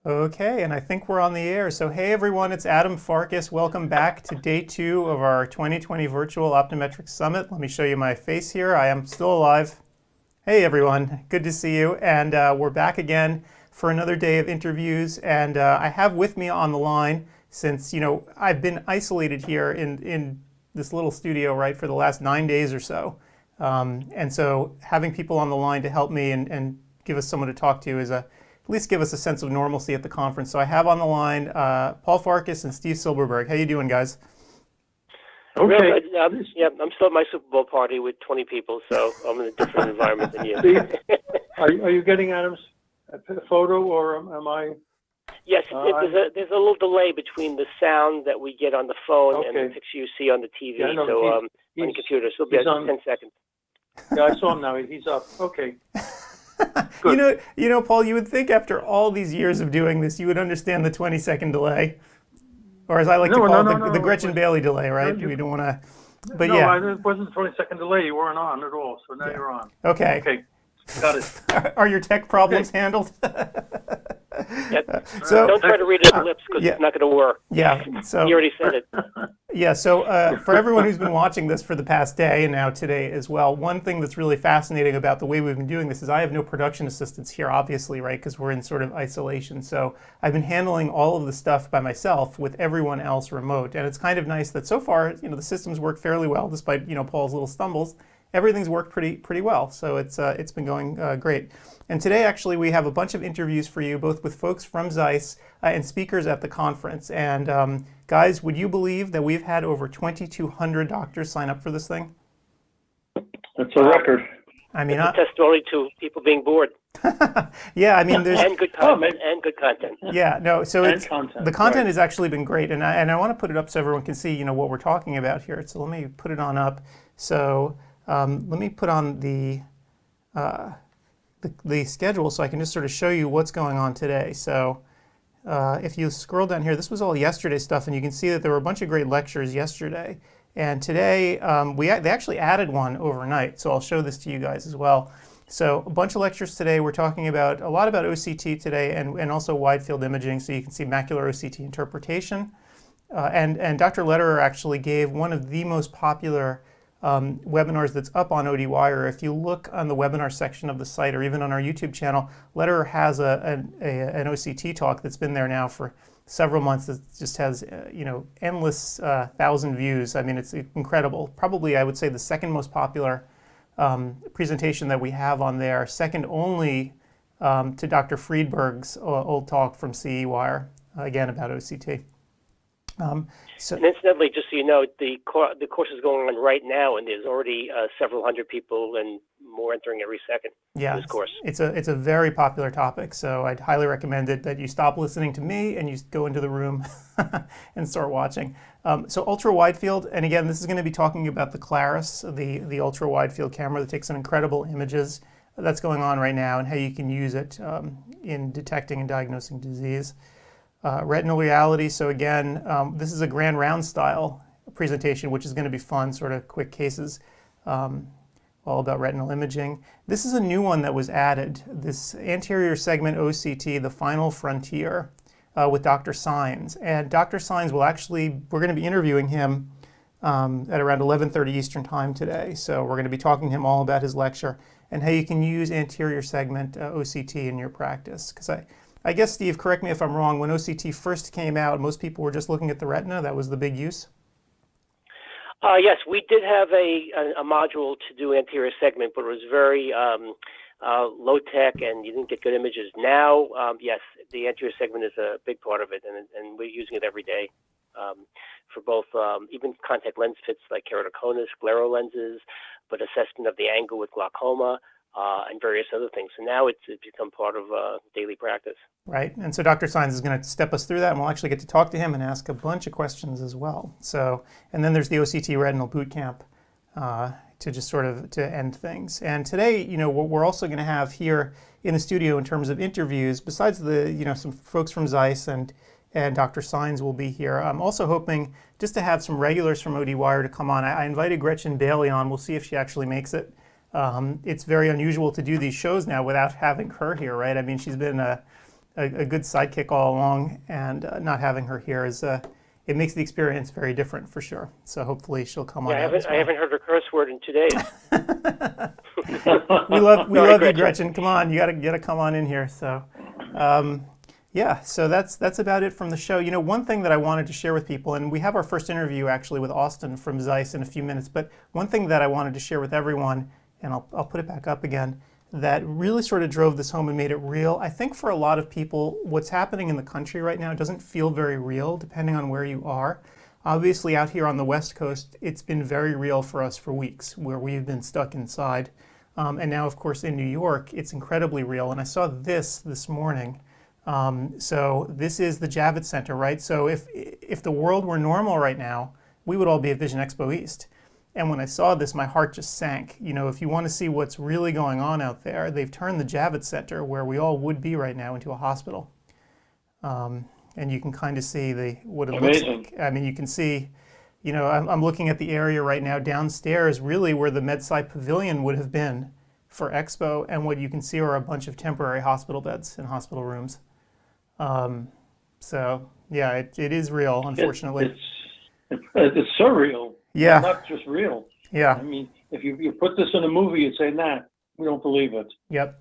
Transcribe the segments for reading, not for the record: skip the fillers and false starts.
Okay, and I think we're on the air. So hey everyone, it's Adam Farkas. Welcome back to day 2 of our 2020 Virtual Optometric Summit. Let me show you my face here. I am still alive. Hey everyone, good to see you. And we're back again for another day of interviews. And I have with me on the line, since I've been isolated here in this little studio, right, for the last 9 days or so. And so having people on the line to help me and give us someone to talk to is at least give us a sense of normalcy at the conference. So I have on the line Paul Farkas and Steve Silberberg. How you doing, guys? Okay. I'm still at my Super Bowl party with 20 people, so I'm in a different environment than you. Steve, are you getting Adam's photo, or am I? Yes, there's a little delay between the sound that we get on the phone and the picture you see on the TV. Yeah, no, on the computer, so it'll be 10 seconds. Yeah, I saw him now. He's up. Okay. Good. Paul, you would think after all these years of doing this, you would understand the 20-second delay, or as I like to call it, the Gretchen Bailey delay, right? We don't want to, but yeah. No, it wasn't a 20-second delay. You weren't on at all, so now you're on. Okay. Okay, got it. Are your tech problems handled? So don't try to read his lips because it's not going to work. Yeah. So he already said it. Yeah. So for everyone who's been watching this for the past day and now today as well, one thing that's really fascinating about the way we've been doing this is I have no production assistants here, obviously, right? Because we're in sort of isolation. So I've been handling all of the stuff by myself with everyone else remote, and it's kind of nice that so far, the systems work fairly well despite Paul's little stumbles. Everything's worked pretty well, so it's been going great. And today, actually, we have a bunch of interviews for you, both with folks from Zeiss and speakers at the conference. And guys, would you believe that we've had over 2,200 doctors sign up for this thing? That's a record. I mean, it's a testimony to people being bored. Yeah, I mean, there's and good content. And good content. Yeah, no. So the content right. has actually been great, and I want to put it up so everyone can see, what we're talking about here. So let me put it on up. So. Let me put on the schedule so I can just sort of show you what's going on today. So if you scroll down here, this was all yesterday's stuff, and you can see that there were a bunch of great lectures yesterday. And today, they actually added one overnight, so I'll show this to you guys as well. So a bunch of lectures today. We're talking about a lot about OCT today and also wide field imaging, so you can see macular OCT interpretation. And Dr. Lederer actually gave one of the most popular webinars that's up on ODwire. If you look on the webinar section of the site or even on our YouTube channel, Lederer has an OCT talk that's been there now for several months. It just has endless 1,000 views. I mean, it's incredible. Probably, I would say, the second most popular presentation that we have on there, second only to Dr. Friedberg's old talk from CEwire, again about OCT. And incidentally, just so you know, the course is going on right now, and there's already several hundred people and more entering every second. Yeah, this course. It's a very popular topic, so I'd highly recommend it that you stop listening to me and you go into the room and start watching. So ultra wide field, and again, this is going to be talking about the Claris, the ultra wide field camera that takes some incredible images. That's going on right now, and how you can use it in detecting and diagnosing disease. Retinal reality, so again, this is a grand round style presentation, which is going to be fun, sort of quick cases, all about retinal imaging. This is a new one that was added, this anterior segment OCT, the final frontier, with Dr. Saenz. And Dr. Saenz we're going to be interviewing him at around 11:30 Eastern Time today. So we're going to be talking to him all about his lecture and how you can use anterior segment OCT in your practice. Because I guess, Steve, correct me if I'm wrong, when OCT first came out, most people were just looking at the retina. That was the big use? Yes, we did have a module to do anterior segment, but it was very low-tech, and you didn't get good images. Now, yes, the anterior segment is a big part of it, and we're using it every day for both even contact lens fits like keratoconus, scleral lenses, but assessment of the angle with glaucoma, and various other things. So now it's become part of daily practice. Right, and so Dr. Saenz is going to step us through that, and we'll actually get to talk to him and ask a bunch of questions as well. So, and then there's the OCT Retinal Bootcamp to just sort of to end things. And today, what we're also going to have here in the studio in terms of interviews, besides the some folks from Zeiss and Dr. Saenz will be here. I'm also hoping just to have some regulars from ODwire to come on. I invited Gretchen Bailey on. We'll see if she actually makes it. It's very unusual to do these shows now without having her here, right? I mean, she's been a good sidekick all along, and not having her here is it makes the experience very different for sure. So hopefully she'll come on. Yeah, out as well. I haven't heard her curse word in 2 days. we love Gretchen. you, Gretchen. Come on, you gotta come on in here. So, yeah, so that's about it from the show. One thing that I wanted to share with people, and we have our first interview actually with Austin from Zeiss in a few minutes, but one thing that I wanted to share with everyone, and I'll put it back up again, that really sort of drove this home and made it real. I think for a lot of people, what's happening in the country right now doesn't feel very real, depending on where you are. Obviously, out here on the West Coast, it's been very real for us for weeks, where we've been stuck inside. And now, of course, in New York, it's incredibly real. And I saw this morning. So this is the Javits Center, right? So if the world were normal right now, we would all be at Vision Expo East. And when I saw this, my heart just sank. If you want to see what's really going on out there, they've turned the Javits Center, where we all would be right now, into a hospital. And you can kind of see what it looks like. I mean, you can see, I'm looking at the area right now downstairs, really where the MedSci Pavilion would have been for Expo, and what you can see are a bunch of temporary hospital beds and hospital rooms. So, yeah, it is real, unfortunately. It's surreal. Yeah. It's not just real. Yeah. I mean, if you put this in a movie, you'd say, nah, we don't believe it. Yep.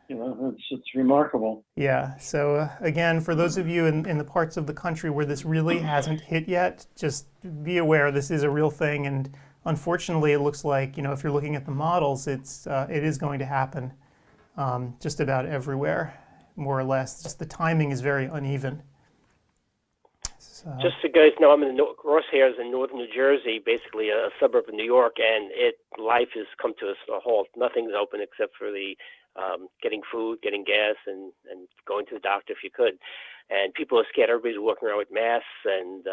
It's remarkable. Yeah. So again, for those of you in the parts of the country where this really hasn't hit yet, just be aware this is a real thing. And unfortunately, it looks like, if you're looking at the models, it is going to happen just about everywhere, more or less. Just the timing is very uneven. Just so you guys know, I'm in the crosshairs in northern New Jersey, basically a suburb of New York, and life has come to a halt. Nothing's open except for the getting food, getting gas, and going to the doctor if you could. And people are scared. Everybody's walking around with masks and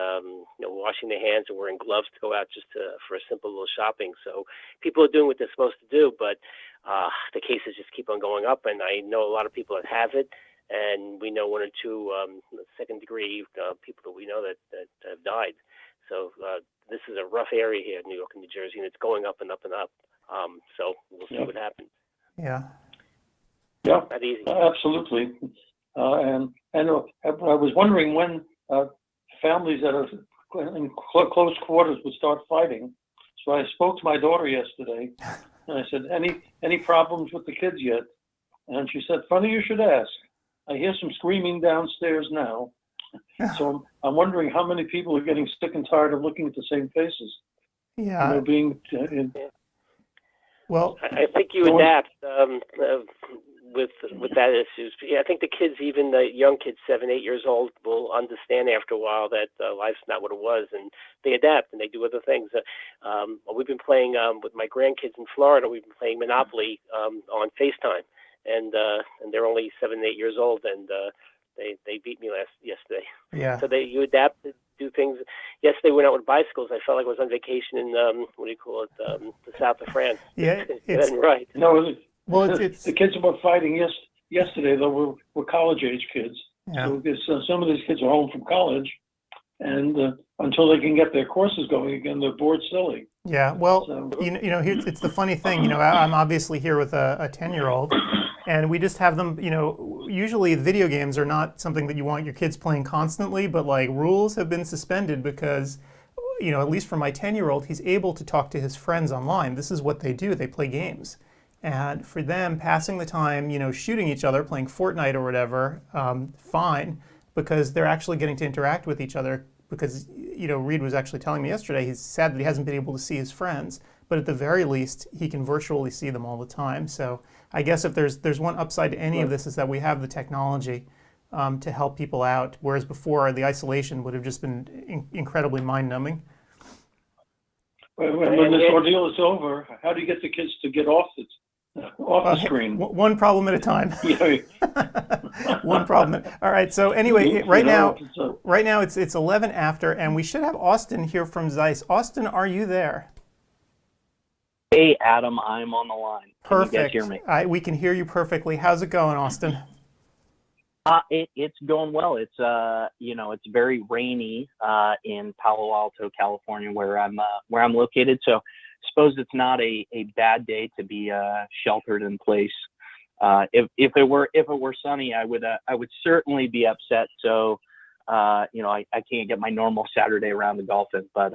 washing their hands and wearing gloves to go out just for a simple little shopping. So people are doing what they're supposed to do, but the cases just keep on going up. And I know a lot of people that have it. And we know 1 or 2 second-degree people that we know that have died. So this is a rough area here in New York and New Jersey, and it's going up and up and up. So we'll see what happens. Yeah. Yeah. Not easy. Absolutely. And I was wondering when families that are in close quarters would start fighting. So I spoke to my daughter yesterday, and I said, "Any problems with the kids yet?" And she said, "Funny you should ask. I hear some screaming downstairs now." So I'm wondering how many people are getting sick and tired of looking at the same faces. Yeah. Well, I think you adapt with that issues. Yeah, I think the kids, even the young kids, 7, 8 years old, will understand after a while that life's not what it was, and they adapt and they do other things. We've been playing with my grandkids in Florida. We've been playing Monopoly on FaceTime. And they're only 7, 8 years old, and they beat me yesterday. Yeah. So you adapt to do things. Yesterday, went out with bicycles. I felt like I was on vacation in the south of France. Yeah, it's right. No, well, it's the kids were fighting yesterday. Though were college-age kids. Yeah. So because some of these kids are home from college, and until they can get their courses going again, they're bored silly. Yeah. Well, So, it's the funny thing. I'm obviously here with a 10-year-old. And we just have them, usually video games are not something that you want your kids playing constantly, but like rules have been suspended because, at least for my 10-year-old, he's able to talk to his friends online. This is what they do. They play games. And for them, passing the time, shooting each other, playing Fortnite or whatever, fine, because they're actually getting to interact with each other. Because, Reed was actually telling me yesterday, he's sad that he hasn't been able to see his friends, but at the very least, he can virtually see them all the time. So I guess if there's one upside to any of this is that we have the technology to help people out, whereas before the isolation would have just been incredibly mind-numbing. When this ordeal is over, how do you get the kids to get off the screen? One problem at a time. Yeah. One problem. All right. So anyway, right now it's 11 after, and we should have Austin here from Zeiss. Austin, are you there? Hey, Adam, I'm on the line. Perfect. Can you guys hear me? We can hear you perfectly. How's it going, Austin? It's going well. It's it's very rainy in Palo Alto, California, where I'm located. So, suppose it's not a bad day to be sheltered in place. if it were sunny, I would certainly be upset. So, I can't get my normal Saturday round of golfing, but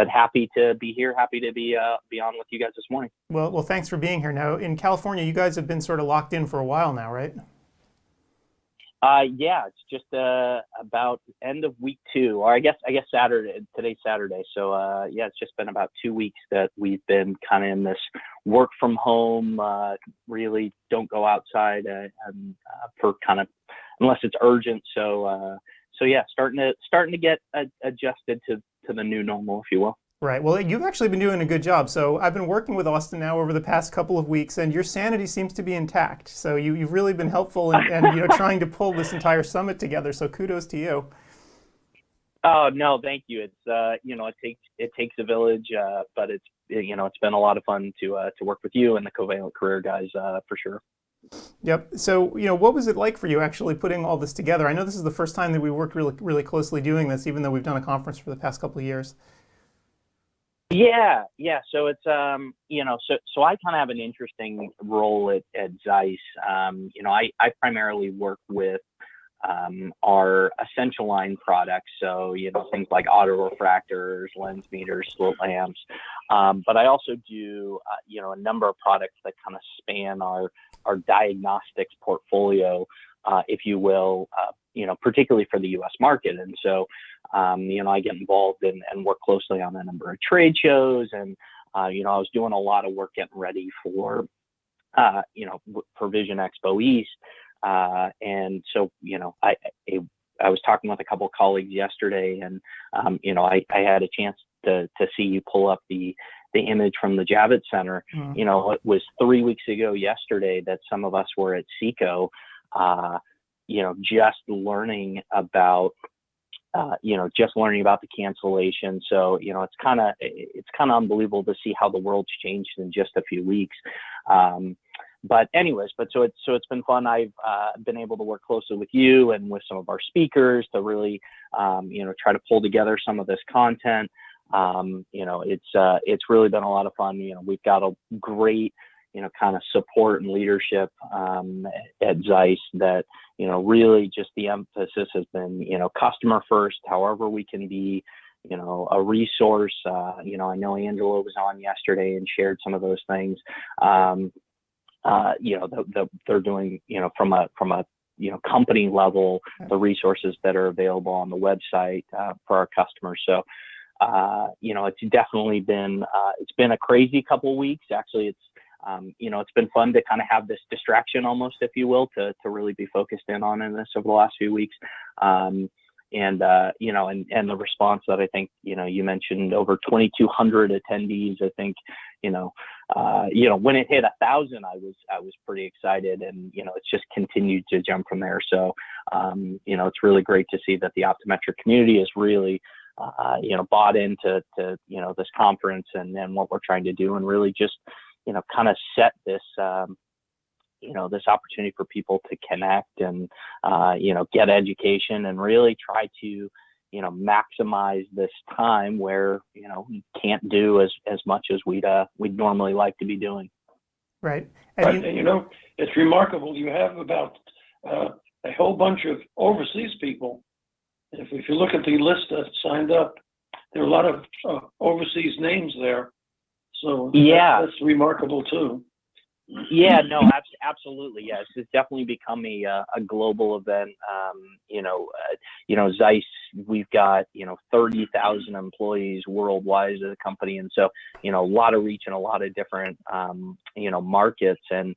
happy to be here. Happy to be on with you guys this morning. Well, thanks for being here. Now, in California, you guys have been sort of locked in for a while now, right? Yeah, it's just about end of week 2, or I guess Saturday. Today's Saturday, so yeah, it's just been about 2 weeks that we've been kind of in this work from home. Really don't go outside for kind of unless it's urgent. So yeah, starting to get adjusted to the new normal, if you will. Right. Well, you've actually been doing a good job. So I've been working with Austin now over the past couple of weeks, and your sanity seems to be intact. So you've really been helpful in trying to pull this entire summit together. So kudos to you. Oh no, thank you. It's it takes a village, but it's been a lot of fun to work with you and the Covalent Career guys for sure. Yep. So what was it like for you actually putting all this together? I know this is the first time that we worked really really closely doing this, even though we've done a conference for the past couple of years. Yeah. So it's so I kind of have an interesting role at Zeiss. I primarily work with our essential line products, so things like auto refractors, lens meters, slit lamps. But I also do a number of products that kind of span our diagnostics portfolio, if you will, particularly for the U.S. market. And so, I get involved and work closely on a number of trade shows. And, I was doing a lot of work getting ready for Vision Expo East. And so, I was talking with a couple of colleagues yesterday, and, I had a chance to see you pull up the image from the Javits Center. It was 3 weeks ago yesterday that some of us were at SECO, just learning about the cancellation. So, it's kind of unbelievable to see how the world's changed in just a few weeks. But it's been fun. I've been able to work closely with you and with some of our speakers to really, try to pull together some of this content. It's really been a lot of fun. We've got a great, kind of support and leadership at Zeiss that, really just the emphasis has been, customer first, however we can be, a resource. I know Angela was on yesterday and shared some of those things. They're doing, from a company level, the resources that are available on the website for our customers. So, it's definitely been, it's been a crazy couple of weeks. Actually, it's been fun to kind of have this distraction almost, if you will, to really be focused in on this over the last few weeks. And the response that I think, you mentioned over 2,200 attendees. I think, when it hit 1,000, I was pretty excited, and, it's just continued to jump from there. So, it's really great to see that the optometric community is really, bought into, this conference and what we're trying to do, and really just, kind of set this, this opportunity for people to connect and, get education and really try to, maximize this time where, we can't do as much as we'd normally like to be doing. Right. And it's remarkable. You have about a whole bunch of overseas people. If you look at the list that signed up, there are a lot of overseas names there. So yeah, that's remarkable too. Yeah, no, absolutely. Yes, it's definitely become a global event. Zeiss, we've got 30,000 employees worldwide as a company, and so a lot of reach in a lot of different markets. And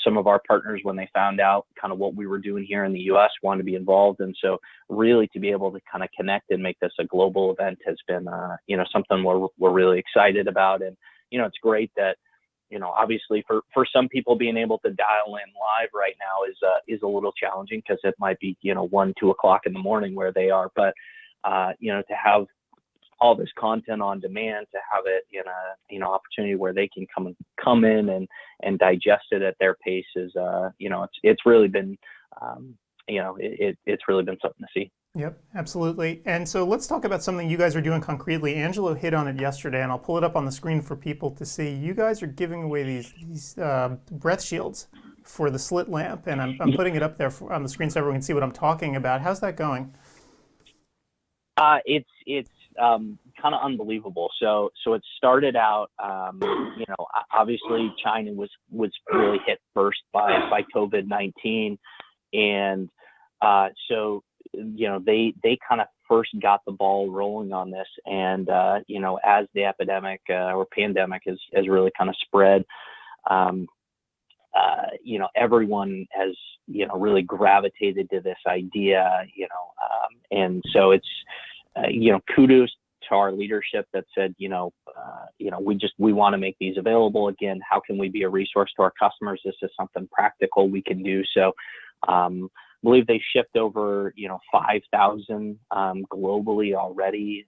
some of our partners, when they found out kind of what we were doing here in the U.S., wanted to be involved. And so really to be able to kind of connect and make this a global event has been something we're really excited about. And it's great that. Obviously for some people being able to dial in live right now is a little challenging because it might be, 1, 2 o'clock in the morning where they are. But, to have all this content on demand, to have it in a, opportunity where they can come in and digest it at their pace is, it's really been, it's really been something to see. Yep, absolutely. And so let's talk about something you guys are doing concretely. Angelo hit on it yesterday, and I'll pull it up on the screen for people to see. You guys are giving away these breath shields for the slit lamp, and I'm putting it up there on the screen so everyone can see what I'm talking about. How's that going? It's kind of unbelievable. So it started out, obviously China was really hit first by COVID-19, and so they kind of first got the ball rolling on this, and as the epidemic or pandemic has really kind of spread, everyone has really gravitated to this idea, and so it's kudos to our leadership that said, we want to make these available again. How can we be a resource to our customers? This is something practical we can do. So I believe they shipped over 5,000 globally already.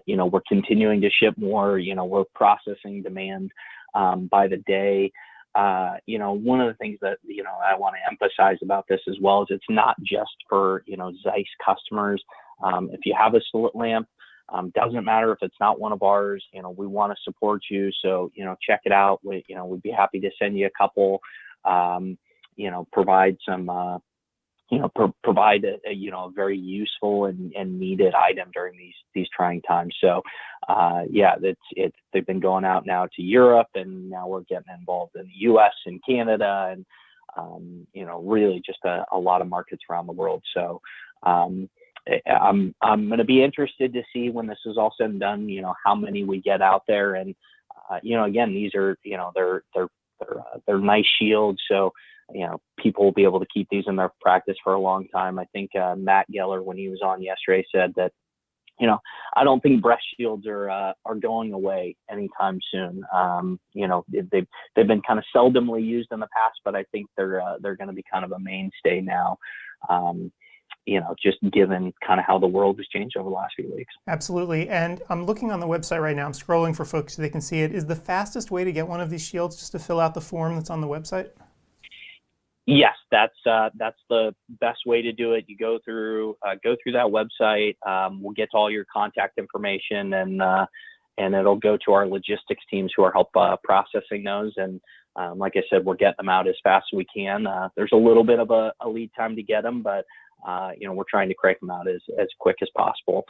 We're continuing to ship more. We're processing demand by the day. One of the things that I want to emphasize about this as well is it's not just for Zeiss customers. If you have a slit lamp, doesn't matter if it's not one of ours. We want to support you, so check it out. We'd be happy to send you a couple. Provide some provide a very useful and needed item during these trying times. So they've been going out now to Europe, and now we're getting involved in the U.S. and Canada, and really just a lot of markets around the world. So I'm going to be interested to see when this is all said and done, how many we get out there. And again, these are they're nice shields, so people will be able to keep these in their practice for a long time. I think Matt Geller, when he was on yesterday, said that I don't think breast shields are going away anytime soon. They've been kind of seldomly used in the past, but I think they're going to be kind of a mainstay now. Just given kind of how the world has changed over the last few weeks. Absolutely. And I'm looking on the website right now. I'm scrolling for folks so they can see it. Is the fastest way to get one of these shields just to fill out the form that's on the website? Yes, that's the best way to do it. You go through that website. We'll get to all your contact information, and it'll go to our logistics teams who are help processing those. And like I said, we're getting them out as fast as we can. There's a little bit of a lead time to get them, but we're trying to crank them out as quick as possible.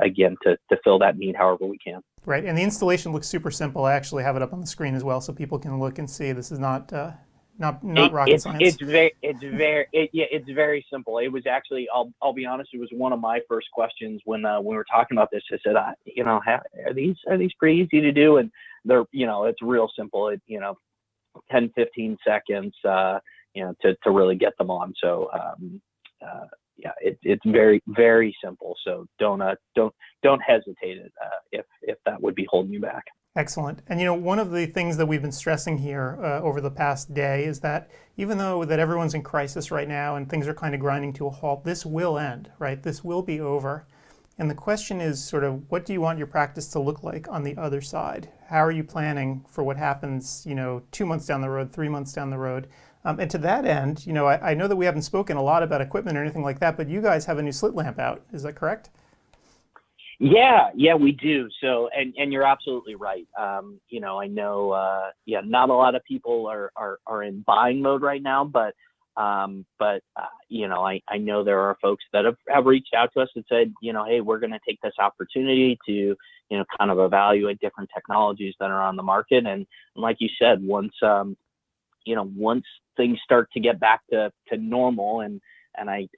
Again, to fill that need however we can. Right, and the installation looks super simple. I actually have it up on the screen as well, so people can look and see. This is not rocket science. It's very simple. It was actually, I'll be honest, it was one of my first questions when we were talking about this. I said, are these pretty easy to do? And they're, it's real simple. 10, 15 seconds, to really get them on. So, it's very, very simple. So don't hesitate if that would be holding you back. Excellent. And one of the things that we've been stressing here over the past day is that even though that everyone's in crisis right now and things are kind of grinding to a halt, this will end, right? This will be over. And the question is sort of, what do you want your practice to look like on the other side? How are you planning for what happens, 2 months down the road, 3 months down the road? And to that end, I know that we haven't spoken a lot about equipment or anything like that, but you guys have a new slit lamp out. Is that correct? Yeah, we do. So, and you're absolutely right. I know, not a lot of people are in buying mode right now, but I know there are folks that have reached out to us and said, hey, we're going to take this opportunity to, kind of evaluate different technologies that are on the market. And like you said, once things start to get back to normal, and I'm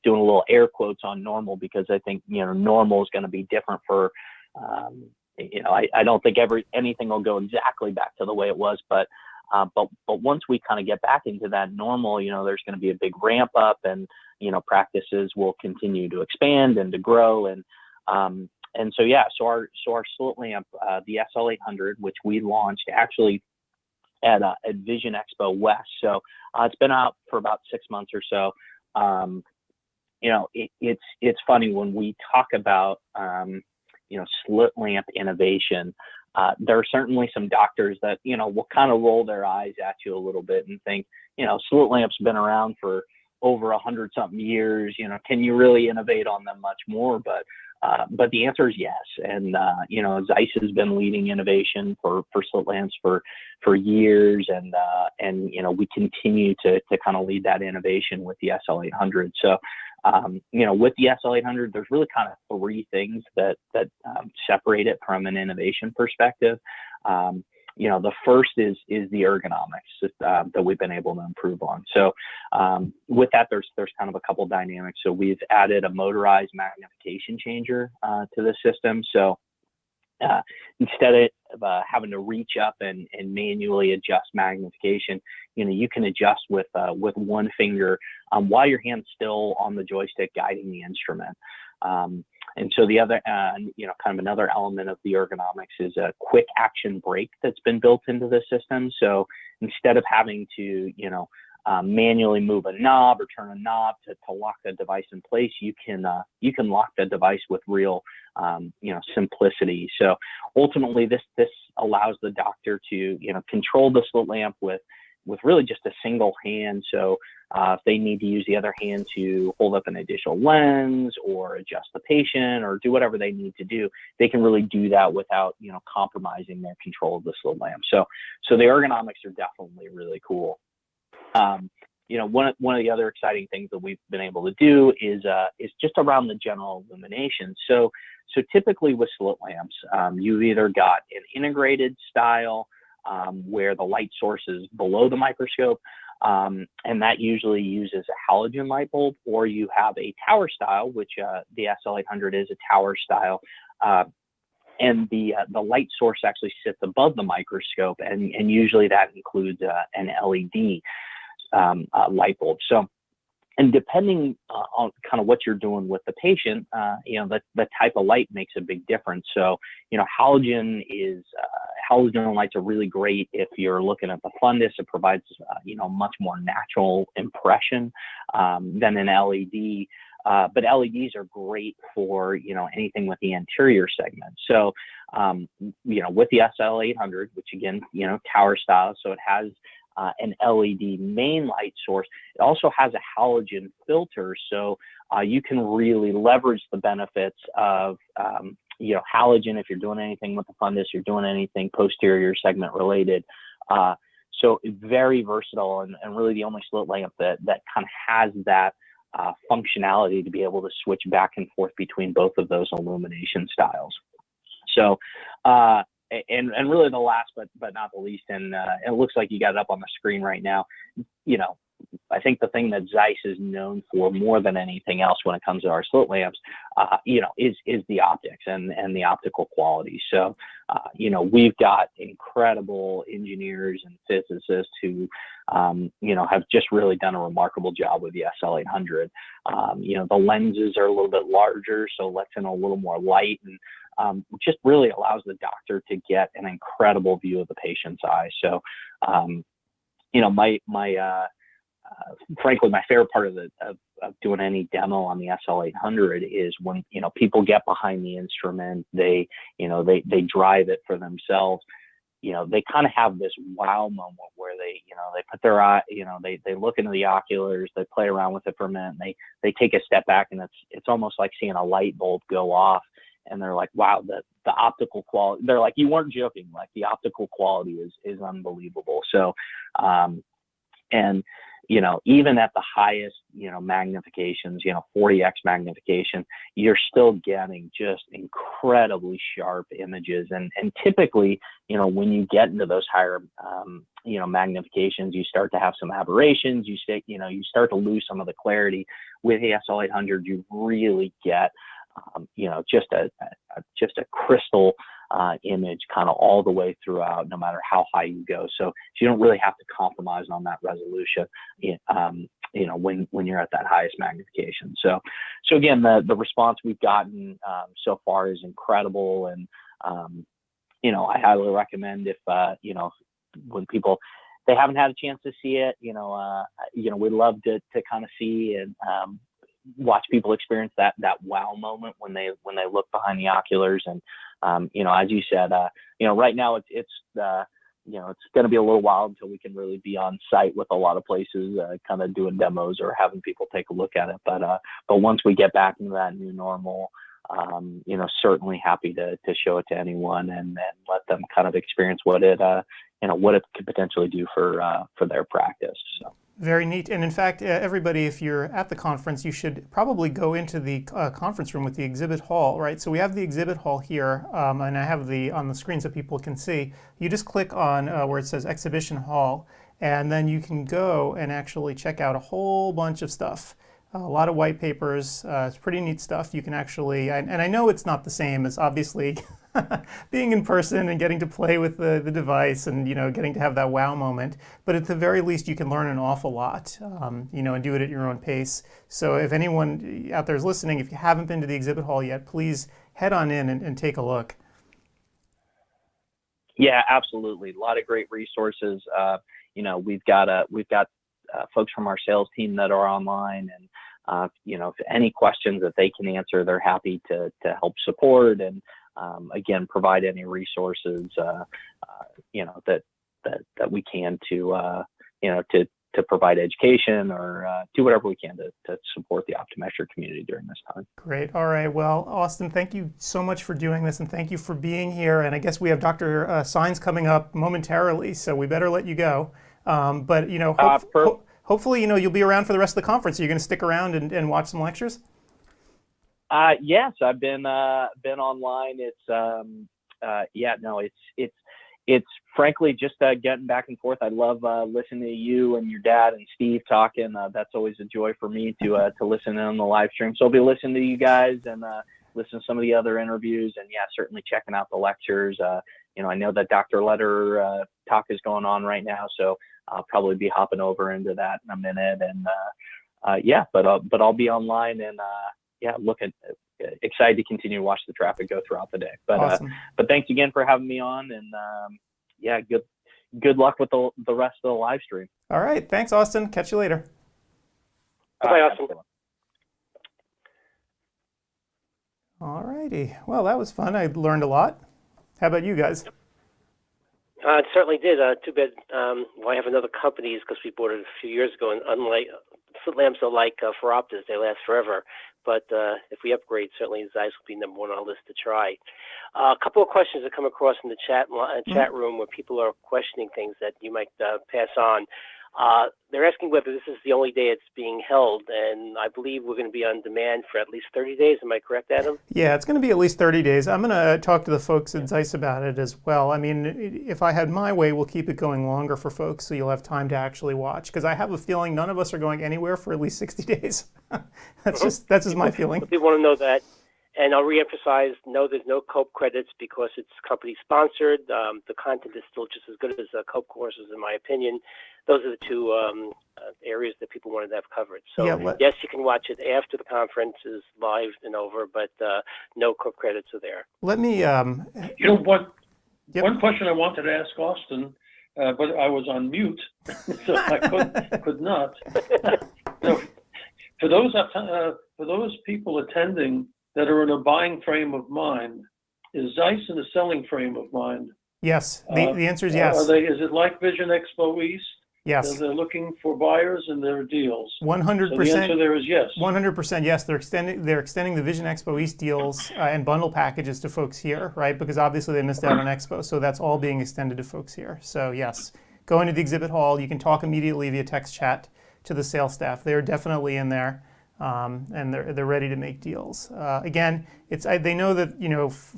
doing a little air quotes on normal because I think, normal is going to be different for, I don't think anything will go exactly back to the way it was, but once we kind of get back into that normal, there's going to be a big ramp up, and, practices will continue to expand and to grow. And so our slit lamp, the SL800, which we launched actually at Vision Expo West. So it's been out for about 6 months or so. It's funny when we talk about, slit lamp innovation. There are certainly some doctors that, will kind of roll their eyes at you a little bit and think, slit lamp's been around for, over 100-something years. Can you really innovate on them much more? But the answer is yes. And Zeiss has been leading innovation for slit lamps for years, and we continue to kind of lead that innovation with the SL800. So with the SL800, there's really kind of three things that separate it from an innovation perspective. The first is the ergonomics that we've been able to improve on. So with that, there's kind of a couple dynamics. So we've added a motorized magnification changer to the system. So instead of having to reach up and manually adjust magnification, you can adjust with one finger while your hand's still on the joystick guiding the instrument. And so the other, kind of another element of the ergonomics is a quick action brake that's been built into the system. So instead of having to, manually move a knob or turn a knob to lock the device in place, you can lock the device with real, simplicity. So ultimately, this allows the doctor to, control the slit lamp with really just a single hand. So if they need to use the other hand to hold up an additional lens or adjust the patient or do whatever they need to do, they can really do that without, compromising their control of the slit lamp. So the ergonomics are definitely really cool. One of the other exciting things that we've been able to do is just around the general illumination. So typically with slit lamps, you've either got an integrated style where the light source is below the microscope, and that usually uses a halogen light bulb, or you have a tower style, which the SL800 is a tower style, and the light source actually sits above the microscope, and usually that includes an LED light bulb. So, and depending on kind of what you're doing with the patient, the type of light makes a big difference. So, halogen lights are really great if you're looking at the fundus. It provides, much more natural impression than an LED. But LEDs are great for, anything with the anterior segment. So, with the SL800, which again, tower style, so it has an LED main light source. It also has a halogen filter, so you can really leverage the benefits of halogen if you're doing anything with the fundus, you're doing anything posterior segment related. So very versatile, and really the only slit lamp that kind of has that functionality to be able to switch back and forth between both of those illumination styles. So and really the last but not the least, and it looks like you got it up on the screen right now, I think the thing that Zeiss is known for more than anything else when it comes to our slit lamps, is the optics and the optical quality. So, we've got incredible engineers and physicists who, have just really done a remarkable job with the SL800. The lenses are a little bit larger, so lets in a little more light, and just really allows the doctor to get an incredible view of the patient's eye. So, frankly, my favorite part of doing any demo on the SL800 is when, people get behind the instrument, they drive it for themselves. They kind of have this wow moment where they put their eye, they look into the oculars, they play around with it for a minute, and they take a step back, and it's almost like seeing a light bulb go off, and they're like, wow, the optical quality, they're like, you weren't joking, like the optical quality is unbelievable. So, and even at the highest, magnifications, 40x magnification, you're still getting just incredibly sharp images. And typically, when you get into those higher, magnifications, you start to have some aberrations. You start to lose some of the clarity. With the SL800, you really get, just a crystal image kind of all the way throughout, no matter how high you go. So you don't really have to compromise on that resolution, when you're at that highest magnification. So again, the response we've gotten so far is incredible, and I highly recommend if when people, they haven't had a chance to see it, we'd love to kind of see and watch people experience that wow moment when they look behind the oculars. And as you said, right now it's it's going to be a little while until we can really be on site with a lot of places, kind of doing demos or having people take a look at it. But once we get back into that new normal, certainly happy to show it to anyone and let them kind of experience what it could potentially do for their practice. So. Very neat. And in fact, everybody, if you're at the conference, you should probably go into the conference room with the exhibit hall, right? So we have the exhibit hall here, and I have on the screen so people can see. You just click on where it says Exhibition Hall, and then you can go and actually check out a whole bunch of stuff. A lot of white papers. It's pretty neat stuff. You can actually, and I know it's not the same as obviously being in person and getting to play with the device and getting to have that wow moment. But at the very least, you can learn an awful lot, and do it at your own pace. So if anyone out there is listening, if you haven't been to the exhibit hall yet, please head on in and take a look. Yeah, absolutely. A lot of great resources. We've got folks from our sales team that are online, and if any questions that they can answer, they're happy to help support and again provide any resources that we can to provide education or do whatever we can to support the optometric community during this time. Great. All right. Well, Austin, thank you so much for doing this, and thank you for being here. And I guess we have Dr. Saenz coming up momentarily, so we better let you go. But hopefully, you'll be around for the rest of the conference. Are you going to stick around and watch some lectures? Yes, I've been online. It's frankly just getting back and forth. I love listening to you and your dad and Steve talking. That's always a joy for me to listen in on the live stream. So I'll be listening to you guys and listen to some of the other interviews, and certainly checking out the lectures. I know that Dr. Letter talk is going on right now, so I'll probably be hopping over into that in a minute. And but I'll be online and excited to continue to watch the traffic go throughout the day. But awesome. But thanks again for having me on, and good luck with the rest of the live stream. All right, thanks, Austin. Catch you later. Bye, Austin. All righty. Well, that was fun. I learned a lot. How about you guys? It certainly did. Too bad why have another company is because we bought it a few years ago, and unlike slit-lamps are like for Optus, they last forever. But if we upgrade, certainly Zeiss will be number one on our list to try. A couple of questions that come across in the chat room where people are questioning things that you might pass on. They're asking whether this is the only day it's being held, and I believe we're going to be on demand for at least 30 days. Am I correct, Adam? Yeah, it's going to be at least 30 days. I'm going to talk to the folks at Zeiss about it as well. I mean, if I had my way, we'll keep it going longer for folks so you'll have time to actually watch, because I have a feeling none of us are going anywhere for at least 60 days. That's just my feeling. People want to know that. And I'll reemphasize, no, there's no COPE credits because it's company sponsored. The content is still just as good as COPE courses, in my opinion. Those are the two areas that people wanted to have covered. So yes, you can watch it after the conference is live and over, but no COPE credits are there. Let me. One question I wanted to ask Austin, but I was on mute, so I could not. So for those people attending that are in a buying frame of mind, is Zeiss in a selling frame of mind? Yes, the answer is yes. Is it like Vision Expo East? Yes. They're looking for buyers and there are deals. 100%. So the answer there is yes. 100% yes. They're extending the Vision Expo East deals and bundle packages to folks here, right? Because obviously they missed out on Expo, so that's all being extended to folks here. So yes, go into the exhibit hall. You can talk immediately via text chat to the sales staff. They're definitely in there. And they're ready to make deals. Again, they know that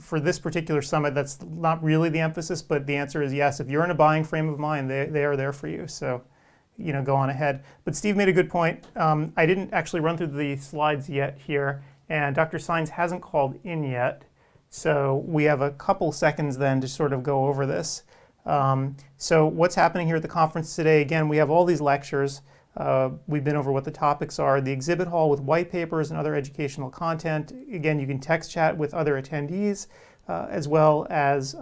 for this particular summit, that's not really the emphasis, but the answer is yes. If you're in a buying frame of mind, they are there for you. So, go on ahead. But Steve made a good point. I didn't actually run through the slides yet here, and Dr. Saenz hasn't called in yet. So we have a couple seconds then to sort of go over this. So what's happening here at the conference today? Again, we have all these lectures. We've been over what the topics are. The exhibit hall with white papers and other educational content. Again, you can text chat with other attendees as well as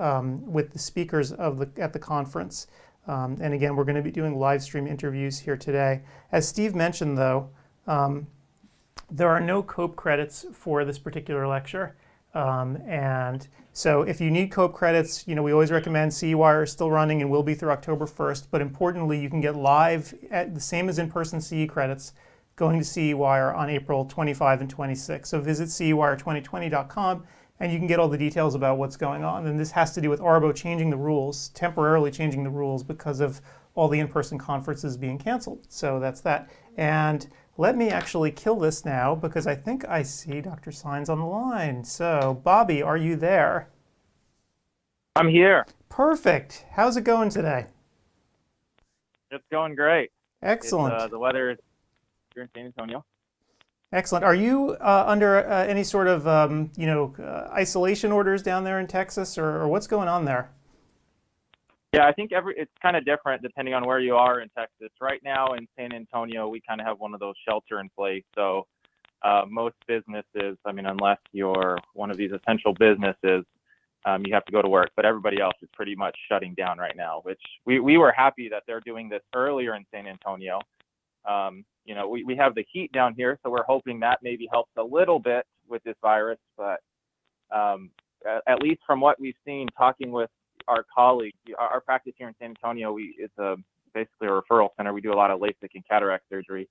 with the speakers at the conference. And again, we're going to be doing live stream interviews here today. As Steve mentioned, though, there are no COPE credits for this particular lecture. And so if you need COPE credits, we always recommend CEwire is still running and will be through October 1st. But importantly, you can get live at the same as in-person CE credits going to CEwire on April 25 and 26. So visit CEwire2020.com and you can get all the details about what's going on. And this has to do with Arbo changing the rules, temporarily changing the rules because of all the in-person conferences being canceled. So that's that. And let me actually kill this now because I think I see Dr. Sines on the line. So Bobby, are you there? I'm here. Perfect. How's it going today? It's going great. Excellent. The weather is here in San Antonio. Excellent. Are you under any sort of isolation orders down there in Texas, or what's going on there? Yeah, I think it's kind of different depending on where you are in Texas. Right now in San Antonio, we kind of have one of those shelter in place. So most businesses, unless you're one of these essential businesses, you have to go to work. But everybody else is pretty much shutting down right now, which we were happy that they're doing this earlier in San Antonio. We have the heat down here, so we're hoping that maybe helps a little bit with this virus. But at least from what we've seen, talking with our colleagues, our practice here in San Antonio, it's basically a referral center. We do a lot of LASIK and cataract surgery.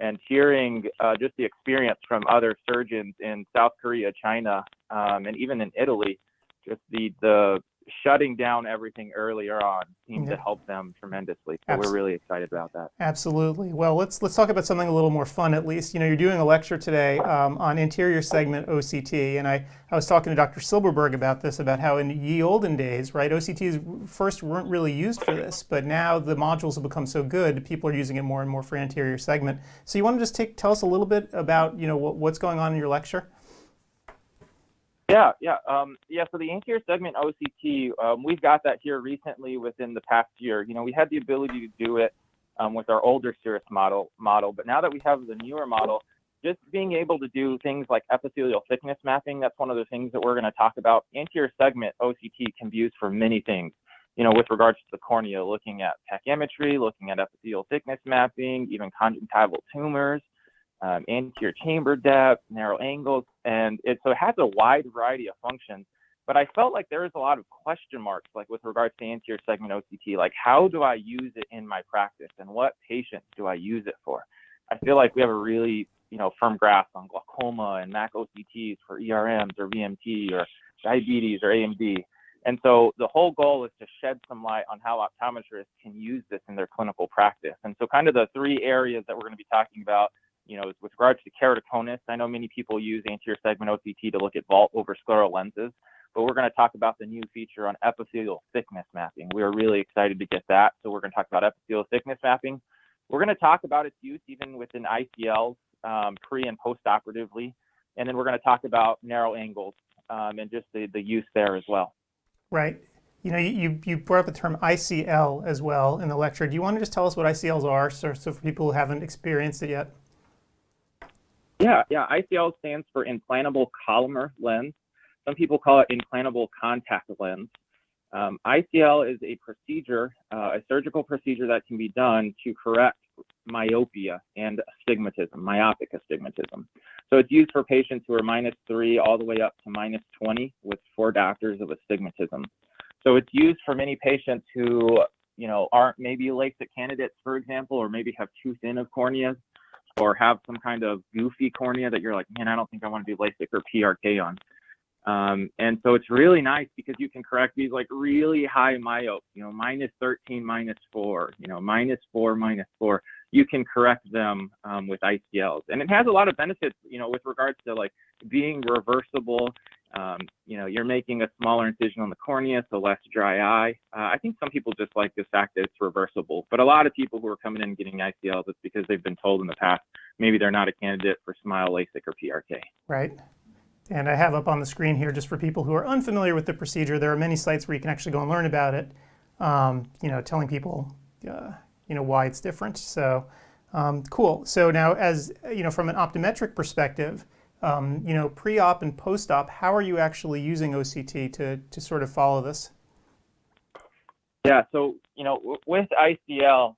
And hearing just the experience from other surgeons in South Korea, China, and even in Italy, just the shutting down everything earlier on seemed to help them tremendously. So we're really excited about that. Absolutely. Well, let's talk about something a little more fun, at least. You're doing a lecture today on anterior segment OCT, and I was talking to Dr. Silberberg about this, about how in ye olden days, right, OCTs first weren't really used for this, but now the modules have become so good, people are using it more and more for anterior segment. So you want to just tell us a little bit about what's going on in your lecture? Yeah. So the anterior segment OCT, we've got that here recently within the past year. We had the ability to do it with our older Cirrus model, but now that we have the newer model, just being able to do things like epithelial thickness mapping, that's one of the things that we're going to talk about. Anterior segment OCT can be used for many things, with regards to the cornea, looking at pachymetry, looking at epithelial thickness mapping, even conjunctival tumors, anterior chamber depth, narrow angles, and so it has a wide variety of functions. But I felt like there was a lot of question marks, like with regards to anterior segment OCT, like how do I use it in my practice and what patient do I use it for? I feel like we have a really, firm grasp on glaucoma and MAC OCTs for ERMs or VMT or diabetes or AMD. And so the whole goal is to shed some light on how optometrists can use this in their clinical practice. And so kind of the three areas that we're going to be talking about, is with regards to keratoconus. I know many people use anterior segment OCT to look at vault over scleral lenses, but we're going to talk about the new feature on epithelial thickness mapping. We are really excited to get that. So we're going to talk about epithelial thickness mapping. We're going to talk about its use even within ICLs, pre and post-operatively. And then we're going to talk about narrow angles and just the use there as well. Right. You brought up the term ICL as well in the lecture. Do you want to just tell us what ICLs are, so for people who haven't experienced it yet? Yeah. ICL stands for implantable columnar lens. Some people call it implantable contact lens. ICL is a procedure, a surgical procedure that can be done to correct myopia and astigmatism, myopic astigmatism. So it's used for patients who are -3 all the way up to -20 with 4 diopters of astigmatism. So it's used for many patients who, aren't maybe LASIK candidates, for example, or maybe have too thin of corneas, or have some kind of goofy cornea that you're like, man, I don't think I want to do LASIK or PRK on. And so it's really nice because you can correct these like really high myopes, -13, -4, -4, -4. You can correct them with ICLs. And it has a lot of benefits, with regards to like being reversible. You're making a smaller incision on the cornea, so less dry eye. I think some people just like the fact that it's reversible, but a lot of people who are coming in and getting ICLs, it's because they've been told in the past, maybe they're not a candidate for SMILE, LASIK, or PRK. Right. And I have up on the screen here, just for people who are unfamiliar with the procedure, there are many sites where you can actually go and learn about it, telling people, why it's different. So cool. So now, as from an optometric perspective, pre-op and post-op, how are you actually using OCT to sort of follow this? Yeah, so, with ICL,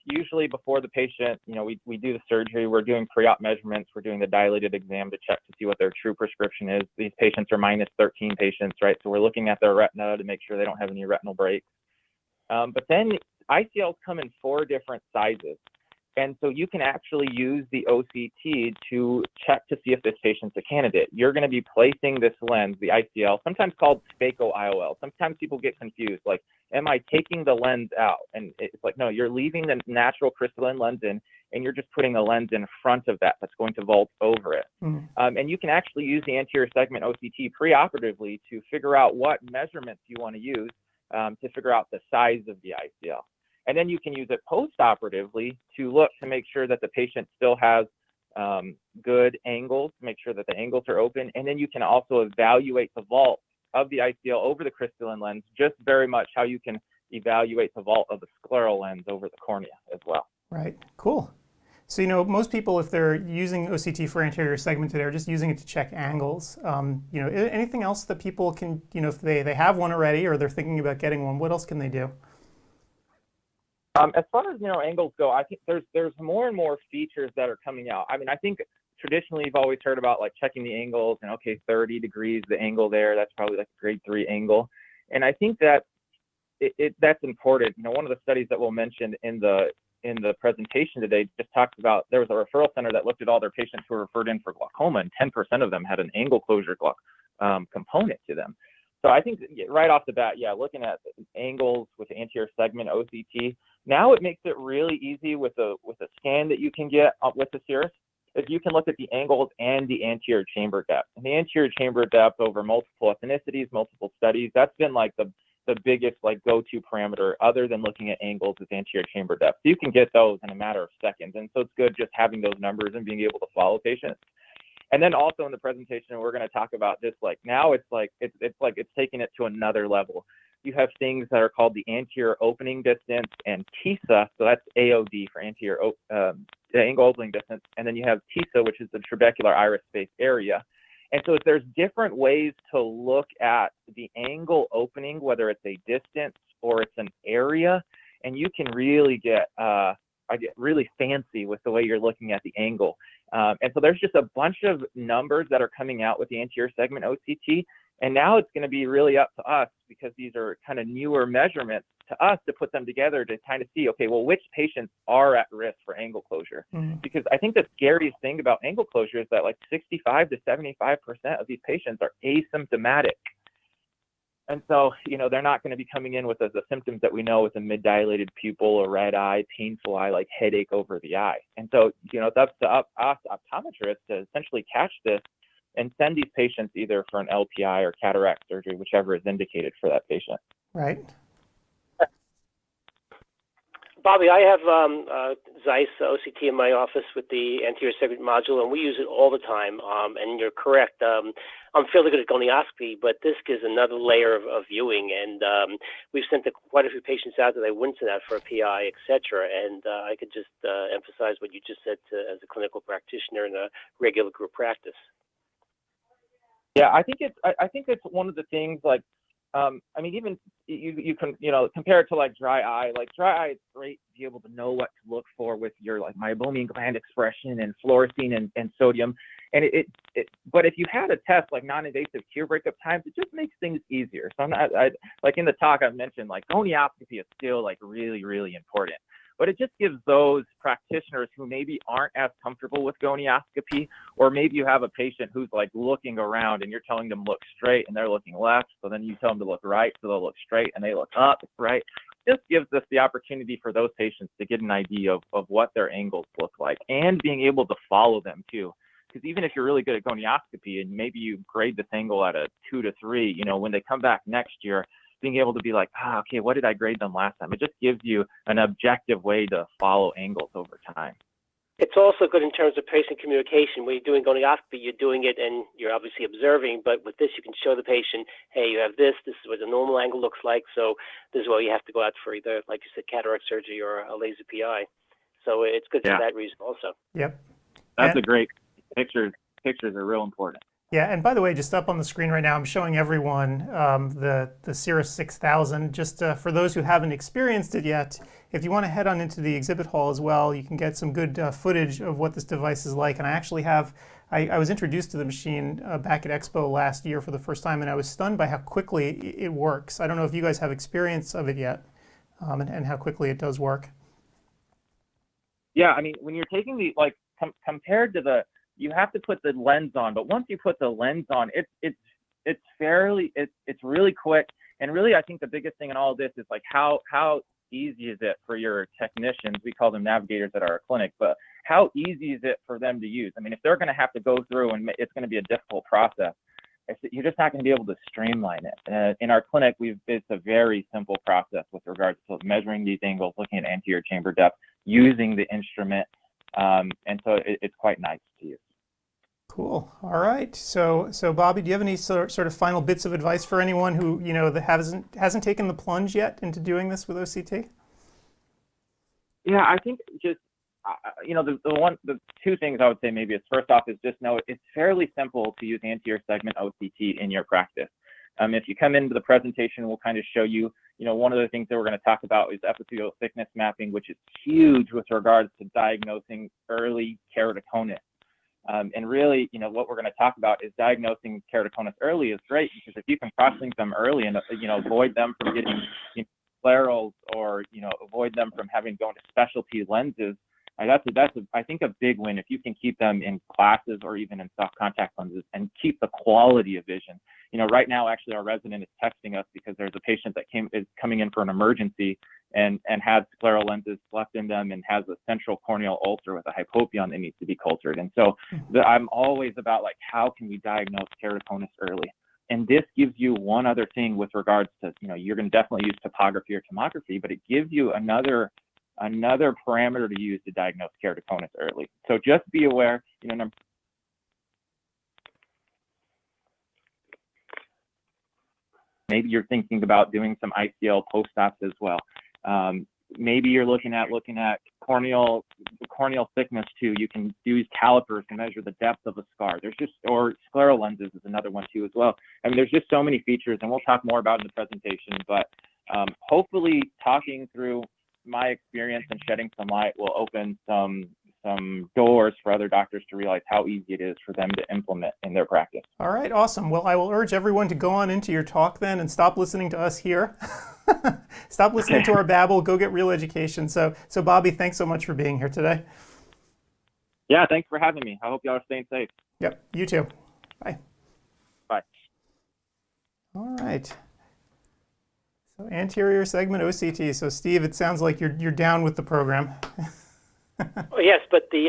usually before the patient, we do the surgery, we're doing pre-op measurements, we're doing the dilated exam to check to see what their true prescription is. These patients are minus 13 patients, right? So we're looking at their retina to make sure they don't have any retinal breaks. But then ICLs come in 4 different sizes. And so you can actually use the OCT to check to see if this patient's a candidate. You're going to be placing this lens, the ICL, sometimes called phaco-IOL. Sometimes people get confused, like, am I taking the lens out? And it's like, no, you're leaving the natural crystalline lens in, and you're just putting a lens in front of that's going to vault over it. And you can actually use the anterior segment OCT preoperatively to figure out what measurements you want to use to figure out the size of the ICL. And then you can use it post-operatively to look to make sure that the patient still has good angles, to make sure that the angles are open. And then you can also evaluate the vault of the ICL over the crystalline lens, just very much how you can evaluate the vault of the scleral lens over the cornea as well. Right, cool. So, most people, if they're using OCT for anterior segment today, are just using it to check angles. Anything else that people can, if they have one already or they're thinking about getting one, what else can they do? As far as angles go, I think there's more and more features that are coming out. I mean, I think traditionally you've always heard about like checking the angles and 30 degrees, the angle there, that's probably like a grade 3 angle. And I think that that's important. One of the studies that we'll mention in the presentation today just talks about, there was a referral center that looked at all their patients who were referred in for glaucoma, and 10% of them had an angle closure component to them. So I think right off the bat, looking at angles with the anterior segment OCT, now it makes it really easy with a scan that you can get with the Cirrus, is you can look at the angles and the anterior chamber depth. And the anterior chamber depth over multiple ethnicities, multiple studies, that's been like the biggest like go-to parameter other than looking at angles with anterior chamber depth. So you can get those in a matter of seconds. And so it's good just having those numbers and being able to follow patients. And then also in the presentation, we're going to talk about this, like now it's taking it to another level. You have things that are called the anterior opening distance and TISA. So that's AOD for anterior angle opening distance. And then you have TISA, which is the trabecular iris space area. And so there's different ways to look at the angle opening, whether it's a distance or it's an area. And you can really get really fancy with the way you're looking at the angle. And so there's just a bunch of numbers that are coming out with the anterior segment OCT. And now it's going to be really up to us, because these are kind of newer measurements, to us to put them together to kind of see, okay, well, which patients are at risk for angle closure? Because I think the scariest thing about angle closure is that like 65 to 75% of these patients are asymptomatic. And so, they're not going to be coming in with the symptoms that we know with a mid-dilated pupil, a red eye, painful eye, like headache over the eye. And so, it's up to us optometrists to essentially catch this and send these patients either for an LPI or cataract surgery, whichever is indicated for that patient. Right. Bobby, I have Zeiss OCT in my office with the anterior segment module, and we use it all the time. And you're correct. I'm fairly good at gonioscopy, but this gives another layer of viewing. And we've sent quite a few patients out that they wouldn't send out for a PI, et cetera. And I could just emphasize what you just said as a clinical practitioner in a regular group practice. Yeah, I think it's one of the things, like, even you can, compare it to like dry eye. Like dry eye, it's great to be able to know what to look for with your like meibomian gland expression and fluorescein and sodium. And but if you had a test like non-invasive tear breakup times, it just makes things easier. So like in the talk I mentioned, like gonioscopy is still like really, really important. But it just gives those practitioners who maybe aren't as comfortable with gonioscopy, or maybe you have a patient who's like looking around and you're telling them look straight and they're looking left, so then you tell them to look right, so they'll look straight and they look up, right? This gives us the opportunity for those patients to get an idea of what their angles look like and being able to follow them too. Because even if you're really good at gonioscopy and maybe you grade this angle at a 2 to 3, when they come back next year, being able to be like, okay, what did I grade them last time? It just gives you an objective way to follow angles over time. It's also good in terms of patient communication. When you're doing gonioscopy, you're doing it and you're obviously observing, but with this, you can show the patient, hey, you have this is what the normal angle looks like, so this is why you have to go out for either, like you said, cataract surgery or a laser PI. So it's good for that reason also. Yep. That's a great picture. Pictures are real important. Yeah, and by the way, just up on the screen right now, I'm showing everyone the Cirrus 6000. Just for those who haven't experienced it yet, if you want to head on into the exhibit hall as well, you can get some good footage of what this device is like. And I actually have, I was introduced to the machine back at Expo last year for the first time, and I was stunned by how quickly it works. I don't know if you guys have experience of it yet, and how quickly it does work. Yeah, I mean, when you're taking the, like, compared to the, you have to put the lens on, but once you put the lens on, it's really quick. And really, I think the biggest thing in all of this is like how easy is it for your technicians? We call them navigators at our clinic, but how easy is it for them to use? I mean, if they're going to have to go through and it's going to be a difficult process, you're just not going to be able to streamline it. In our clinic, it's a very simple process with regards to measuring these angles, looking at anterior chamber depth, using the instrument, and so it's quite nice to use. Cool. All right. So Bobby, do you have any sort of final bits of advice for anyone who that hasn't taken the plunge yet into doing this with OCT? Yeah, I think just the two things I would say maybe is, first off, is just know it's fairly simple to use anterior segment OCT in your practice. If you come into the presentation, we'll kind of show you, one of the things that we're going to talk about is epithelial thickness mapping, which is huge with regards to diagnosing early keratoconus. And really, what we're going to talk about is diagnosing keratoconus early is great, because if you can cross-link them early and, avoid them from getting sclerals, or, avoid them from having to go into specialty lenses, that's I think a big win if you can keep them in glasses or even in soft contact lenses and keep the quality of vision. Right now, actually, our resident is texting us because there's a patient that is coming in for an emergency and has scleral lenses left in them and has a central corneal ulcer with a hypopyon that needs to be cultured. And so I'm always about, like, how can we diagnose keratoconus early? And this gives you one other thing with regards to, you're going to definitely use topography or tomography, but it gives you another parameter to use to diagnose keratoconus early. So just be aware, maybe you're thinking about doing some ICL post-ops as well. Maybe you're looking at corneal thickness too. You can use calipers to measure the depth of a scar. Or scleral lenses is another one too as well. I mean, there's just so many features, and we'll talk more about it in the presentation, but hopefully talking through my experience and shedding some light will open some doors for other doctors to realize how easy it is for them to implement in their practice. All right, awesome. Well, I will urge everyone to go on into your talk then and stop listening to us here. Stop listening to our babble. Go get real education. So Bobby, thanks so much for being here today. Yeah, thanks for having me. I hope y'all are staying safe. Yep, you too. Bye. Bye. All right. So anterior segment OCT. So Steve, it sounds like you're down with the program. Oh, yes, but the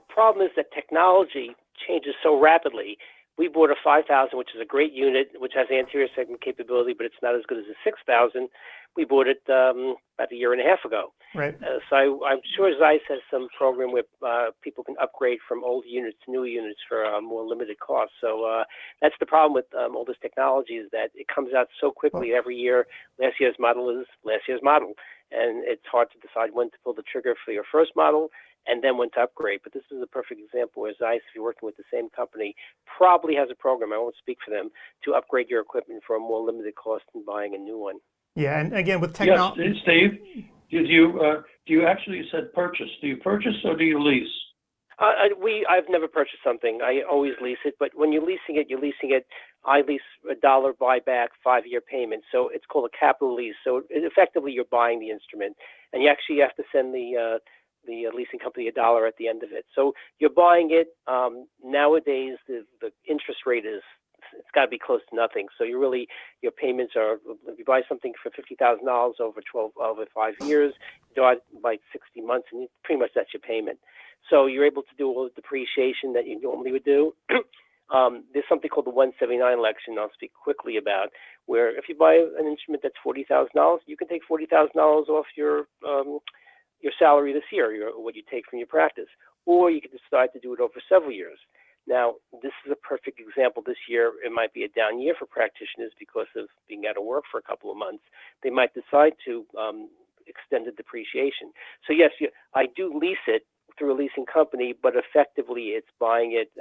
problem is that technology changes so rapidly. We bought a 5000, which is a great unit, which has anterior segment capability, but it's not as good as a 6000. We bought it about a year and a half ago. Right. So I'm sure Zeiss has some program where people can upgrade from old units to new units for a more limited cost. So that's the problem with all this technology, is that it comes out so quickly every year. Last year's model is last year's model, and it's hard to decide when to pull the trigger for your first model and then when to upgrade. But this is a perfect example where Zeiss, if you're working with the same company, probably has a program, I won't speak for them, to upgrade your equipment for a more limited cost than buying a new one. Yeah, and again, with technology. Yes, Steve, do you actually, you said purchase. Do you purchase or do you lease? I've never purchased something. I always lease it, but when you're leasing it, I lease $1 buyback, 5-year payment. So it's called a capital lease. So effectively, you're buying the instrument, and you actually have to send the leasing company $1 at the end of it. So you're buying it. Nowadays, the interest rate it's got to be close to nothing. So your payments are, if you buy something for $50,000 over 5 years, you do it by 60 months, and pretty much that's your payment. So you're able to do all the depreciation that you normally would do. There's something called the 179 election I'll speak quickly about, where if you buy an instrument that's $40,000, you can take $40,000 off your salary this year, what you take from your practice, or you can decide to do it over several years. Now, this is a perfect example. This year, it might be a down year for practitioners because of being out of work for a couple of months. They might decide to extend the depreciation. So yes, I do lease it through a leasing company, but effectively it's buying it.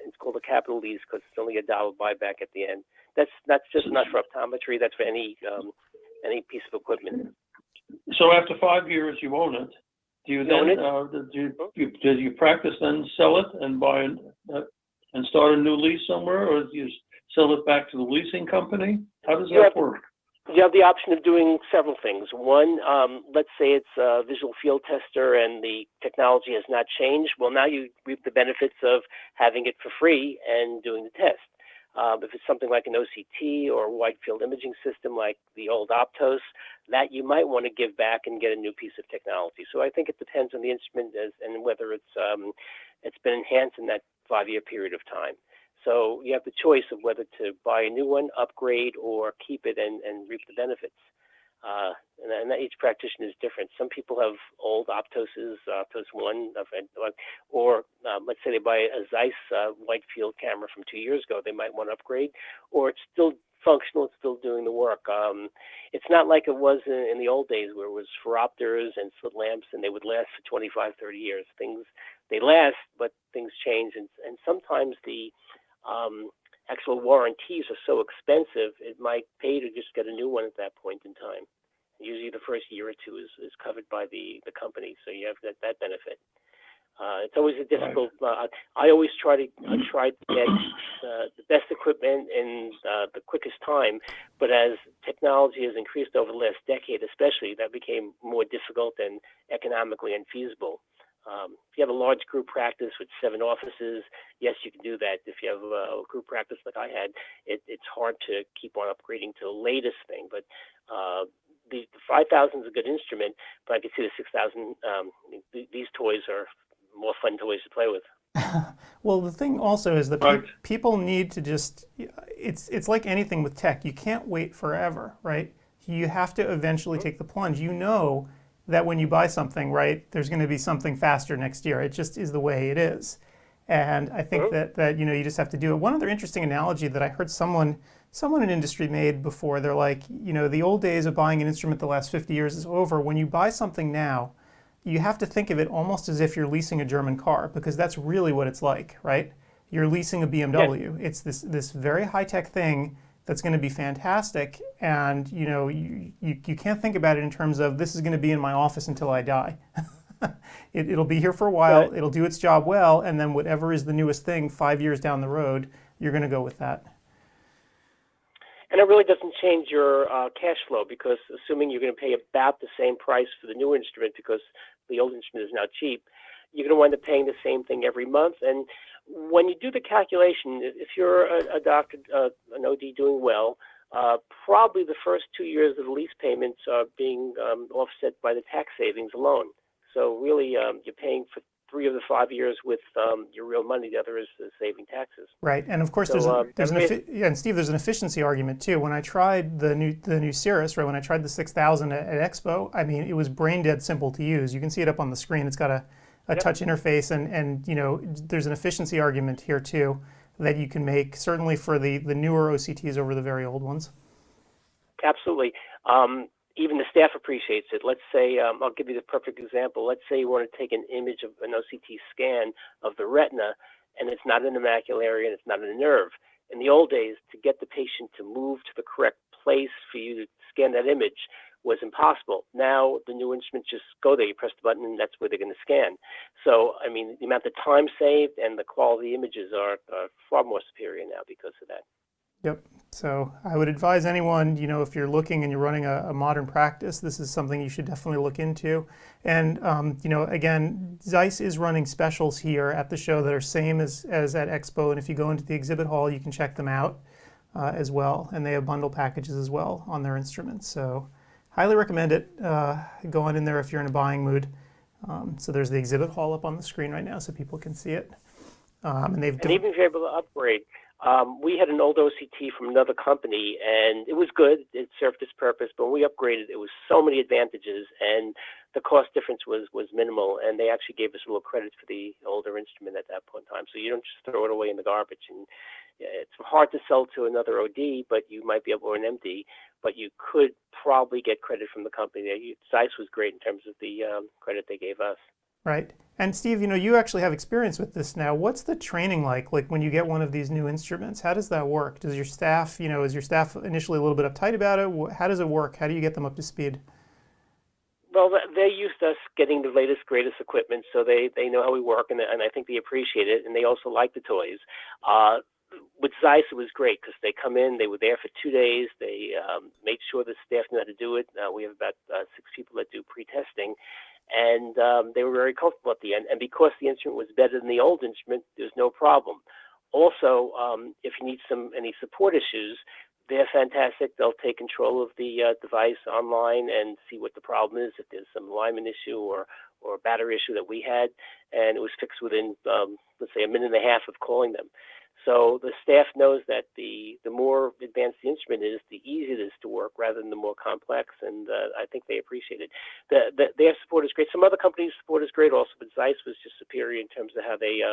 It's called a capital lease because it's only $1 buyback at the end. That's just not for optometry. That's for any piece of equipment. So after 5 years, you own it. Do you then do you practice then sell it and buy and start a new lease somewhere, or do you sell it back to the leasing company? How does that work? You have the option of doing several things. One, let's say it's a visual field tester and the technology has not changed. Well, now you reap the benefits of having it for free and doing the test. If it's something like an OCT or a wide field imaging system like the old Optos, that you might want to give back and get a new piece of technology. So I think it depends on the instrument and whether it's been enhanced in that 5-year period of time. So you have the choice of whether to buy a new one, upgrade, or keep it and reap the benefits. And each practitioner is different. Some people have old Optoses, Optos 1, or let's say they buy a Zeiss wide field camera from 2 years ago. They might want to upgrade, or it's still functional, it's still doing the work. It's not like it was in the old days where it was phoropters and slit lamps and they would last for 25, 30 years. They last, but things change. And sometimes the actual warranties are so expensive, it might pay to just get a new one at that point in time. Usually the first year or two is covered by the company, so you have that benefit. It's always a difficult. I always try to get the best equipment in the quickest time, but as technology has increased over the last decade, especially, that became more difficult and economically unfeasible. If you have a large group practice with 7 offices, yes, you can do that. If you have a group practice like I had, it's hard to keep on upgrading to the latest thing. But the 5000 is a good instrument, but I can see the 6000. These toys are more fun toys to play with. Well, the thing also is that people need to just, it's like anything with tech. You can't wait forever, right? You have to eventually take the plunge. You know that when you buy something, right, there's going to be something faster next year. It just is the way it is. And I think that you just have to do it. One other interesting analogy that I heard someone in industry made before, they're like, the old days of buying an instrument the last 50 years is over. When you buy something now, you have to think of it almost as if you're leasing a German car, because that's really what it's like, right? You're leasing a BMW. It's this very high-tech thing that's going to be fantastic, and you can't think about it in terms of this is going to be in my office until I die. It'll be here for a while, it'll do its job well, and then whatever is the newest thing 5 years down the road, you're going to go with that. And it really doesn't change your cash flow, because assuming you're going to pay about the same price for the new instrument because the old instrument is now cheap, you're going to wind up paying the same thing every month. And when you do the calculation, if you're a doctor, an OD doing well, probably the first 2 years of the lease payments are being offset by the tax savings alone. So really, you're paying for 3 of the 5 years with your real money. The other is saving taxes. Right, and of course, and Steve, there's an efficiency argument too. When I tried the new Cirrus, right, when I tried the 6000 at Expo, I mean, it was brain dead simple to use. You can see it up on the screen. It's got a touch interface, and there's an efficiency argument here too that you can make, certainly for the newer OCTs over the very old ones. Absolutely. Even the staff appreciates it. Let's say, I'll give you the perfect example. Let's say you want to take an image of an OCT scan of the retina, and it's not in the macular area and it's not in the nerve. In the old days, to get the patient to move to the correct place for you to scan that image was impossible. Now, the new instruments just go there. You press the button, and that's where they're going to scan. So, I mean, the amount of time saved and the quality images are far more superior now because of that. Yep. So I would advise anyone, if you're looking and you're running a modern practice, this is something you should definitely look into. And, again, Zeiss is running specials here at the show that are same as at Expo. And if you go into the exhibit hall, you can check them out as well. And they have bundle packages as well on their instruments. So highly recommend it. Go on in there if you're in a buying mood. So there's the exhibit hall up on the screen right now so people can see it. And even if you're able to upgrade. We had an old OCT from another company, and it was good. It served its purpose, but when we upgraded, it was so many advantages, and the cost difference was minimal, and they actually gave us a little credit for the older instrument at that point in time. So you don't just throw it away in the garbage. And it's hard to sell to another OD, but you might be able, or an MD, but you could probably get credit from the company. Zeiss was great in terms of the credit they gave us. Right. And Steve, you actually have experience with this now. What's the training like? Like when you get one of these new instruments, how does that work? Does your staff, is your staff initially a little bit uptight about it? How does it work? How do you get them up to speed? Well, they're used to us getting the latest, greatest equipment, so they know how we work, and I think they appreciate it, and they also like the toys. With Zeiss, it was great because they come in, they were there for 2 days, they made sure the staff knew how to do it. We have about 6 people that do pre-testing, and they were very comfortable at the end. And because the instrument was better than the old instrument, there's no problem. Also, if you need any support issues, they're fantastic. They'll take control of the device online and see what the problem is, if there's some alignment issue or a battery issue that we had, and it was fixed within, let's say, a minute and a half of calling them. So the staff knows that the more advanced the instrument is, the easier it is to work rather than the more complex, and I think they appreciate it. Their support is great. Some other companies' support is great also, but Zeiss was just superior in terms of how they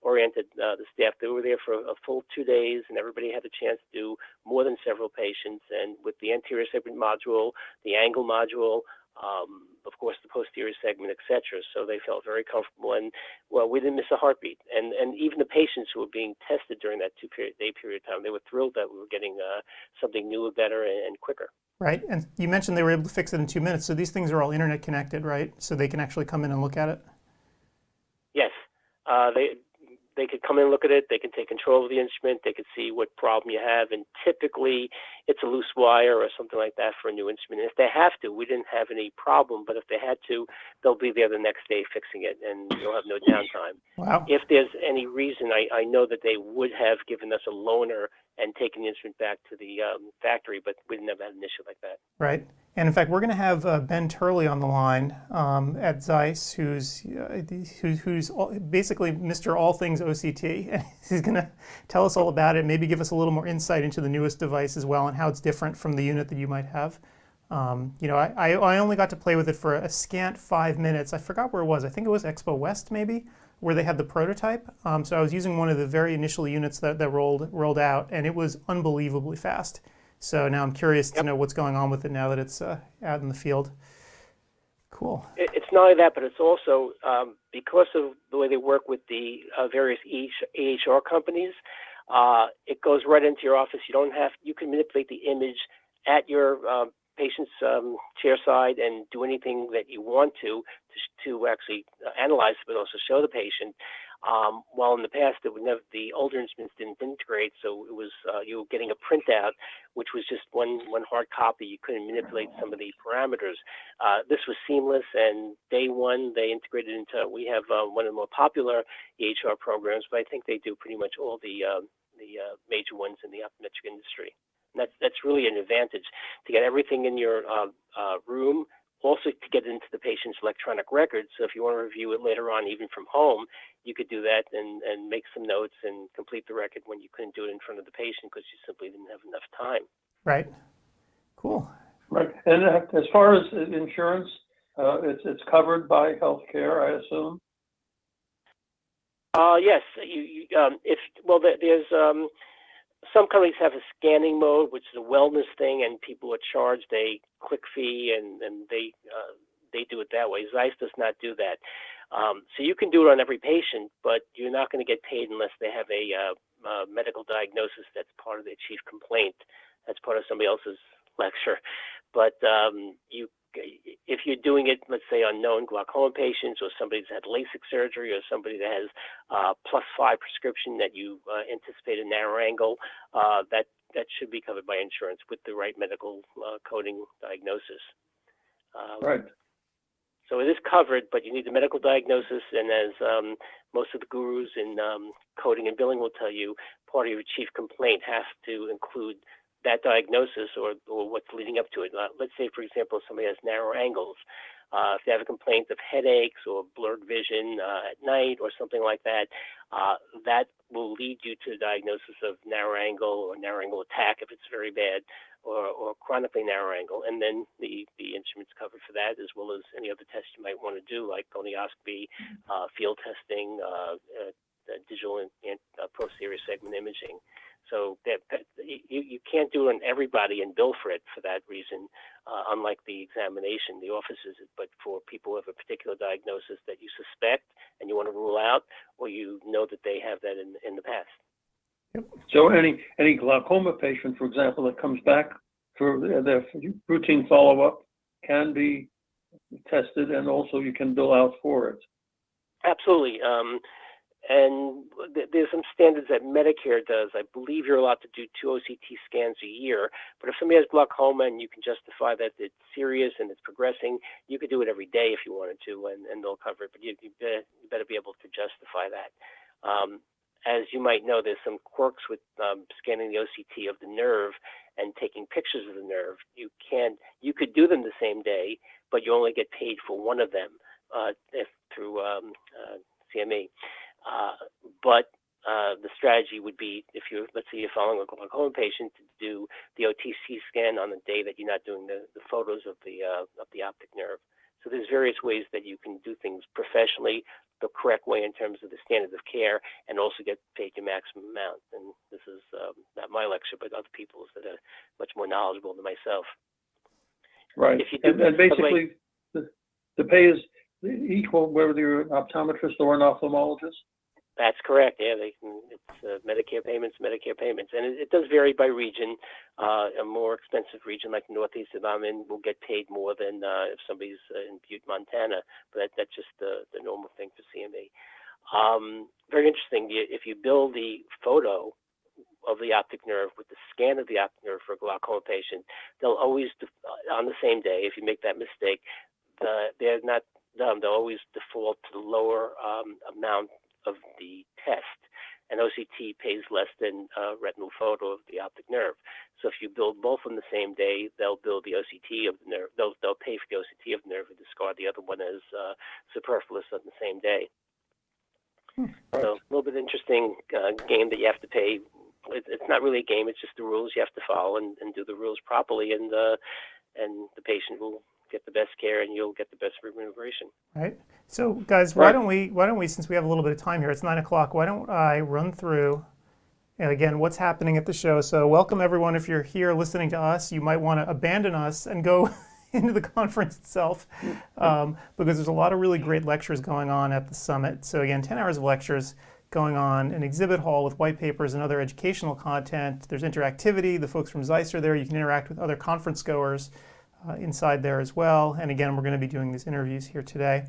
oriented the staff. They were there for a full 2 days, and everybody had a chance to do more than several patients. And with the anterior segment module, the angle module, of course, the posterior segment, etc. So they felt very comfortable, and well, we didn't miss a heartbeat. And even the patients who were being tested during that 2-day period of time, they were thrilled that we were getting something newer, better, and quicker. Right. And you mentioned they were able to fix it in 2 minutes. So these things are all internet connected, right? So they can actually come in and look at it. Yes, they could come in and look at it. They can take control of the instrument. They could see what problem you have. And typically, it's a loose wire or something like that for a new instrument. And if they have to, we didn't have any problem. But if they had to, they'll be there the next day fixing it, and you'll have no downtime. Wow. If there's any reason, I know that they would have given us a loaner and taken the instrument back to the factory, but we didn't have an issue like that. Right. And in fact, we're going to have Ben Turley on the line at Zeiss, who's basically Mr. All Things OCT. He's going to tell us all about it, maybe give us a little more insight into the newest device as well and how it's different from the unit that you might have. I only got to play with it for a scant 5 minutes. I forgot where it was. I think it was Expo West, maybe, where they had the prototype. So I was using one of the very initial units that rolled out, and it was unbelievably fast. So now I'm curious to know what's going on with it now that it's out in the field. Cool. It's not only that, but it's also because of the way they work with the various EHR companies, it goes right into your office. You can manipulate the image at your patient's chair side and do anything that you want to actually analyze it, but also show the patient. While in the past, the older instruments didn't integrate, so it was you were getting a printout, which was just one hard copy. You couldn't manipulate some of the parameters. This was seamless, and day one they integrated into. We have one of the more popular EHR programs, but I think they do pretty much all the major ones in the optometric industry. And that's really an advantage to get everything in your room. Also to get into the patient's electronic records. So if you want to review it later on, even from home, you could do that and make some notes and complete the record when you couldn't do it in front of the patient because you simply didn't have enough time. Right. Cool. Right. And as far as insurance, it's covered by healthcare, I assume. Yes. There's some companies have a scanning mode, which is a wellness thing, and people are charged a click fee, and they do it that way. Zeiss does not do that. So you can do it on every patient, but you're not going to get paid unless they have a medical diagnosis that's part of their chief complaint. That's part of somebody else's lecture. But if you're doing it, let's say, on known glaucoma patients or somebody that's had LASIK surgery or somebody that has +5 prescription that you anticipate a narrow angle, that should be covered by insurance with the right medical coding diagnosis. Right. So it is covered, but you need the medical diagnosis, and as most of the gurus in coding and billing will tell you, part of your chief complaint has to include that diagnosis or what's leading up to it. Let's say, for example, somebody has narrow angles. If they have a complaint of headaches or blurred vision at night or something like that, that will lead you to the diagnosis of narrow angle or narrow angle attack if it's very bad, or chronically narrow angle. And then the instrument's covered for that, as well as any other tests you might want to do, like gonioscopy, field testing, digital and posterior segment imaging. So you can't do it on everybody and bill for it for that reason, unlike the examination, the offices. But for people who have a particular diagnosis that you suspect and you want to rule out, or you know that they have that in the past. Yep. So any glaucoma patient, for example, that comes back for their routine follow-up can be tested, and also you can bill out for it. Absolutely. And there's some standards that Medicare does. I believe you're allowed to do 2 OCT scans a year, but if somebody has glaucoma and you can justify that it's serious and it's progressing, you could do it every day if you wanted to, and they'll cover it, but you better be able to justify that. As you might know, there's some quirks with scanning the OCT of the nerve and taking pictures of the nerve. You could do them the same day, but you only get paid for one of them through CME. But the strategy would be, let's say you're following a glaucoma patient, to do the OTC scan on the day that you're not doing the photos of the optic nerve. So there's various ways that you can do things professionally, the correct way in terms of the standards of care, and also get paid your maximum amount. And this is not my lecture, but other people's that are much more knowledgeable than myself. Right. If you do, and basically, the pay is equal whether you're an optometrist or an ophthalmologist? That's correct. Yeah, it's Medicare payments, and it does vary by region. A more expensive region like the Northeast that I'm in will get paid more than if somebody's in Butte, Montana. But that's just the normal thing for CME. Very interesting. If you bill the photo of the optic nerve with the scan of the optic nerve for a glaucoma patient, they'll always on the same day. If you make that mistake, they're not dumb. They'll always default to the lower amount of the test, and OCT pays less than a retinal photo of the optic nerve. So if you build both on the same day, they'll build the OCT of the nerve. They'll pay for the OCT of the nerve and discard the other one as superfluous on the same day. So a little bit interesting game that you have to pay. It's not really a game. It's just the rules you have to follow and do the rules properly, and the patient will get the best care and you'll get the best remuneration. Right. So guys, why don't we, since we have a little bit of time here, it's 9 o'clock, why don't I run through, again, what's happening at the show. So welcome everyone. If you're here listening to us, you might want to abandon us and go into the conference itself, because there's a lot of really great lectures going on at the summit. So again, 10 hours of lectures going on, an exhibit hall with white papers and other educational content. There's interactivity. The folks from Zeiss are there. You can interact with other conference goers inside there as well. And again, we're going to be doing these interviews here today.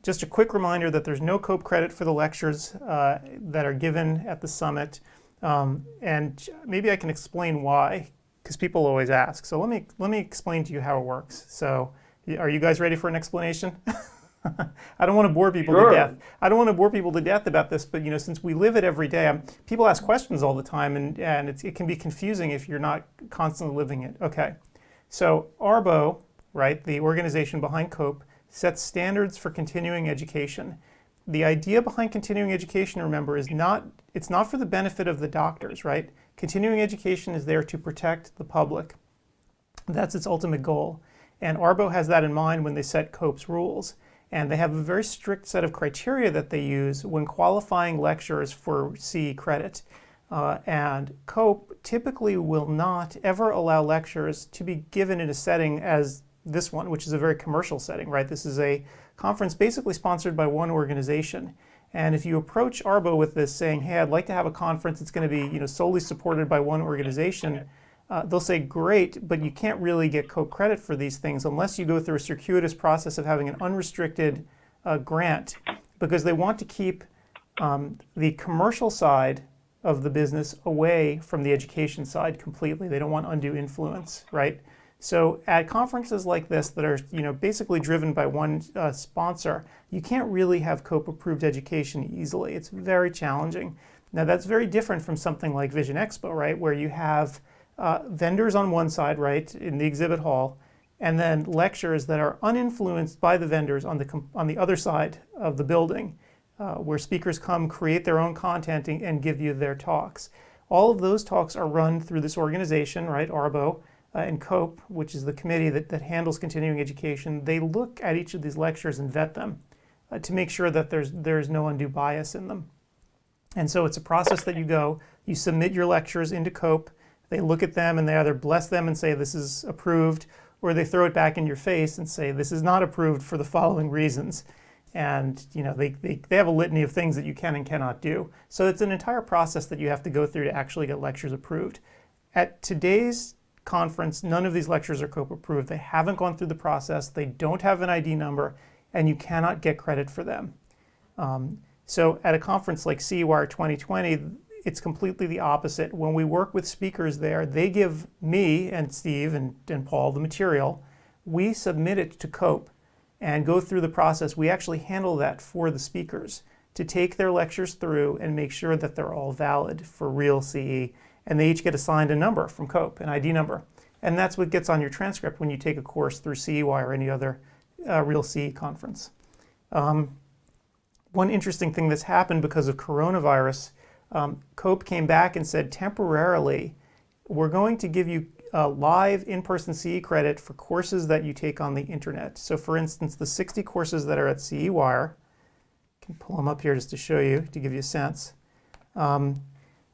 Just a quick reminder that there's no COPE credit for the lectures that are given at the summit. And maybe I can explain why, because people always ask. So let me explain to you how it works. So are you guys ready for an explanation? I don't want to bore people to death. I don't want to bore people to death about this, but since we live it every day, people ask questions all the time, and it can be confusing if you're not constantly living it. Okay. So ARBO, right, the organization behind COPE, sets standards for continuing education. The idea behind continuing education, remember, it's not for the benefit of the doctors, right? Continuing education is there to protect the public. That's its ultimate goal. And ARBO has that in mind when they set COPE's rules. And they have a very strict set of criteria that they use when qualifying lecturers for CE credit. And COPE typically will not ever allow lectures to be given in a setting as this one, which is a very commercial setting, right? This is a conference basically sponsored by one organization. And if you approach ARBO with this saying, hey, I'd like to have a conference that's going to be solely supported by one organization, they'll say, great, but you can't really get COPE credit for these things unless you go through a circuitous process of having an unrestricted grant, because they want to keep the commercial side of the business away from the education side completely. They don't want undue influence, right? So at conferences like this that are basically driven by one sponsor, you can't really have COPE-approved education easily. It's very challenging. Now that's very different from something like Vision Expo, right, where you have vendors on one side, right, in the exhibit hall, and then lectures that are uninfluenced by the vendors on the other side of the building, where speakers come, create their own content, and give you their talks. All of those talks are run through this organization, right, ARBO, and COPE, which is the committee that handles continuing education. They look at each of these lectures and vet them to make sure that there's no undue bias in them. And so it's a process that you submit your lectures into COPE, they look at them and they either bless them and say this is approved, or they throw it back in your face and say this is not approved for the following reasons. And they have a litany of things that you can and cannot do. So it's an entire process that you have to go through to actually get lectures approved. At today's conference, none of these lectures are COPE approved. They haven't gone through the process, they don't have an ID number, and you cannot get credit for them. So at a conference like CEwire 2020, it's completely the opposite. When we work with speakers there, they give me and Steve and Paul the material. We submit it to COPE and go through the process. We actually handle that for the speakers to take their lectures through and make sure that they're all valid for real CE. And they each get assigned a number from COPE, an ID number. And that's what gets on your transcript when you take a course through CEwire or any other real CE conference. One interesting thing that's happened because of coronavirus, COPE came back and said temporarily, we're going to give you live in-person CE credit for courses that you take on the internet. So for instance, the 60 courses that are at CEwire, I can pull them up here just to show you, to give you a sense.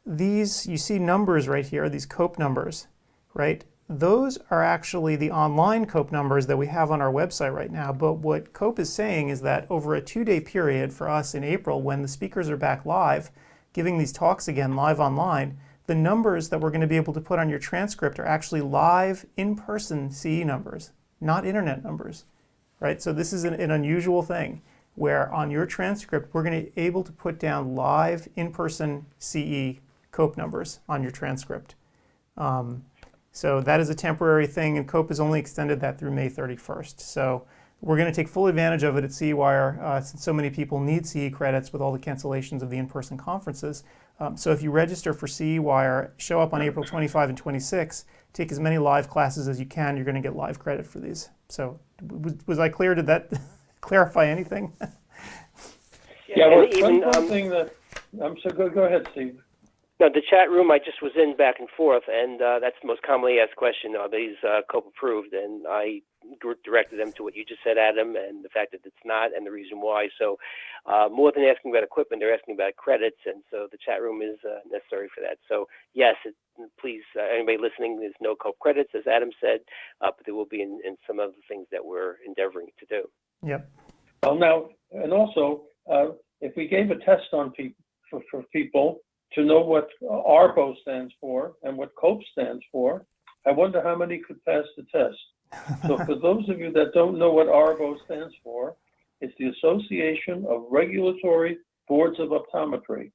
These, you see numbers right here, these COPE numbers, right? Those are actually the online COPE numbers that we have on our website right now. But what COPE is saying is that over a 2-day period for us in April, when the speakers are back live, giving these talks again live online, the numbers that we're going to be able to put on your transcript are actually live in-person CE numbers, not internet numbers, right? So this is an unusual thing where on your transcript, we're going to be able to put down live in-person CE COPE numbers on your transcript. So that is a temporary thing, and COPE has only extended that through May 31st. So we're going to take full advantage of it at CEwire since so many people need CE credits with all the cancellations of the in-person conferences. So if you register for CEwire, show up on April 25 and 26, take as many live classes as you can, you're going to get live credit for these. So was I clear? Did that clarify anything? Yeah, well, one thing that, go ahead, Steve. No, the chat room I just was in back and forth, and that's the most commonly asked question, are these COPE approved? And I directed them to what you just said, Adam, and the fact that it's not and the reason why. So more than asking about equipment, they're asking about credits, and so the chat room is necessary for that. So yes, please, anybody listening, there's no COPE credits, as Adam said, but there will be in some of the things that we're endeavoring to do. Yep. Well, now, and also, if we gave a test on for people to know what ARBO stands for and what COPE stands for, I wonder how many could pass the test. So for those of you that don't know what ARBO stands for, it's the Association of Regulatory Boards of Optometry.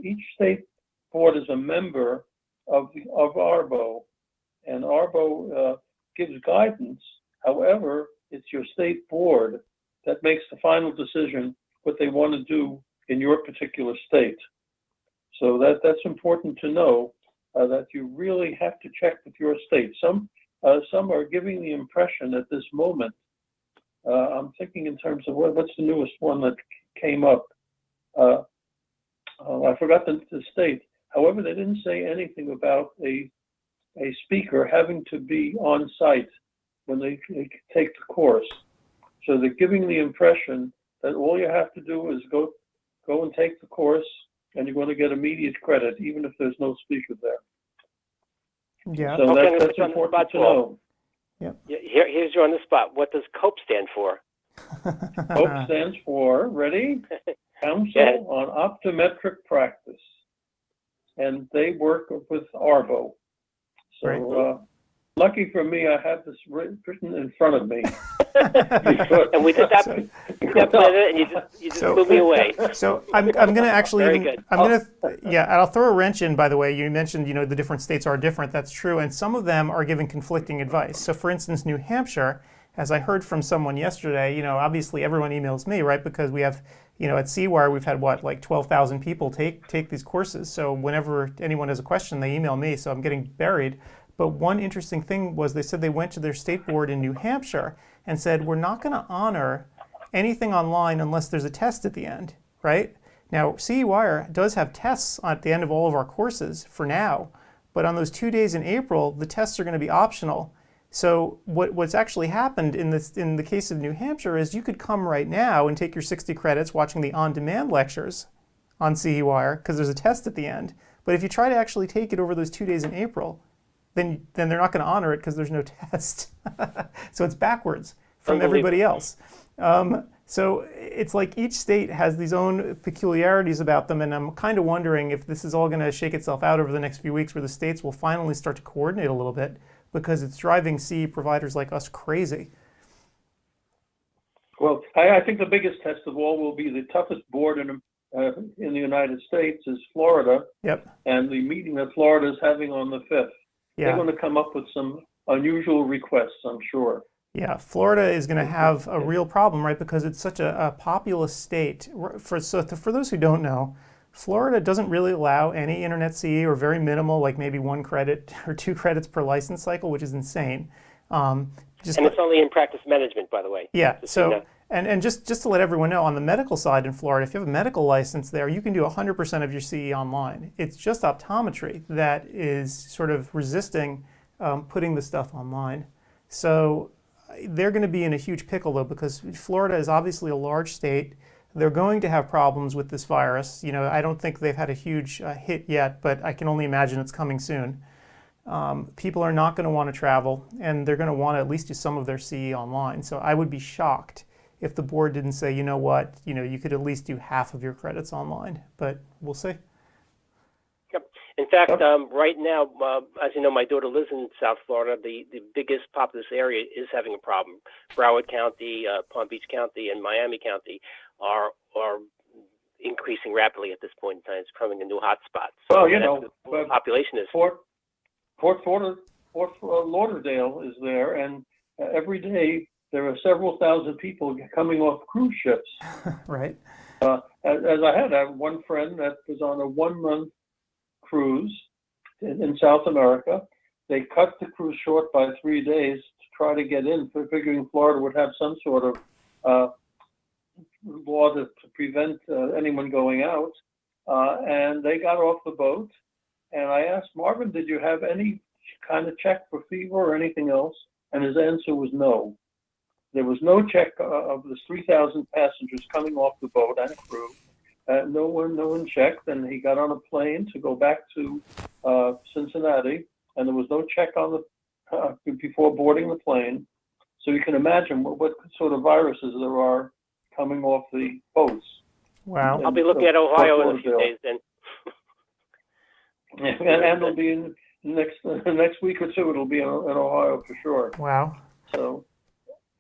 Each state board is a member of ARBO, and ARBO gives guidance. However, it's your state board that makes the final decision what they want to do in your particular state. So that's important to know, that you really have to check with your state. Some are giving the impression at this moment, I'm thinking in terms of what's the newest one that came up. I forgot the state. However, they didn't say anything about a speaker having to be on site when they take the course. So they're giving the impression that all you have to do is go and take the course, and you're going to get immediate credit, even if there's no speaker there. Yeah. So Okay, that's important to know. Yep. Here's you on the spot. What does COPE stand for? COPE stands for, ready? Council on Optometric Practice. And they work with ARBO. So right. Lucky for me, I have this written in front of me. And we just stepped in it, and you just moved me away. So I'm going to actually Very good. and I'll throw a wrench in. By the way, you mentioned the different states are different. That's true, and some of them are giving conflicting advice. So for instance, New Hampshire, as I heard from someone yesterday, obviously everyone emails me, right? Because we have, at CEwire, we've had like 12,000 people take these courses. So whenever anyone has a question, they email me. So I'm getting buried. But one interesting thing was they said they went to their state board in New Hampshire and said, we're not going to honor anything online unless there's a test at the end, right? Now, CEwire does have tests at the end of all of our courses for now, but on those 2 days in April, the tests are going to be optional. So what's actually happened in the case of New Hampshire is you could come right now and take your 60 credits watching the on-demand lectures on CE Wire because there's a test at the end. But if you try to actually take it over those 2 days in April, then they're not going to honor it because there's no test. So it's backwards from everybody else. So it's like each state has these own peculiarities about them, and I'm kind of wondering if this is all going to shake itself out over the next few weeks where the states will finally start to coordinate a little bit because it's driving CE providers like us crazy. Well, I think the biggest test of all will be the toughest board in the United States is Florida. Yep. And the meeting that Florida is having on the 5th. Yeah. They're going to come up with some unusual requests, I'm sure. Yeah, Florida is going to have a real problem, right? Because it's such a populous state. For those who don't know, Florida doesn't really allow any internet CE or very minimal, like maybe 1 credit or 2 credits per license cycle, which is insane. And it's only in practice management, by the way. Yeah. So, and just to let everyone know, on the medical side in Florida, if you have a medical license there, you can do 100% of your CE online. It's just optometry that is sort of resisting putting the stuff online. So they're going to be in a huge pickle, though, because Florida is obviously a large state. They're going to have problems with this virus. You know, I don't think they've had a huge hit yet, but I can only imagine it's coming soon. People are not going to want to travel, and they're going to want to at least do some of their CE online. So I would be shocked if the board didn't say, you know what, you could at least do half of your credits online, but we'll see. Yep. In fact, right now, as you know, my daughter lives in South Florida. The biggest populous area is having a problem. Broward County, Palm Beach County, and Miami County are increasing rapidly at this point in time. It's becoming a new hotspot. So the population is. Fort Lauderdale is there, and every day there are several thousand people coming off cruise ships. Right. As I had one friend that was on a 1-month cruise in South America. They cut the cruise short by 3 days to try to get in, figuring Florida would have some sort of law to prevent anyone going out. And they got off the boat. And I asked Marvin, did you have any kind of check for fever or anything else? And his answer was no. There was no check of the 3,000 passengers coming off the boat and crew. No one checked, and he got on a plane to go back to Cincinnati, and there was no check on the before boarding the plane. So you can imagine what sort of viruses there are coming off the boats. Wow. I'll be looking at Ohio in a few days then. And it'll be in next week or two. It'll be in Ohio for sure. Wow. So.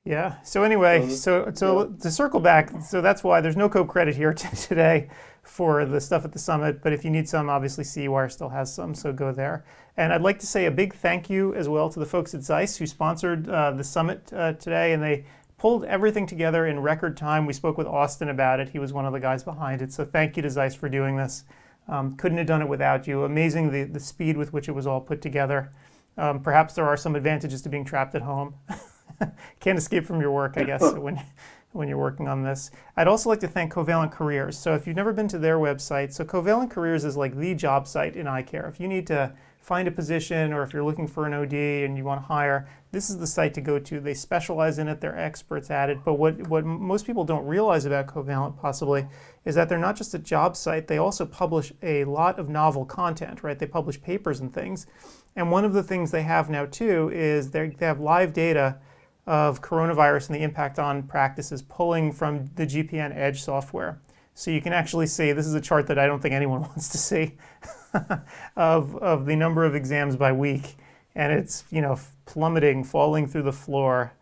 Yeah. So anyway, so to circle back, so that's why there's no co-credit here today for the stuff at the summit. But if you need some, obviously CE Wire still has some, so go there. And I'd like to say a big thank you as well to the folks at Zeiss who sponsored the summit today, and they pulled everything together in record time. We spoke with Austin about it. He was one of the guys behind it. So thank you to Zeiss for doing this. Couldn't have done it without you. Amazing the speed with which it was all put together. Perhaps there are some advantages to being trapped at home. Can't escape from your work, I guess, when you're working on this. I'd also like to thank Covalent Careers. So if you've never been to their website, so Covalent Careers is like the job site in eye care. If you need to find a position or if you're looking for an OD and you want to hire, this is the site to go to. They specialize in it. They're experts at it. But what most people don't realize about Covalent possibly is that they're not just a job site. They also publish a lot of novel content, right? They publish papers and things. And one of the things they have now too is they have live data of coronavirus and the impact on practices pulling from the GPN Edge software. So you can actually see, this is a chart that I don't think anyone wants to see, of the number of exams by week. And it's, plummeting, falling through the floor,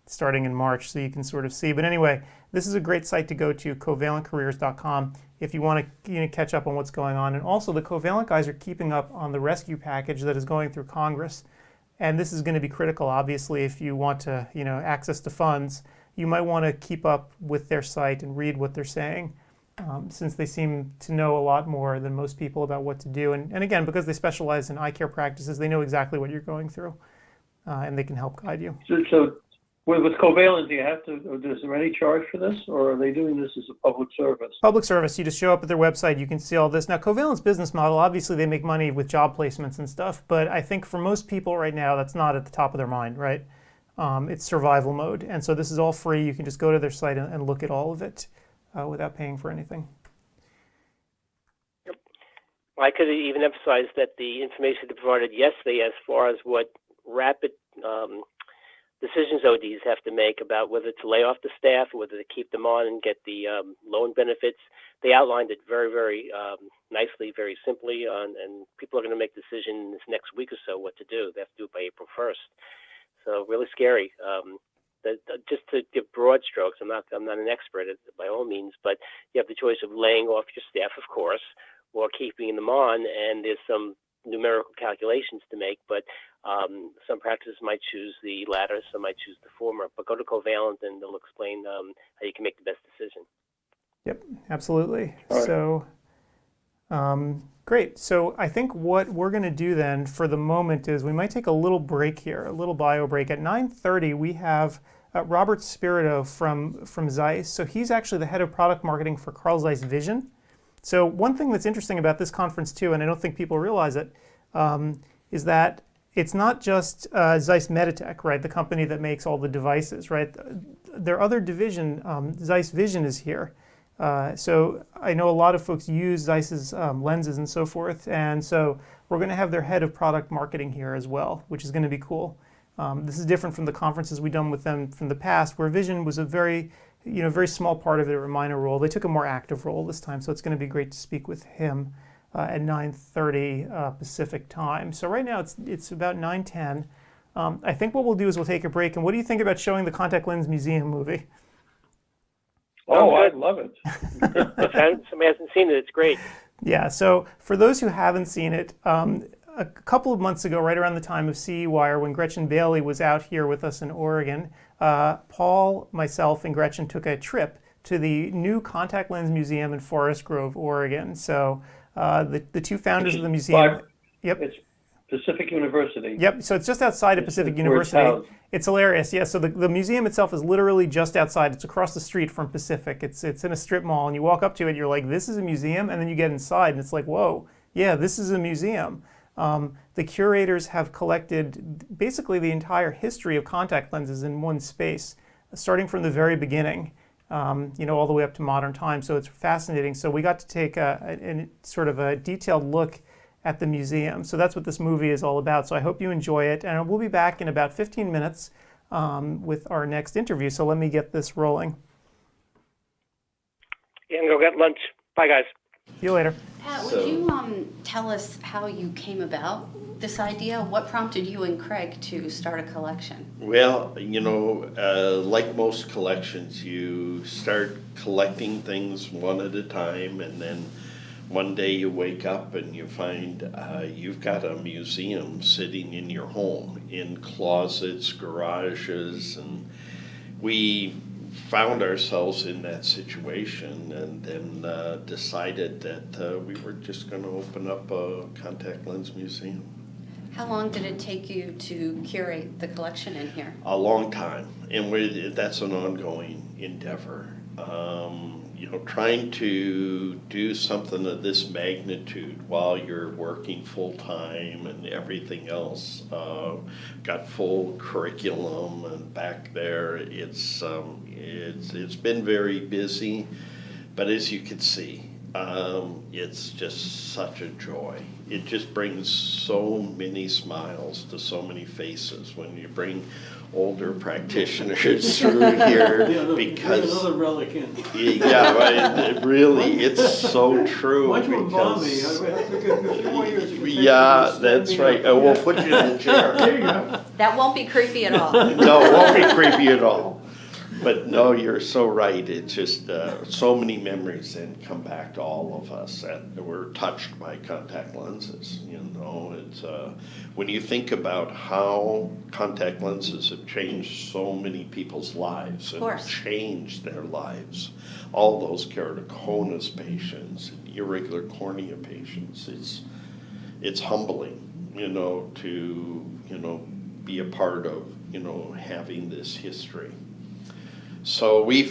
starting in March, so you can sort of see. But anyway, this is a great site to go to, covalentcareers.com, if you want to catch up on what's going on. And also, the Covalent guys are keeping up on the rescue package that is going through Congress. And this is going to be critical, obviously, if you want to, access to funds. You might want to keep up with their site and read what they're saying, since they seem to know a lot more than most people about what to do. And again, because they specialize in eye care practices, they know exactly what you're going through, and they can help guide you. So with Covalent, do you have to? Is there any charge for this, or are they doing this as a public service? Public service. You just show up at their website. You can see all this. Now, Covalent's business model, obviously, they make money with job placements and stuff. But I think for most people right now, that's not at the top of their mind, right? It's survival mode, and so this is all free. You can just go to their site and look at all of it without paying for anything. I could even emphasize that the information they provided yesterday as far as what rapid decisions ODs have to make about whether to lay off the staff or whether to keep them on and get the loan benefits, they outlined it very, very nicely, very simply, and people are going to make decisions this next week or so what to do. They have to do it by April 1st. So really scary. Just to give broad strokes, I'm not an expert by all means, but you have the choice of laying off your staff, of course, or keeping them on, and there's some numerical calculations to make, but some practices might choose the latter, some might choose the former. But go to Covalent and they'll explain how you can make the best decision. Yep, absolutely. Right. So, great. So I think what we're going to do then for the moment is we might take a little break here, a little bio break. At 9:30, we have Robert Spirito from Zeiss. So he's actually the head of product marketing for Carl Zeiss Vision. So one thing that's interesting about this conference too, and I don't think people realize it, is that it's not just Zeiss Meditech, right? The company that makes all the devices, right? Their other division, Zeiss Vision, is here. So I know a lot of folks use Zeiss's lenses and so forth, and so we're going to have their head of product marketing here as well, which is going to be cool. This is different from the conferences we've done with them from the past, where Vision was a very small part of it, or a minor role. They took a more active role this time, so it's going to be great to speak with him at 9:30 Pacific time. So right now it's about 9:10. I think what we'll do is we'll take a break. And what do you think about showing the Contact Lens Museum movie? Oh, I love it. If somebody hasn't seen it, it's great. Yeah, so for those who haven't seen it, a couple of months ago, right around the time of CE Wire, when Gretchen Bailey was out here with us in Oregon, Paul, myself, and Gretchen took a trip to the new Contact Lens Museum in Forest Grove, Oregon. So the two founders of the museum. Yep. It's Pacific University. Yep, so it's just outside of Pacific University. It's hilarious, yeah. So the museum itself is literally just outside. It's across the street from Pacific. It's in a strip mall, and you walk up to it, you're like, this is a museum, and then you get inside, and it's like, whoa, yeah, this is a museum. The curators have collected basically the entire history of contact lenses in one space, starting from the very beginning, all the way up to modern times. So it's fascinating. So we got to take a sort of a detailed look at the museum. So that's what this movie is all about. So I hope you enjoy it. And we'll be back in about 15 minutes with our next interview. So let me get this rolling. Yeah, and go get lunch. Bye, guys. See you later. Pat, would you tell us how you came about this idea? What prompted you and Craig to start a collection? Well, like most collections, you start collecting things one at a time, and then one day you wake up and you find you've got a museum sitting in your home, in closets, garages, and we found ourselves in that situation, and then decided that we were just going to open up a contact lens museum. How long did it take you to curate the collection in here? A long time, and that's an ongoing endeavor. Trying to do something of this magnitude while you're working full time and everything else, got full curriculum, and back there it's been very busy, but as you can see, it's just such a joy. It just brings so many smiles to so many faces when you bring older practitioners through here, because another relic in. Yeah, right, really, it's so true. Why don't you involve me? I have to get a few more years. Yeah, that's right. We'll put you in the chair. There you go. That won't be creepy at all. No, it won't be creepy at all. But no, you're so right. It's just so many memories then come back to all of us that were touched by contact lenses. It's when you think about how contact lenses have changed so many people's lives and changed their lives. All those keratoconus patients, irregular cornea patients. It's humbling, to be a part of having this history. So we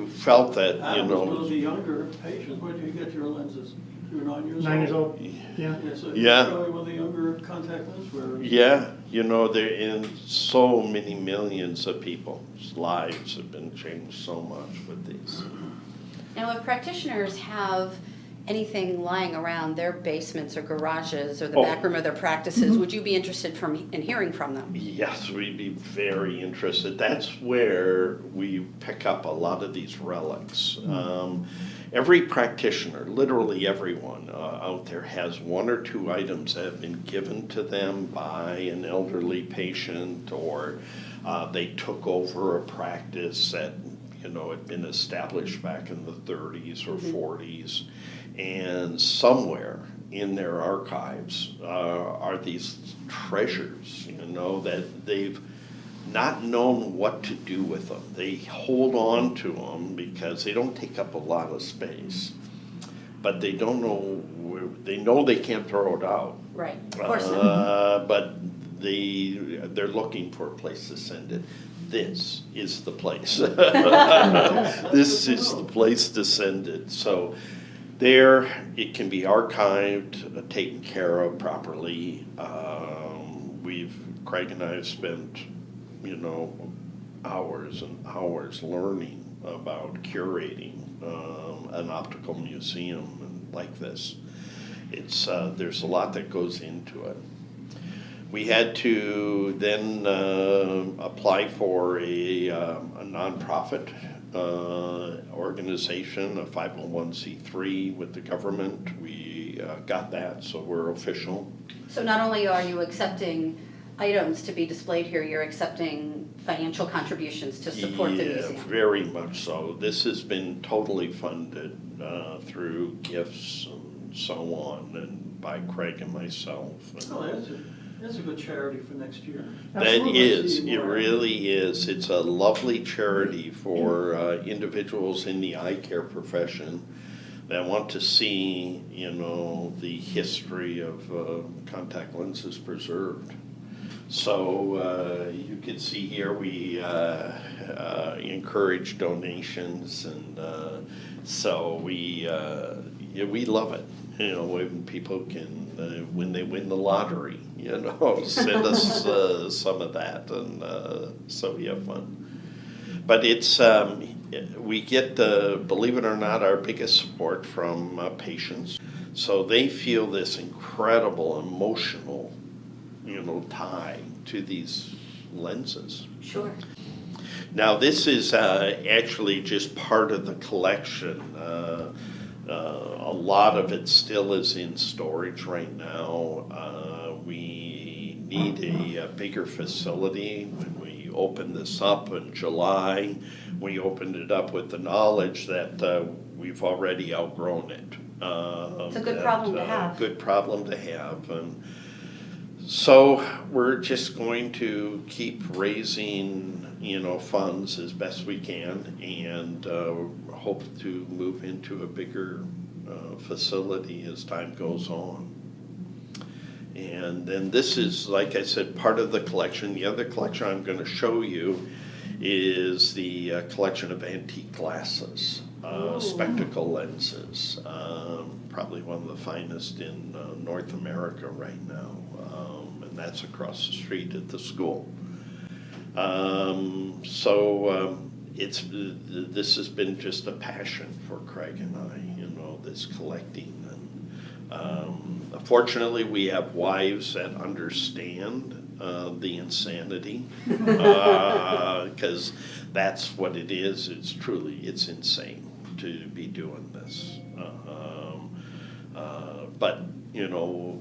felt that, One of the younger patients, where do you get your lenses? You're 9 years old? 9 years old, yeah. So Yeah. You're probably one of the younger contact lens wearers. Yeah, they're in so many millions of people's lives have been changed so much with these. Now, if practitioners have anything lying around their basements or garages or the Oh. back room of their practices, would you be interested in hearing from them? Yes, we'd be very interested. That's where we pick up a lot of these relics. Every practitioner, literally everyone out there, has one or two items that have been given to them by an elderly patient, or they took over a practice that had been established back in the 30s or 40s, and somewhere in their archives are these treasures, that they've not known what to do with them. They hold on to them because they don't take up a lot of space, but they don't know they know they can't throw it out. Right, of course not. But they're looking for a place to send it. This is the place. This is the place to send it. So there, it can be archived, taken care of properly. Craig and I have spent, hours and hours learning about curating an optical museum like this. There's a lot that goes into it. We had to then apply for a nonprofit organization, a 501c3 with the government. We got that, so we're official. So not only are you accepting items to be displayed here, you're accepting financial contributions to support the museum. Yeah, very much so. This has been totally funded through gifts and so on, and by Craig and myself. That's a good charity for next year. That is, it really is. It's a lovely charity for individuals in the eye care profession that want to see, the history of contact lenses preserved. So you can see here we encourage donations, and so we love it. When people can, when they win the lottery, send us some of that, and so we have fun. But it's we get, believe it or not, our biggest support from patients. So they feel this incredible emotional, tie to these lenses. Sure. Now this is actually just part of the collection. A lot of it still is in storage right now. We need a bigger facility. When we opened this up in July, we opened it up with the knowledge that we've already outgrown it. It's a good problem to have. Good problem to have. And so we're just going to keep raising, funds as best we can, and hope to move into a bigger facility as time goes on. And then this is, like I said, part of the collection. The other collection I'm going to show you is the collection of antique glasses, spectacle lenses, probably one of the finest in North America right now, and that's across the street at the school. This has been just a passion for Craig and I, this collecting. And fortunately, we have wives that understand the insanity, because that's what it is. It's insane to be doing this. But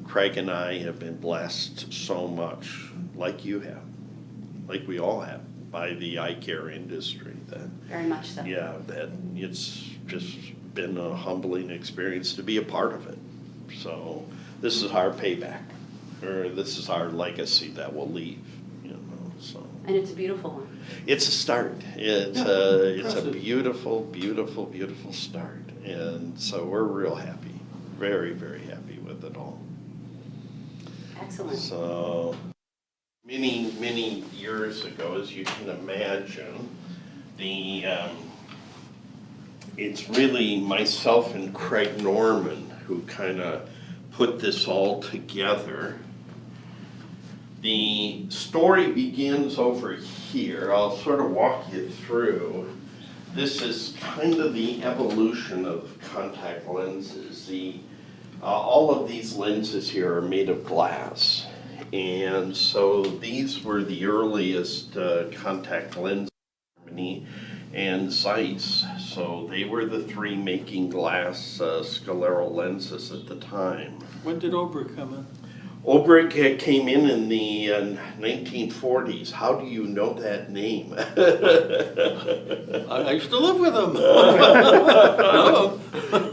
Craig and I have been blessed so much, like you have, like we all have, by the eye care industry. That very much so. Yeah, that it's just been a humbling experience to be a part of it. So this is our payback, or this is our legacy that we'll leave. So. And it's a beautiful one. It's a start. It's a beautiful, beautiful, beautiful start, and so we're real happy, very, very happy with it all. Excellent. So many, many years ago, as you can imagine, it's really myself and Craig Norman who kind of put this all together. The story begins over here. I'll sort of walk you through. this is kind of the evolution of contact lenses. All of these lenses here are made of glass. And so these were the earliest contact lenses in Germany and Zeiss. So they were the three making glass scleral lenses at the time. When did Ober come in? Obrick came in the 1940s. How do you know that name? I used to live with him. No.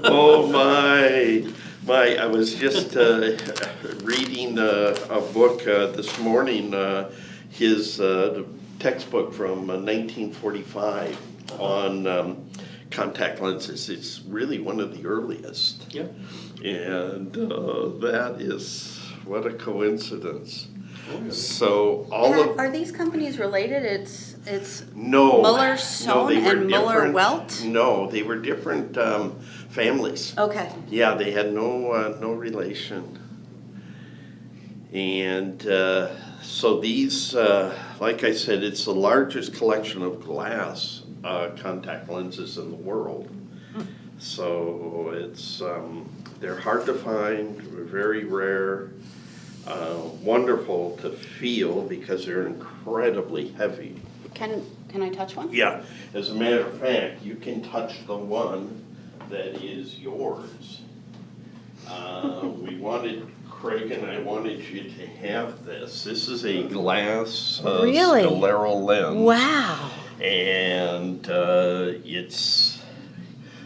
Oh my. I was just reading a book this morning, his textbook from 1945 on contact lenses. It's really one of the earliest. Yeah. And that is, what a coincidence. Oh, yeah. So all of Are these companies related? It's no, Muller Sohn they were and Muller different- Welt? No, they were different families. Okay. Yeah, they had no relation. And so these, like I said, it's the largest collection of glass contact lenses in the world. So it's they're hard to find, very rare, wonderful to feel because they're incredibly heavy. Can I touch one? Yeah, as a matter of fact, you can touch the one that is yours. We wanted, Craig and I wanted you to have this. This is a glass Really? scleral lens. Wow. And it's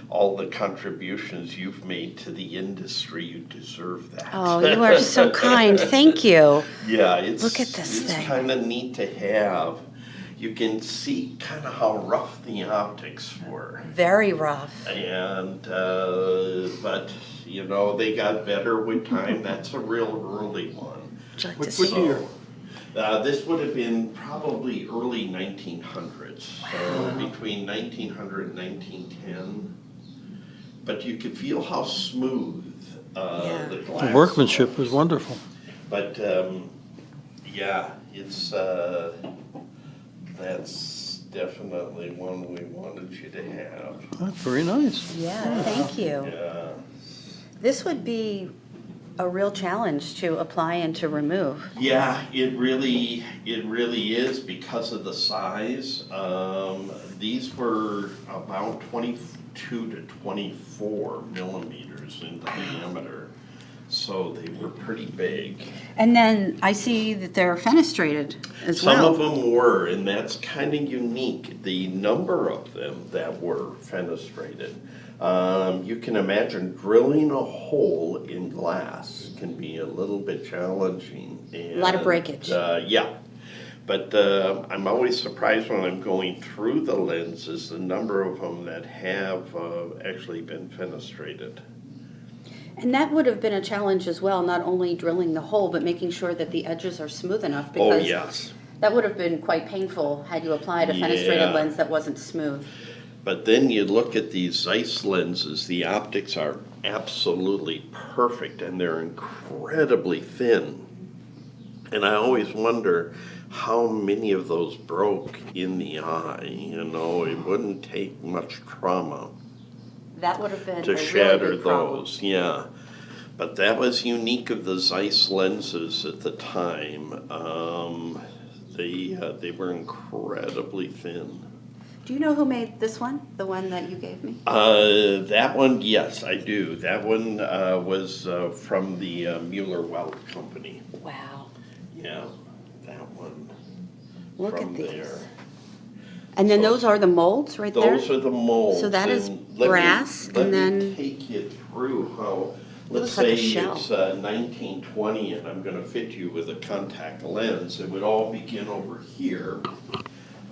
all the contributions you've made to the industry. You deserve that. Oh, you are so kind. Thank you. Yeah, it's Look at this it's thing. kind of neat to have. You can see kind of how rough the optics were. Very rough. And, but, you know, they got better with time. That's a real early one. Would you like What to see? year? This would have been probably early 1900s, so between 1900 and 1910. But you could feel how smooth Yeah. the glass The workmanship was wonderful. But, yeah, it's, that's definitely one we wanted you to have. That's very nice. Yeah, thank you. Yeah. This would be a real challenge to apply and to remove. Yeah, it really is because of the size. These were about 22 to 24 millimeters in diameter, so they were pretty big. And then I see that they're fenestrated as Some well. of them were, and that's kind of unique, the number of them that were fenestrated. You can imagine drilling a hole in glass can be a little bit challenging. A lot of breakage. Yeah, but I'm always surprised when I'm going through the lenses, the number of them that have actually been fenestrated. And that would have been a challenge as well, not only drilling the hole, but making sure that the edges are smooth enough. Oh, Because yes. that would have been quite painful had you applied a fenestrated Yeah. lens that wasn't smooth. But then you look at these Zeiss lenses, the optics are absolutely perfect and they're incredibly thin. And I always wonder how many of those broke in the eye. You know, it wouldn't take much trauma That would have been to a really shatter big problem. those, yeah. But that was unique of the Zeiss lenses at the time. They were incredibly thin. Do you know who made this one, the one that you gave me? That one, yes, I do. That one was from the Mueller-Weld company. Wow. Yeah, that one. Look from at these. there. And then So those are the molds right there? Those are the molds. So that is and let brass, me, let and me then- take you through how. Let's looks like a say shell. it's 1920, and I'm going to fit you with a contact lens. It would all begin over here.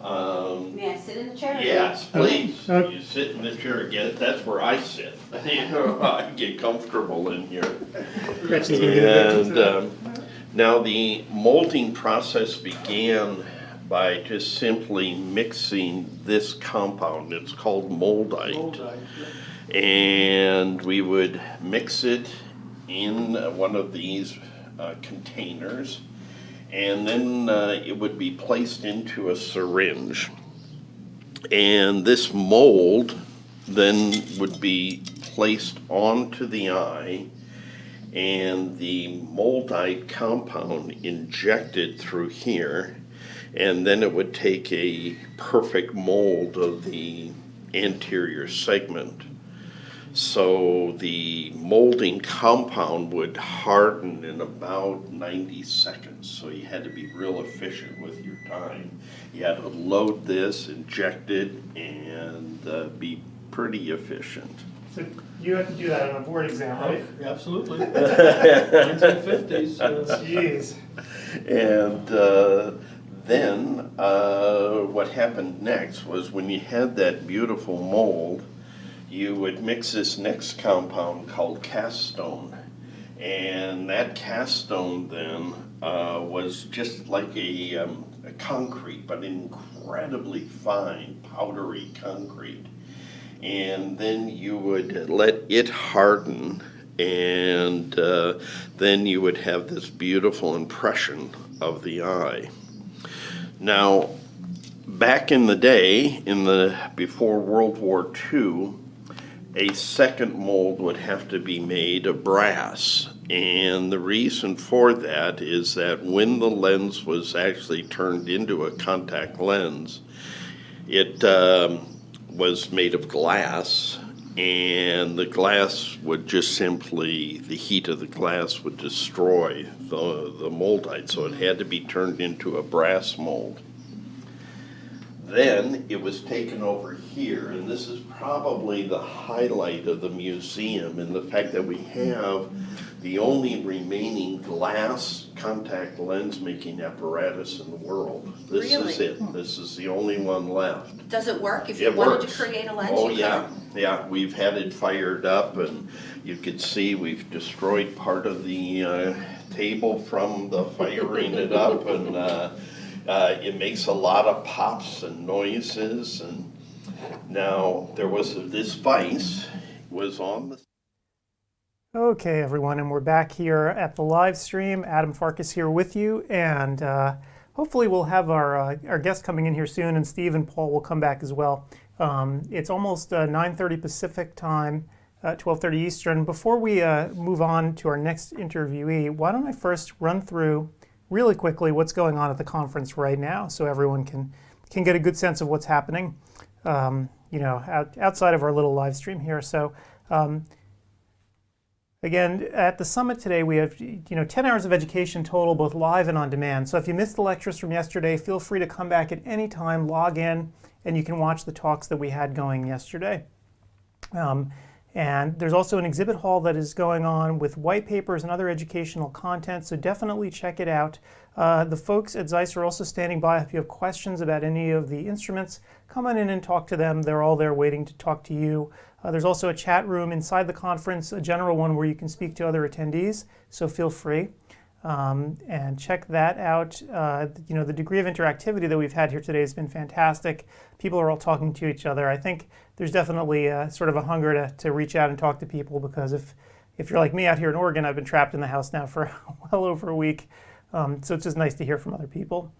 May I sit in the chair? Yes, please. You sit in the chair again. That's where I sit. You know, I get comfortable in here. And now the molding process began by just simply mixing this compound. It's called moldite. Moldite, And we would mix it in one of these containers, and then it would be placed into a syringe. And this mold then would be placed onto the eye, and the moldite compound injected through here, and then it would take a perfect mold of the anterior segment. So the molding compound would harden in about 90 seconds. So you had to be real efficient with your time. You had to load this, inject it, and be pretty efficient. So you had to do that on a board exam, right? Absolutely. 1950s. Jeez. And then what happened next was when you had that beautiful mold, you would mix this next compound called cast stone. And that cast stone then was just like a concrete, but incredibly fine, powdery concrete. And then you would let it harden, and then you would have this beautiful impression of the eye. Now, back in the day, before World War II, a second mold would have to be made of brass. And the reason for that is that when the lens was actually turned into a contact lens, it was made of glass, and the glass would just simply, the heat of the glass would destroy the moldite, so it had to be turned into a brass mold. Then it was taken over here, and this is probably the highlight of the museum, and the fact that we have the only remaining glass contact lens making apparatus in the world. This Really? is it. This is the only one left. Does it work? If you It wanted works. to create a lens, Oh, you yeah, could? yeah. We've had it fired up, and you could see we've destroyed part of the table from the firing it up, and it makes a lot of pops and noises. And now there was this vise was on the. Okay, everyone, and we're back here at the live stream. Adam Farkas here with you, and hopefully we'll have our guest coming in here soon, and Steve and Paul will come back as well. It's almost 9:30 Pacific time, 12:30 Eastern. Before we move on to our next interviewee, why don't I first run through really quickly what's going on at the conference right now, so everyone can get a good sense of what's happening, outside of our little live stream here. So. Again, at the summit today, we have 10 hours of education total, both live and on demand. So if you missed the lectures from yesterday, feel free to come back at any time, log in, and you can watch the talks that we had going yesterday. And there's also an exhibit hall that is going on with white papers and other educational content, so definitely check it out. The folks at Zeiss are also standing by. If you have questions about any of the instruments, come on in and talk to them. They're all there waiting to talk to you. There's also a chat room inside the conference, a general one where you can speak to other attendees, so feel free. And check that out. The degree of interactivity that we've had here today has been fantastic. People are all talking to each other. I think there's definitely sort of a hunger to reach out and talk to people, because if you're like me out here in Oregon, I've been trapped in the house now for well over a week. So it's just nice to hear from other people.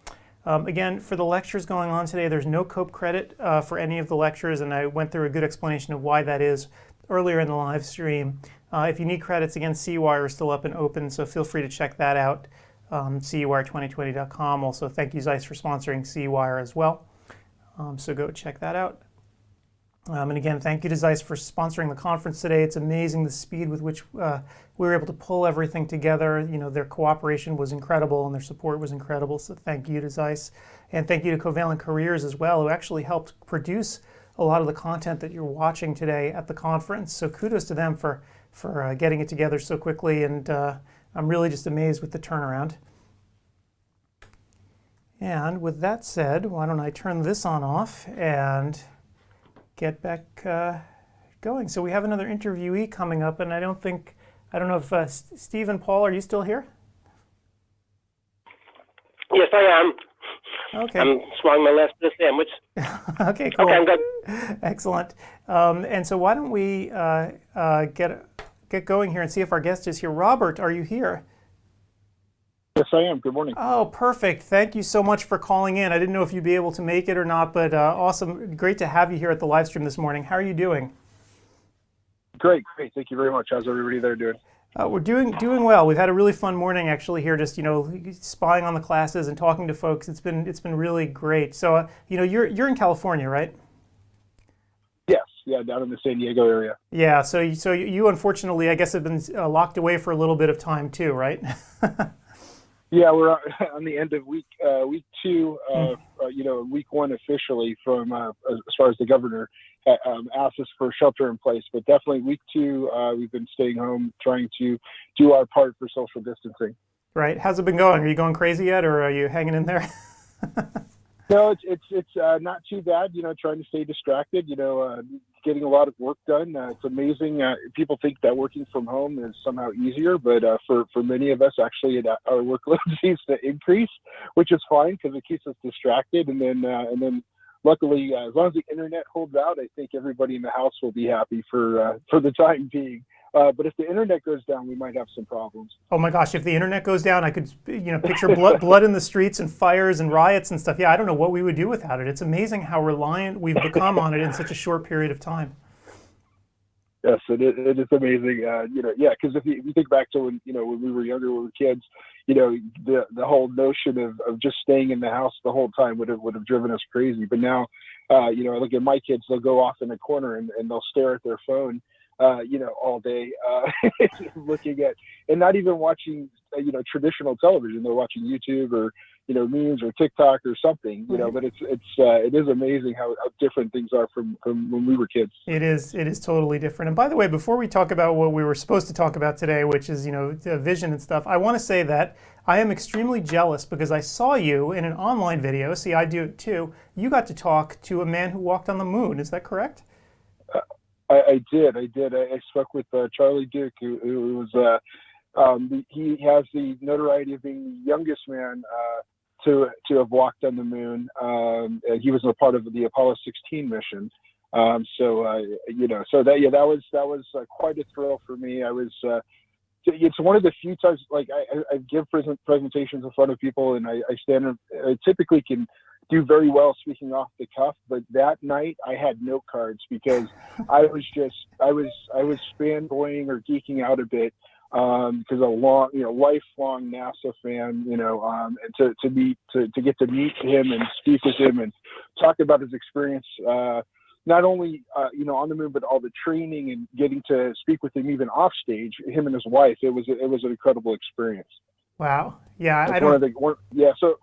Again, for the lectures going on today, there's no COPE credit for any of the lectures, and I went through a good explanation of why that is earlier in the live stream. If you need credits, again, CEwire is still up and open, so feel free to check that out, CEwire2020.com. Also, thank you, Zeiss, for sponsoring CEwire as well. So go check that out. And again, thank you to Zeiss for sponsoring the conference today. It's amazing the speed with which we were able to pull everything together. Their cooperation was incredible and their support was incredible. So thank you to Zeiss. And thank you to Covalent Careers as well, who actually helped produce a lot of the content that you're watching today at the conference. So kudos to them for getting it together so quickly. And I'm really just amazed with the turnaround. And with that said, why don't I turn this on off and get back going. So we have another interviewee coming up, and I don't know if Steve and Paul, are you still here? Yes, I am. Okay. I'm swallowing my last bit of sandwich. Okay, cool. Okay, I'm good. Excellent. And so why don't we get going here and see if our guest is here. Robert, are you here? Yes, I am. Good morning. Oh, perfect. Thank you so much for calling in. I didn't know if you'd be able to make it or not, but awesome. Great to have you here at the live stream this morning. How are you doing? Great. Thank you very much. How's everybody there doing? We're doing well. We've had a really fun morning actually here, just spying on the classes and talking to folks. It's been really great. So you're in California, right? Yes. Yeah, down in the San Diego area. Yeah. So you unfortunately, I guess, have been locked away for a little bit of time too, right? Yeah, we're on the end of week 2. Week 1 officially from as far as the governor asked us for shelter in place, but definitely week 2 we've been staying home, trying to do our part for social distancing. Right. How's it been going? Are you going crazy yet, or are you hanging in there? No, it's not too bad. Trying to stay distracted. Getting a lot of work done. It's amazing. People think that working from home is somehow easier, but for many of us, actually, our workload seems to increase, which is fine because it keeps us distracted. And then, luckily, as long as the internet holds out, I think everybody in the house will be happy for the time being. But if the internet goes down, we might have some problems. Oh my gosh, if the internet goes down, I could picture blood in the streets and fires and riots and stuff. Yeah, I don't know what we would do without it. It's amazing how reliant we've become on it in such a short period of time. Yes, it is amazing. Because if you think back to when we were younger, when we were kids, the whole notion of just staying in the house the whole time would have driven us crazy. But now, I look at my kids; they'll go off in a corner and they'll stare at their phone. All day, looking at and not even watching, traditional television. They're watching YouTube or, memes or TikTok or something, Right. But it is amazing how different things are from when we were kids. It is totally different. And by the way, before we talk about what we were supposed to talk about today, which is, vision and stuff, I want to say that I am extremely jealous because I saw you in an online video. See, I do it too. You got to talk to a man who walked on the moon. Is that correct? I did. I spoke with Charlie Duke, who was he has the notoriety of being the youngest man to have walked on the moon. He was a part of the Apollo 16 mission. So that was quite a thrill for me. I was. It's one of the few times, like I give presentations in front of people, and I stand. I typically can do very well speaking off the cuff, but that night I had note cards because I was fanboying or geeking out a bit because a lifelong NASA fan, and to get to meet him and speak with him and talk about his experience. Not only on the moon, but all the training and getting to speak with him even off stage, him and his wife. It was an incredible experience. Wow. Yeah, It's I don't. So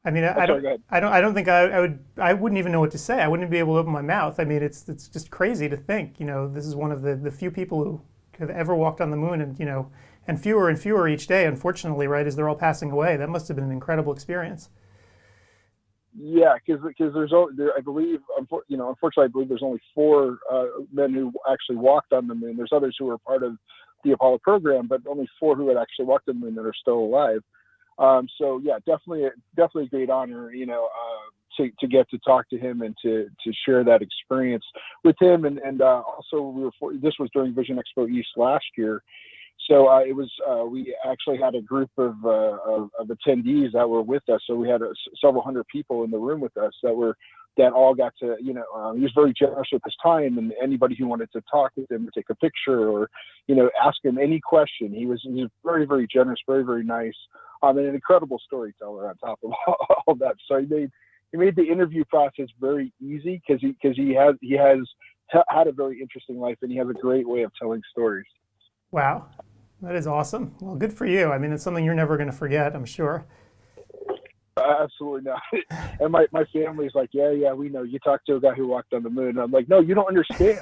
I mean, sorry, go ahead. I don't think I would. I wouldn't even know what to say. I wouldn't be able to open my mouth. I mean, it's just crazy to think. This is one of the few people who have ever walked on the moon, and fewer each day. Unfortunately, right, as they're all passing away. That must have been an incredible experience. Yeah, because I believe, unfortunately, I believe there's only 4 men who actually walked on the moon. There's others who were part of the Apollo program, but only 4 who had actually walked on the moon that are still alive. So yeah, definitely a great honor, to get to talk to him and to share that experience with him. And also this was during Vision Expo East last year. So we actually had a group of attendees that were with us. So we had several hundred people in the room with us that all got to, he was very generous with his time, and anybody who wanted to talk with him or take a picture or, ask him any question. He was very, very generous, very, very nice, and an incredible storyteller on top of all that. So he made the interview process very easy because he has had a very interesting life, and he has a great way of telling stories. Wow, that is awesome. Well, good for you. I mean, it's something you're never going to forget, I'm sure. Absolutely not. And my family's like, yeah, we know. You talked to a guy who walked on the moon. And I'm like, no, you don't understand.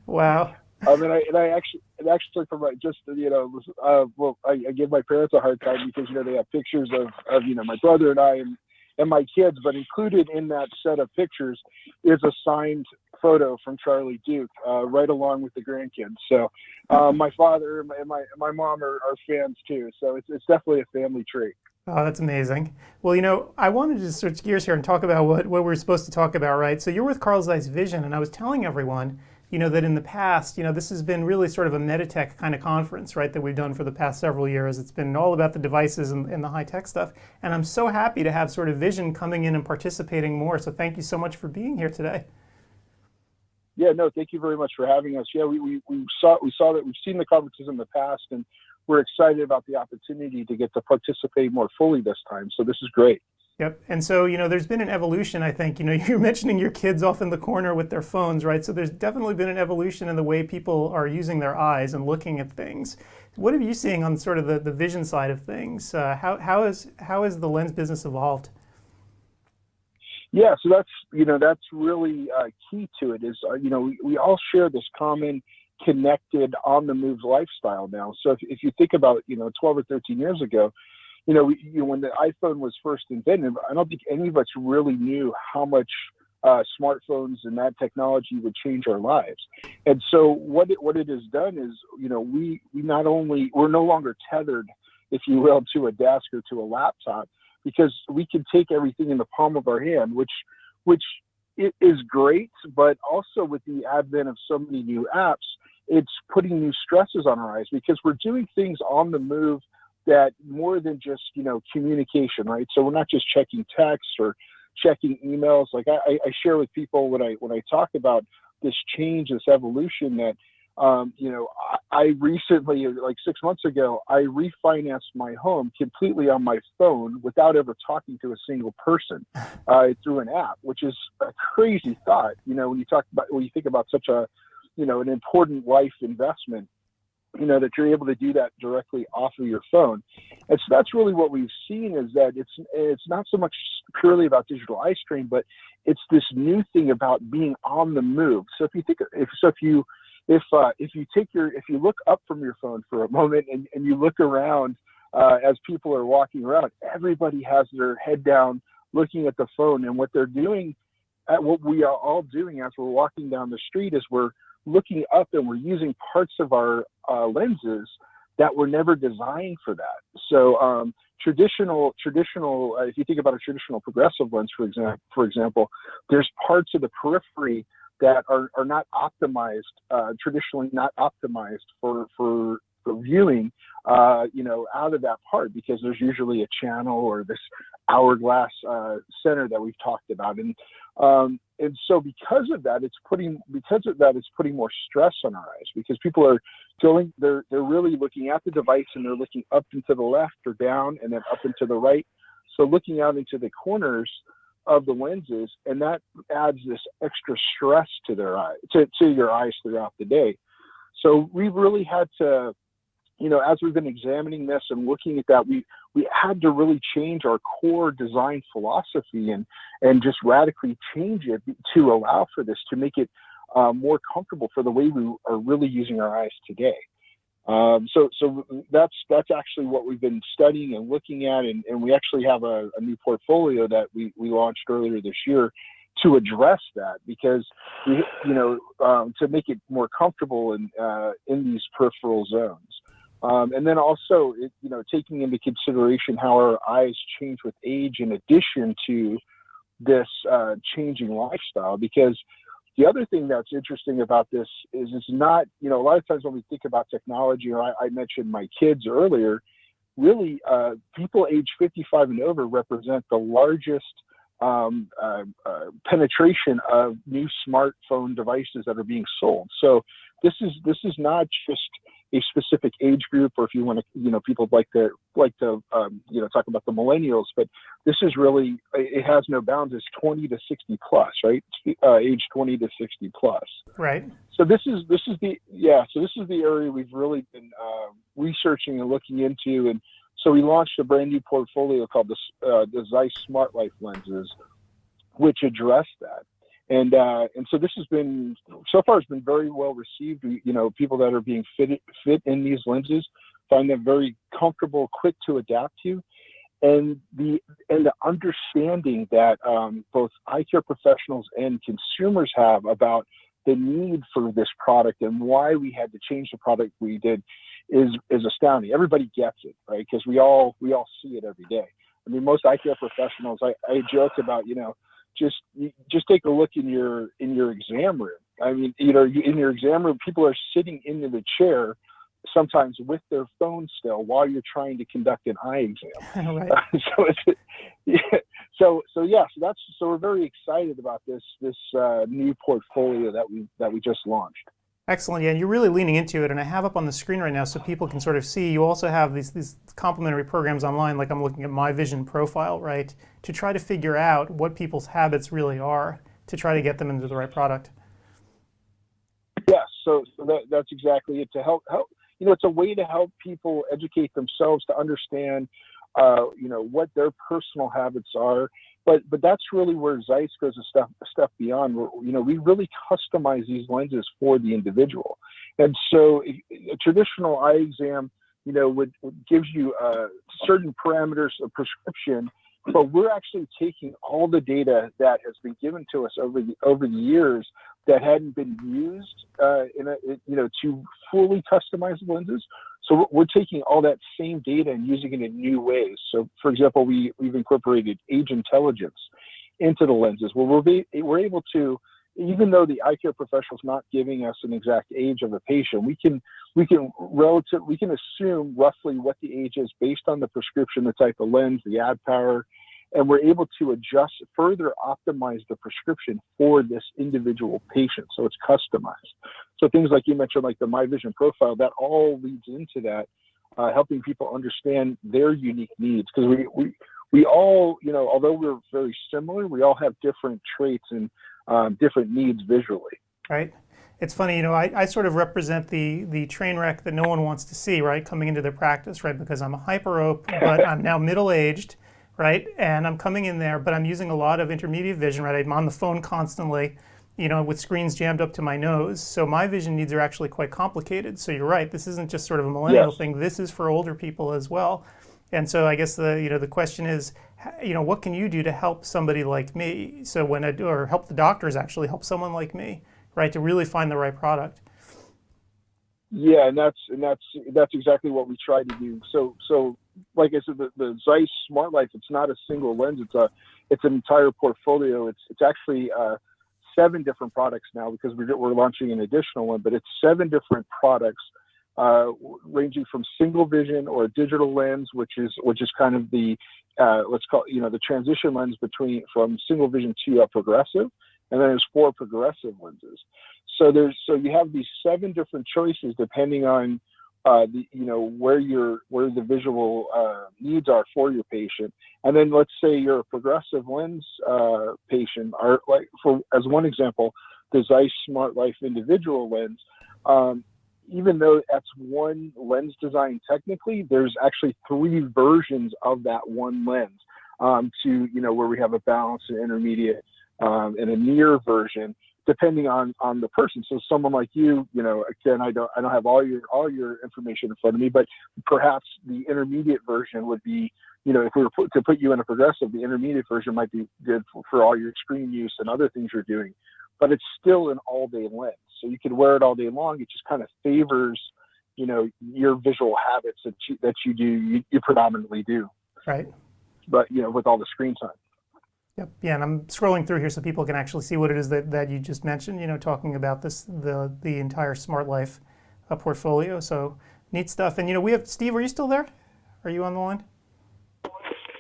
Wow. And I actually from I give my parents a hard time because they have pictures of my brother and I and my kids, but included in that set of pictures is a signed photo from Charlie Duke, right along with the grandkids. So my father and my mom are fans too. So it's definitely a family trait. Oh, that's amazing. Well, I wanted to switch gears here and talk about what we're supposed to talk about, right? So you're with Zeiss Vision, and I was telling everyone, that in the past, this has been really sort of a Meditech kind of conference, right, that we've done for the past several years. It's been all about the devices and the high-tech stuff. And I'm so happy to have sort of Vision coming in and participating more. So thank you so much for being here today. Yeah, no, thank you very much for having us. Yeah, we saw that we've seen the conferences in the past, and we're excited about the opportunity to get to participate more fully this time. So this is great. Yep. And so, there's been an evolution, I think. You're mentioning your kids off in the corner with their phones, right? So there's definitely been an evolution in the way people are using their eyes and looking at things. What are you seeing on sort of the vision side of things? How has the lens business evolved? Yeah, so that's really key to it is, we all share this common connected on the move lifestyle now. So if you think about, 12 or 13 years ago, when the iPhone was first invented, I don't think any of us really knew how much smartphones and that technology would change our lives. And so what it has done is, we're no longer tethered, if you will, to a desk or to a laptop, because we can take everything in the palm of our hand, which is great, but also with the advent of so many new apps, it's putting new stresses on our eyes because we're doing things on the move that more than just, communication, right? So we're not just checking text or checking emails. Like I share with people when I talk about this change, this evolution that, I recently, like 6 months ago, I refinanced my home completely on my phone without ever talking to a single person through an app, which is a crazy thought. When you think about such a, an important life investment, that you're able to do that directly off of your phone. And so that's really what we've seen is that it's not so much purely about digital eye strain, but it's this new thing about being on the move. So if you look up from your phone for a moment and you look around as people are walking around, everybody has their head down looking at the phone, and what they're doing, what we are all doing as we're walking down the street is we're looking up and we're using parts of our lenses that were never designed for that. So traditional, if you think about a traditional progressive lens, for example, there's parts of the periphery that are not optimized, traditionally not optimized for viewing, out of that part, because there's usually a channel or this hourglass center that we've talked about, and so because of that, it's putting more stress on our eyes, because people are they're really looking at the device and they're looking up and to the left or down and then up and to the right. So looking out into the corners of the lenses, and that adds this extra stress to their eye, to your eyes throughout the day. So we've really had to, as we've been examining this and looking at that, we had to really change our core design philosophy and just radically change it to allow for this, to make it more comfortable for the way we are really using our eyes today. So that's actually what we've been studying and looking at, and we actually have a new portfolio that we launched earlier this year to address that, because to make it more comfortable in these peripheral zones. And then also, taking into consideration how our eyes change with age in addition to this changing lifestyle. Because the other thing that's interesting about this is it's not, a lot of times when we think about technology, or I mentioned my kids earlier, really people age 55 and over represent the largest penetration of new smartphone devices that are being sold. So this is not just a specific age group, or if you want to, people like to talk about the millennials, but this is really, it has no bounds. It's 20 to 60 plus, right? Age 20 to 60 plus. Right. So this is the area we've really been researching and looking into, and so we launched a brand new portfolio called the Zeiss Smart Life lenses, which address that. And so this has been, so far it's been very well received. People that are being fit in these lenses find them very comfortable, quick to adapt to, and the understanding that both eye care professionals and consumers have about the need for this product and why we had to change the product we did is astounding. Everybody gets it, right? Because we all see it every day. I mean, most eye care professionals, I joke about, just take a look in your exam room I mean, in your exam room, people are sitting in the chair, sometimes with their phone still, while you're trying to conduct an eye exam. Right. So we're very excited about this new portfolio that we just launched. Excellent. Yeah, you're really leaning into it, and I have up on the screen right now so people can sort of see. You also have these complementary programs online, like I'm looking at My Vision Profile, right, to try to figure out what people's habits really are to try to get them into the right product. Yes, so that's exactly it. To help, it's a way to help people educate themselves to understand, what their personal habits are. But that's really where Zeiss goes a step beyond. We really customize these lenses for the individual. And so a traditional eye exam, would gives you certain parameters of prescription, but we're actually taking all the data that has been given to us over the years that hadn't been used to fully customize the lenses. So we're taking all that same data and using it in new ways. So, for example, we've incorporated age intelligence into the lenses, where we're able to, even though the eye care professional is not giving us an exact age of a patient, we can assume roughly what the age is based on the prescription, the type of lens, the ad power, and we're able to further optimize the prescription for this individual patient, so it's customized. So things like you mentioned, like the My Vision Profile, that all leads into that, helping people understand their unique needs, because we all, although we're very similar, we all have different traits and different needs visually. Right. It's funny, I sort of represent the train wreck that no one wants to see, right, coming into their practice, right, because I'm a hyperope, but I'm now middle-aged, right? And I'm coming in there, but I'm using a lot of intermediate vision, right? I'm on the phone constantly, with screens jammed up to my nose. So my vision needs are actually quite complicated. So you're right, this isn't just sort of a millennial thing. This is for older people as well. And so I guess the question is, what can you do to help somebody like me? So or help the doctors actually help someone like me, right, to really find the right product. Yeah, and that's exactly what we try to do. So like I said, the Zeiss Smart Life, it's not a single lens. It's an entire portfolio. It's actually 7 different products now, because we're launching an additional one. But it's 7 different products, ranging from single vision or a digital lens, which is kind of the let's call the transition lens from single vision to a progressive, and then there's 4 progressive lenses. So you have these 7 different choices depending on where the visual needs are for your patient. And then let's say you're a progressive lens patient, or as one example, the Zeiss Smart Life individual lens. Even though that's one lens design technically, there's actually 3 versions of that one lens, where we have a balanced and intermediate and a near version, depending on the person. So someone like you, again, I don't have all your information in front of me, but perhaps the intermediate version would be, if we were to put you in a progressive, the intermediate version might be good for all your screen use and other things you're doing, but it's still an all-day lens. So you can wear it all day long. It just kind of favors, your visual habits that you predominantly do. Right. But, with all the screen time. Yep. Yeah, and I'm scrolling through here so people can actually see what it is that you just mentioned, talking about the entire Smart Life portfolio. So neat stuff. And, we have, Steve, are you still there? Are you on the line?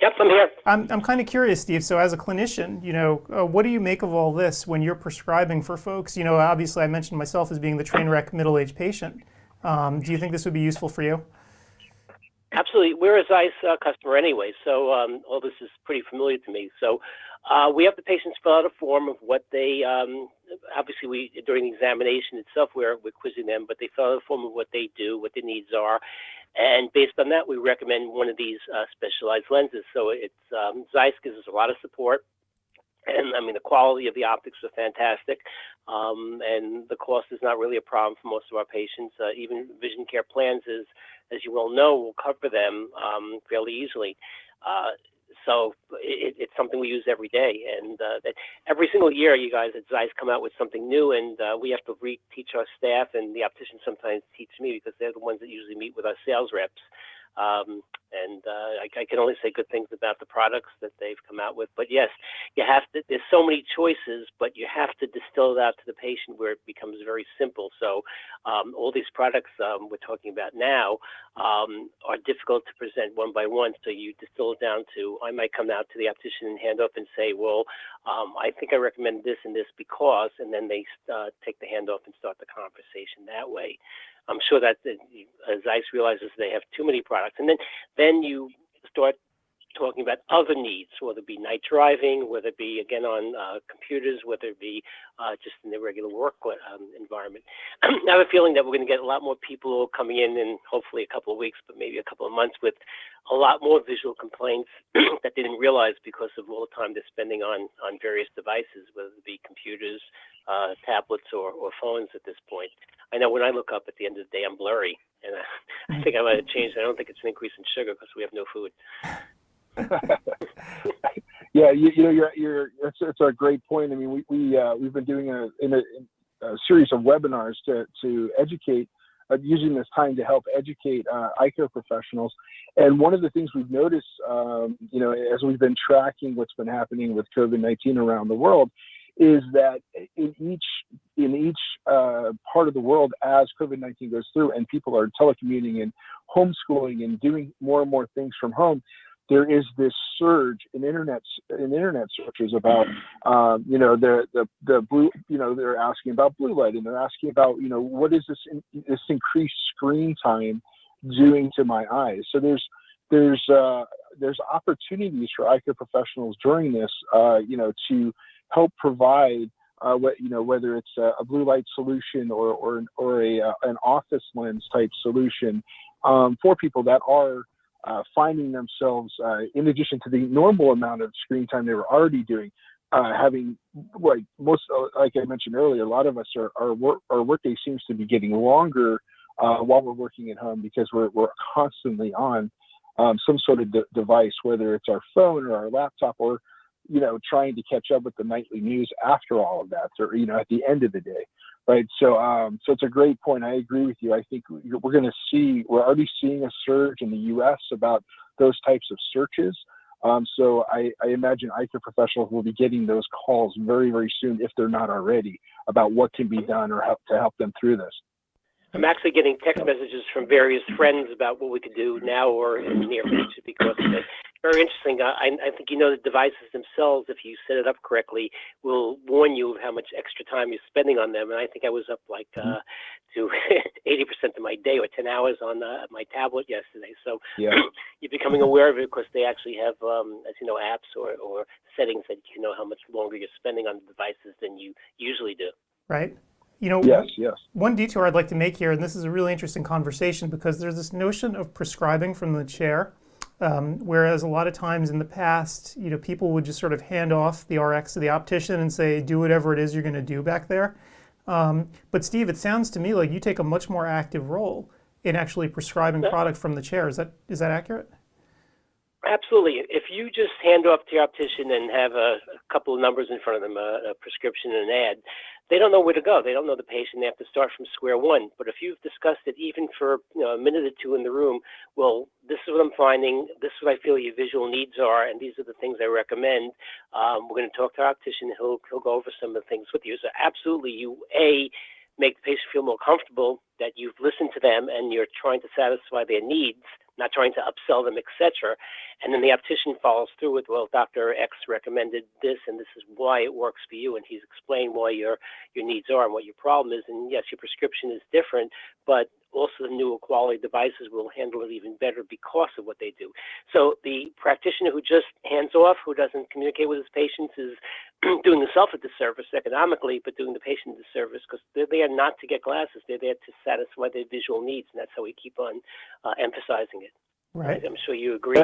Yep, I'm here. I'm kind of curious, Steve. So as a clinician, what do you make of all this when you're prescribing for folks? Obviously I mentioned myself as being the train wreck middle-aged patient. Do you think this would be useful for you? Absolutely. We're a Zeiss customer anyway, so all this is pretty familiar to me. So we have the patients fill out a form of what they, obviously during the examination itself, we're quizzing them, but they fill out a form of what they do, what their needs are. And based on that, we recommend one of these specialized lenses. So it's Zeiss gives us a lot of support. And the quality of the optics are fantastic. And the cost is not really a problem for most of our patients. Even vision care plans, as you well know, will cover them fairly easily. So it's something we use every day. And every single year, you guys at Zeiss come out with something new, and we have to reteach our staff, and the opticians sometimes teach me, because they're the ones that usually meet with our sales reps. I can only say good things about the products that they've come out with. But yes, you have to, there's so many choices, but you have to distill it out to the patient where it becomes very simple. So all these products we're talking about now are difficult to present one by one. So you distill it down to, I might come out to the optician and hand up and say, well, I think I recommend this and this because, and then they take the hand off and start the conversation that way. I'm sure that Zeiss realizes they have too many products. And then you start talking about other needs, whether it be night driving, whether it be, again, on computers, whether it be just in the regular work environment. I have a feeling that we're going to get a lot more people coming in hopefully a couple of weeks, but maybe a couple of months, with a lot more visual complaints that they didn't realize because of all the time they're spending on various devices, whether it be computers, tablets, or phones at this point. I know when I look up at the end of the day, I'm blurry, and I think I might have changed. I don't think it's an increase in sugar because we have no food. Yeah, it's a great point. I mean, we've been doing a series of webinars to educate, using this time to help educate eye care professionals. And one of the things we've noticed, as we've been tracking what's been happening with COVID-19 around the world, is that in each part of the world, as COVID-19 goes through and people are telecommuting and homeschooling and doing more and more things from home, there is this surge in internet searches about, the blue, they're asking about blue light, and they're asking about, what is this increased screen time doing to my eyes? So there's opportunities for eye care professionals during this, to help provide, whether it's a blue light solution or an office lens type solution for people that are finding themselves, in addition to the normal amount of screen time they were already doing, having, like I mentioned earlier, a lot of us our workday seems to be getting longer while we're working at home because we're constantly on some sort of device, whether it's our phone or our laptop, or trying to catch up with the nightly news after all of that, or at the end of the day. Right. So it's a great point. I agree with you. I think we're already seeing a surge in the U.S. about those types of searches. So I imagine eye care professionals will be getting those calls very, very soon, if they're not already, about what can be done or how to help them through this. I'm actually getting text messages from various friends about what we could do now or in the near future because of it. Very interesting. I think the devices themselves, if you set it up correctly, will warn you of how much extra time you're spending on them. And I think I was up to 80% of my day, or 10 hours on my tablet yesterday. So you're becoming aware of it because they actually have, as you know, apps or settings that you know how much longer you're spending on the devices than you usually do. Right. Yes. One detour I'd like to make here, and this is a really interesting conversation because there's this notion of prescribing from the chair, whereas a lot of times in the past, people would just sort of hand off the RX to the optician and say, do whatever it is you're going to do back there. But Steve, it sounds to me like you take a much more active role in actually prescribing product from the chair. Is that accurate? Absolutely. If you just hand off to your optician and have a couple of numbers in front of them, a prescription and an ad, they don't know where to go. They don't know the patient. They have to start from square one. But if you've discussed it even for a minute or two in the room, well, this is what I'm finding. This is what I feel your visual needs are, and these are the things I recommend. We're going to talk to our optician. He'll go over some of the things with you. So absolutely, you make the patient feel more comfortable that you've listened to them and you're trying to satisfy their needs, not trying to upsell them, etc. And then the optician follows through with, well, Dr. X recommended this, and this is why it works for you, and he's explained why your needs are and what your problem is. And yes, your prescription is different, but also the newer quality devices will handle it even better because of what they do. So the practitioner who just hands off, who doesn't communicate with his patients, is doing himself a disservice economically, but doing the patient a disservice because they're there not to get glasses. They're there to satisfy their visual needs, and that's how we keep on emphasizing it. Right. I'm sure you agree.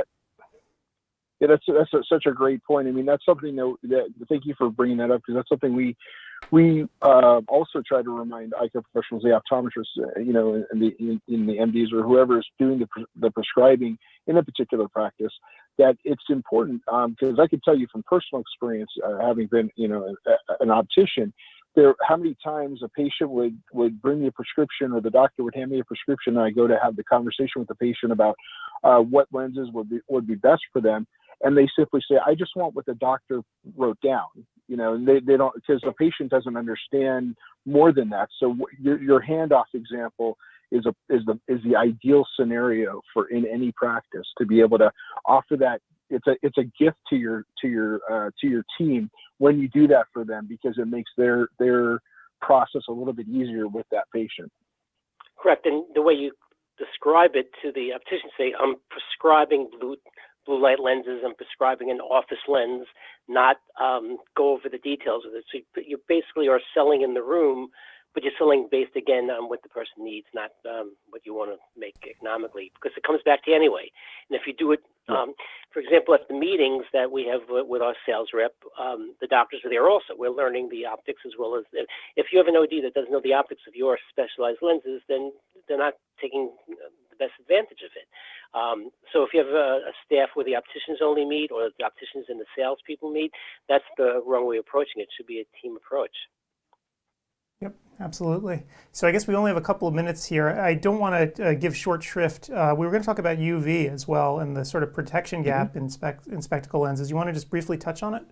Yeah, that's such a great point. I mean, that's something that thank you for bringing that up, because that's something we also try to remind eye care professionals, the optometrists, in the MDs or whoever is doing the prescribing in a particular practice, that it's important, because I can tell you from personal experience, having been an optician, how many times a patient would bring me a prescription, or the doctor would hand me a prescription, and I go to have the conversation with the patient about what lenses would be best for them. and they simply say, I just want what the doctor wrote down, and they don't, because the patient doesn't understand more than that. So your handoff example is the ideal scenario for in any practice to be able to offer that. It's a gift to your team when you do that for them, because it makes their process a little bit easier with that patient. Correct. And the way you describe it to the optician, say, I'm prescribing blue light lenses, I'm prescribing an office lens, not go over the details of it. So you basically are selling in the room, but you're selling based, again, on what the person needs, not what you want to make economically, because it comes back to you anyway. And if you do it, for example, at the meetings that we have with our sales rep, the doctors are there also. We're learning the optics, as well as, if you have an OD that doesn't know the optics of your specialized lenses, then they're not taking the best advantage of it. So if you have a staff where the opticians only meet, or the opticians and the salespeople meet, that's the wrong way of approaching it. It should be a team approach. Yep, absolutely. So I guess we only have a couple of minutes here. I don't want to give short shrift. We were going to talk about UV as well, and the sort of protection gap in spectacle lenses. You want to just briefly touch on it?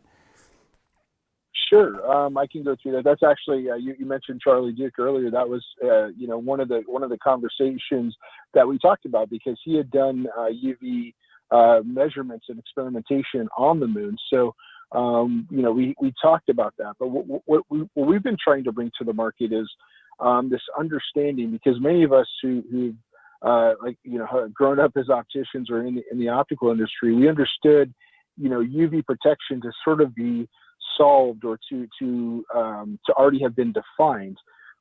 Sure, I can go through that. That's actually you mentioned Charlie Duke earlier. That was one of the conversations that we talked about, because he had done UV measurements and experimentation on the moon. So we talked about that. But what we've been trying to bring to the market is this understanding, because many of us who've grown up as opticians or in the optical industry, we understood UV protection to sort of be solved, or to already have been defined.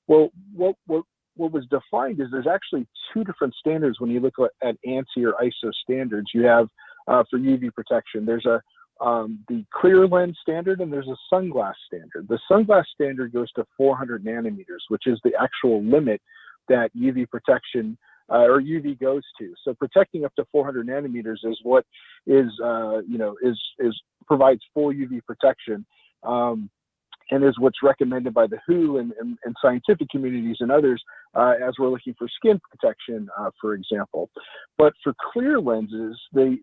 Well, what was defined is there's actually two different standards when you look at ANSI or ISO standards. You have for UV protection, there's the clear lens standard, and there's a sunglass standard. The sunglass standard goes to 400 nanometers, which is the actual limit that UV protection or UV goes to. So protecting up to 400 nanometers is what provides full UV protection, and is what's recommended by the WHO and scientific communities and others as we're looking for skin protection, for example. But for clear lenses, the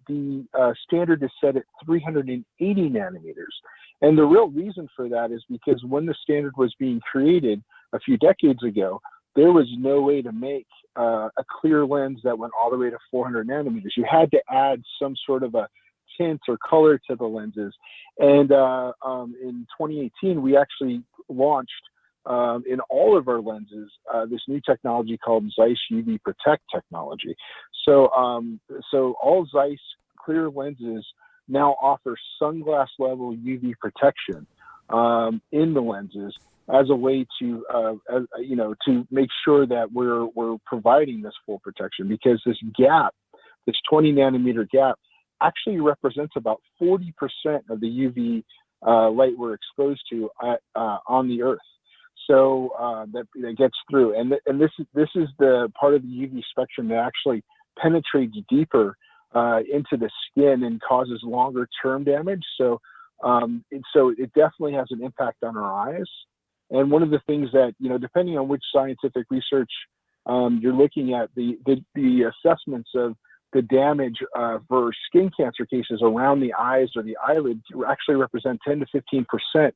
standard is set at 380 nanometers. And the real reason for that is because when the standard was being created a few decades ago, there was no way to make a clear lens that went all the way to 400 nanometers. You had to add some sort of a tint or color to the lenses. And in 2018, we actually launched in all of our lenses this new technology called Zeiss UV Protect technology. So all Zeiss clear lenses now offer sunglass level UV protection in the lenses, as a way to to make sure that we're providing this full protection, because this gap, this 20 nanometer gap, actually represents about 40% of the UV light we're exposed to on the Earth. So that gets through, and this is the part of the UV spectrum that actually penetrates deeper into the skin and causes longer term damage. So it definitely has an impact on our eyes. And one of the things that, depending on which scientific research you're looking at, the assessments of the damage for skin cancer cases around the eyes or the eyelids actually represent 10 to 15%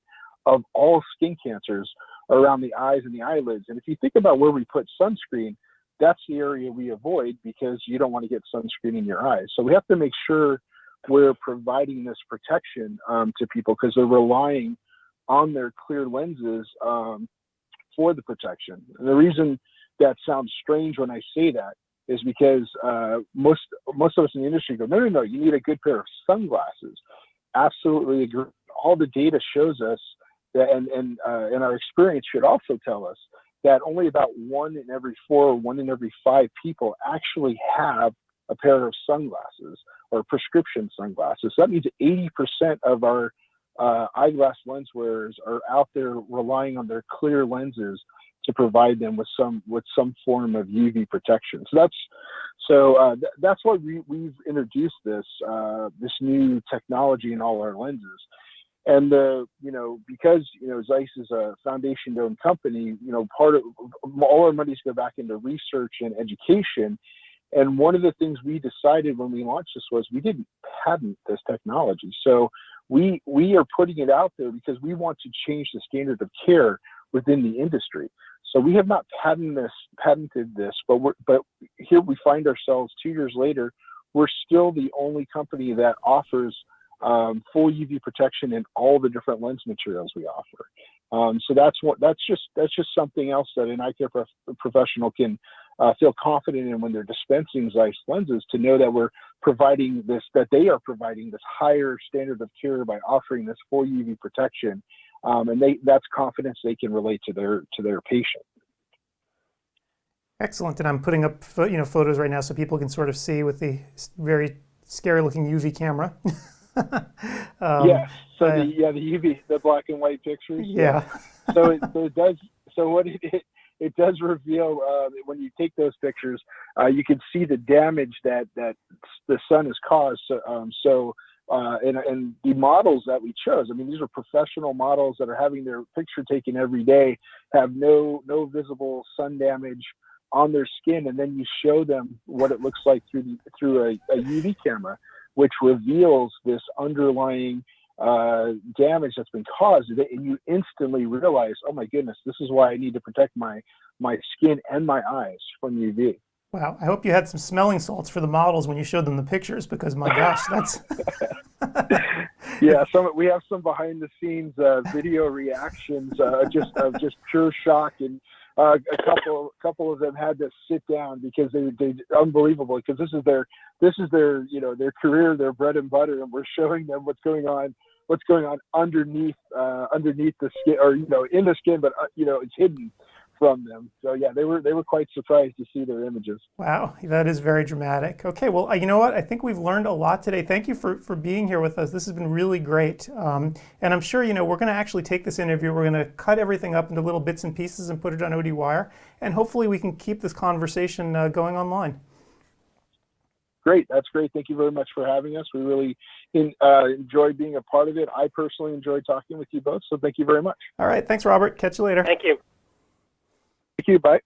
of all skin cancers around the eyes and the eyelids. And if you think about where we put sunscreen, that's the area we avoid, because you don't want to get sunscreen in your eyes. So we have to make sure we're providing this protection to people, because they're relying on their clear lenses for the protection. And the reason that sounds strange when I say that is because most of us in the industry go, no, you need a good pair of sunglasses. Absolutely agree. All the data shows us that, and our experience should also tell us that only about 1 in every 4 or 1 in every 5 people actually have a pair of sunglasses or prescription sunglasses. So that means 80% of our eyeglass lens wearers are out there relying on their clear lenses to provide them with some form of UV protection. So that's why we've introduced this new technology in all our lenses. And because Zeiss is a foundation-owned company, part of all our monies go back into research and education. And one of the things we decided when we launched this was we didn't patent this technology. So we are putting it out there because we want to change the standard of care within the industry. So we have not patented this, but here we find ourselves 2 years later. We're still the only company that offers full UV protection in all the different lens materials we offer. So that's just something else that an eye care professional can feel confident in when they're dispensing Zeiss lenses, to know that they are providing this higher standard of care by offering this full UV protection, and that's confidence they can relate to their patient. Excellent, and I'm putting up photos right now so people can sort of see with the very scary-looking UV camera. Yes. So the UV, the black and white pictures. Yeah. So it does. So what it does reveal when you take those pictures, you can see the damage that the sun has caused. And the models that we chose, I mean, these are professional models that are having their picture taken every day, have no visible sun damage on their skin, and then you show them what it looks like through a UV camera, which reveals this underlying damage that's been caused, and you instantly realize, oh my goodness, this is why I need to protect my skin and my eyes from UV. Wow, I hope you had some smelling salts for the models when you showed them the pictures, because my gosh, that's... Yeah, we have some behind the scenes video reactions of just pure shock, and a couple of them had to sit down because they unbelievable, because this is their their career, their bread and butter, and we're showing them what's going on underneath the skin, or in the skin, but it's hidden from them. So yeah, they were quite surprised to see their images. Wow, that is very dramatic. Okay, well, you know what? I think we've learned a lot today. Thank you for being here with us. This has been really great. And I'm sure, we're going to actually take this interview, we're going to cut everything up into little bits and pieces and put it on ODwire, and hopefully we can keep this conversation going online. Great, that's great. Thank you very much for having us. We really enjoyed being a part of it. I personally enjoyed talking with you both, so thank you very much. All right, thanks, Robert. Catch you later. Thank you. Thank you. Bye.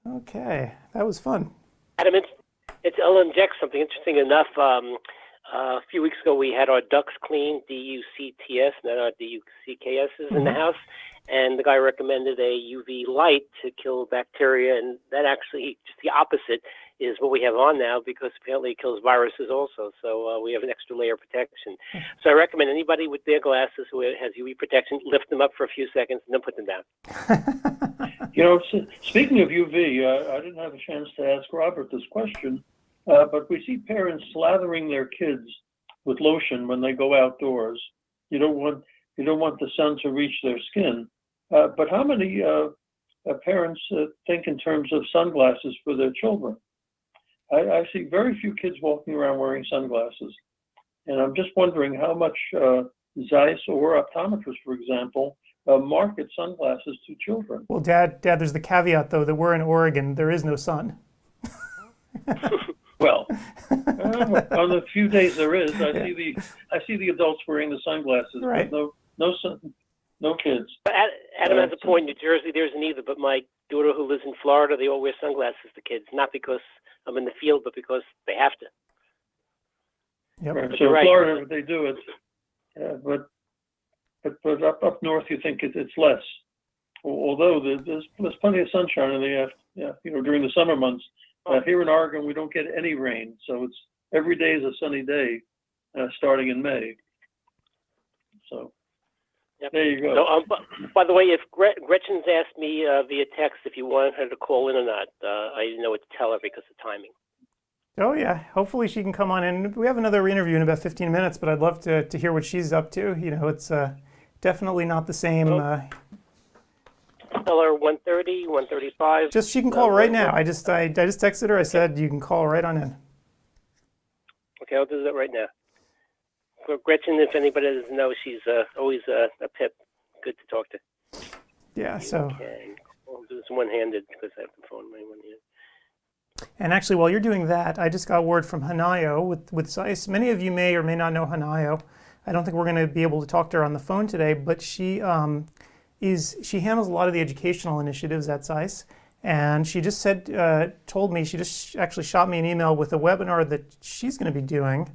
Okay, that was fun. Adam, I'll inject something interesting enough. A few weeks ago, we had our ducts cleaned, DUCTS, not our DUCKS, in the house, and the guy recommended a UV light to kill bacteria, and that actually, just the opposite, is what we have on now, because apparently it kills viruses also, so we have an extra layer of protection. So I recommend anybody with their glasses who has UV protection, lift them up for a few seconds and then put them down. Speaking of UV, I didn't have a chance to ask Robert this question, but we see parents slathering their kids with lotion when they go outdoors. You don't want the sun to reach their skin. But how many parents think in terms of sunglasses for their children? I see very few kids walking around wearing sunglasses. And I'm just wondering how much Zeiss or optometrists, for example, market sunglasses to children. Well, Dad, there's the caveat, though, that we're in Oregon. There is no sun. Well, on the few days there is, I see the adults wearing the sunglasses, right. But no sun, no kids. Adam has a point. New Jersey, there isn't either. But my daughter, who lives in Florida, they all wear sunglasses. The kids, not because I'm in the field, but because they have to. Yep. Right. So in Florida, they do it, but up north, you think it's less. Although there's plenty of sunshine in during the summer months. Here in Oregon, we don't get any rain, so every day is a sunny day, starting in May. So there you go. So, by the way, if Gretchen's asked me via text if you want her to call in or not, I didn't know what to tell her because of timing. Oh yeah, hopefully she can come on in. We have another interview in about 15 minutes, but I'd love to hear what she's up to. It's definitely not the same. Tell her 1:30, 1:35. Just she can call right now. I just texted her. I said you can call right on in. Okay, I'll do that right now. For Gretchen, if anybody doesn't know, she's always a pip. Good to talk to. Yeah. So. I'll do this one-handed because I have the phone in my one hand. And actually, while you're doing that, I just got word from Hanayo with Zeiss. Many of you may or may not know Hanayo. I don't think we're going to be able to talk to her on the phone today, but she is she handles a lot of the educational initiatives at Zeiss. And she just told me, she just actually shot me an email with a webinar that she's going to be doing.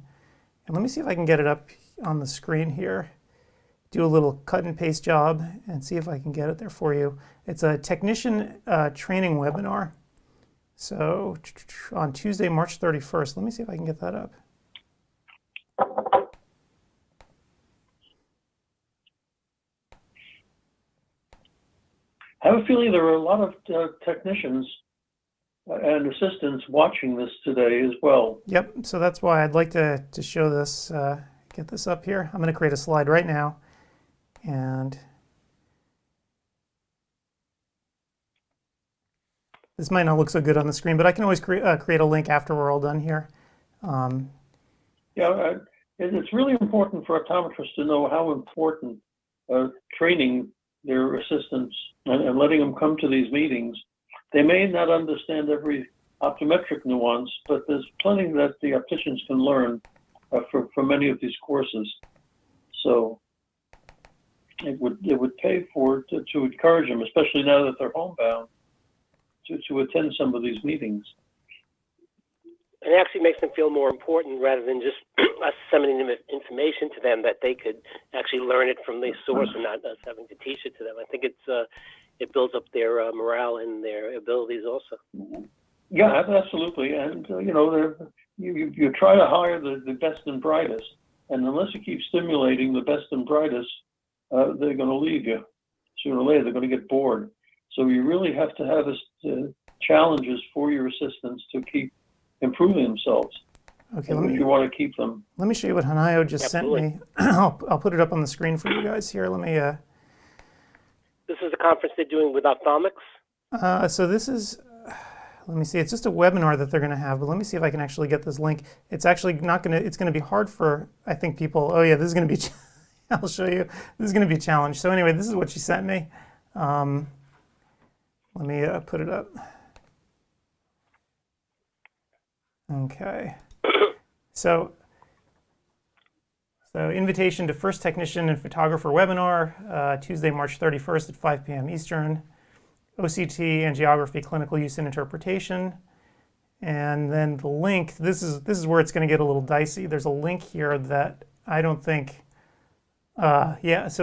And let me see if I can get it up on the screen here. Do a little cut and paste job and see if I can get it there for you. It's a technician training webinar. So on Tuesday, March 31st. Let me see if I can get that up. I have a feeling there are a lot of technicians and assistants watching this today as well. Yep, so that's why I'd like to show this, get this up here. I'm going to create a slide right now. And this might not look so good on the screen, but I can always create a link after we're all done here. Yeah, it's really important for optometrists to know how important training their assistants and letting them come to these meetings. They may not understand every optometric nuance, but there's plenty that the opticians can learn from many of these courses. So it would pay to encourage them, especially now that they're homebound, to attend some of these meetings. It actually makes them feel more important rather than just us sending them information to them, that they could actually learn it from the source and not us having to teach it to them. I think it builds up their morale and their abilities also. Yeah, absolutely. And you try to hire the best and brightest, and unless you keep stimulating the best and brightest, they're going to leave you. Sooner or later, they're going to get bored. So you really have to have challenges for your assistants to keep improving themselves. Okay, if you want to keep them. Let me show you what Hanayo just sent me. I'll put it up on the screen for you guys here. Let me. This is a conference they're doing with ophthalmics? So this is, let me see, it's just a webinar that they're going to have, but let me see if I can actually get this link. It's actually not going to, it's going to be hard for, I think, people. Oh yeah, this is going to be, I'll show you. This is going to be a challenge. So anyway, this is what she sent me. Let me put it up. Okay. So invitation to first technician and photographer webinar, Tuesday, March 31st at 5 p.m. Eastern. OCT and geography, clinical use and interpretation. And then the link, this is where it's going to get a little dicey. There's a link here that I don't think, so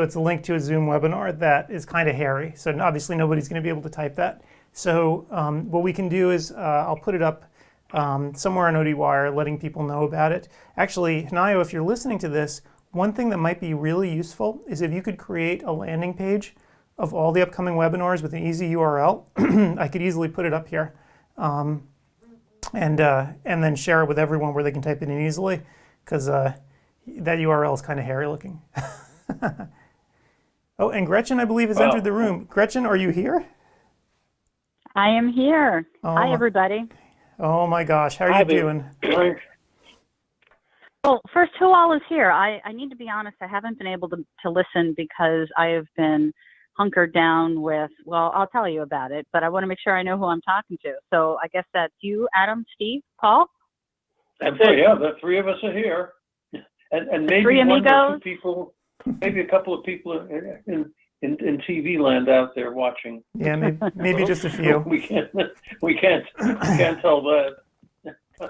it's a link to a Zoom webinar that is kind of hairy. So obviously nobody's going to be able to type that. So what we can do is I'll put it up somewhere on ODwire, letting people know about it. Actually, Hanayo, if you're listening to this, one thing that might be really useful is if you could create a landing page of all the upcoming webinars with an easy URL. I could easily put it up here and then share it with everyone where they can type it in easily, because that URL is kind of hairy looking. Oh, and Gretchen, I believe, has entered the room. Gretchen, are you here? I am here. Oh, hi, everybody. Oh my gosh, how are you doing? Well, first, who all is here? I need to be honest, I haven't been able to listen because I have been hunkered down with, well, I'll tell you about it, but I want to make sure I know who I'm talking to. So I guess that's you, Adam, Steve, Paul? That's it. Yeah, the three of us are here. And maybe three one amigos? or two people, maybe a couple of people in TV land out there watching. Yeah, maybe just a few. we can't tell that.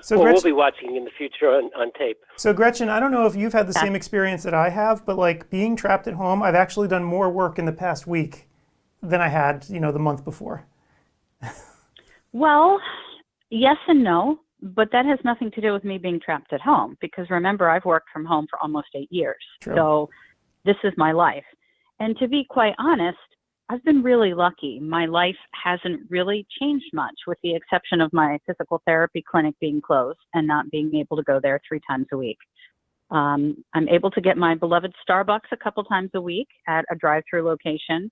So well, Gretchen, we'll be watching in the future on tape. So Gretchen, I don't know if you've had the same experience that I have, but like being trapped at home, I've actually done more work in the past week than I had, the month before. Well, yes and no, but that has nothing to do with me being trapped at home, because remember, I've worked from home for almost 8 years. True. So this is my life. And to be quite honest, I've been really lucky. My life hasn't really changed much, with the exception of my physical therapy clinic being closed and not being able to go there 3 times a week. I'm able to get my beloved Starbucks a couple times a week at a drive-through location.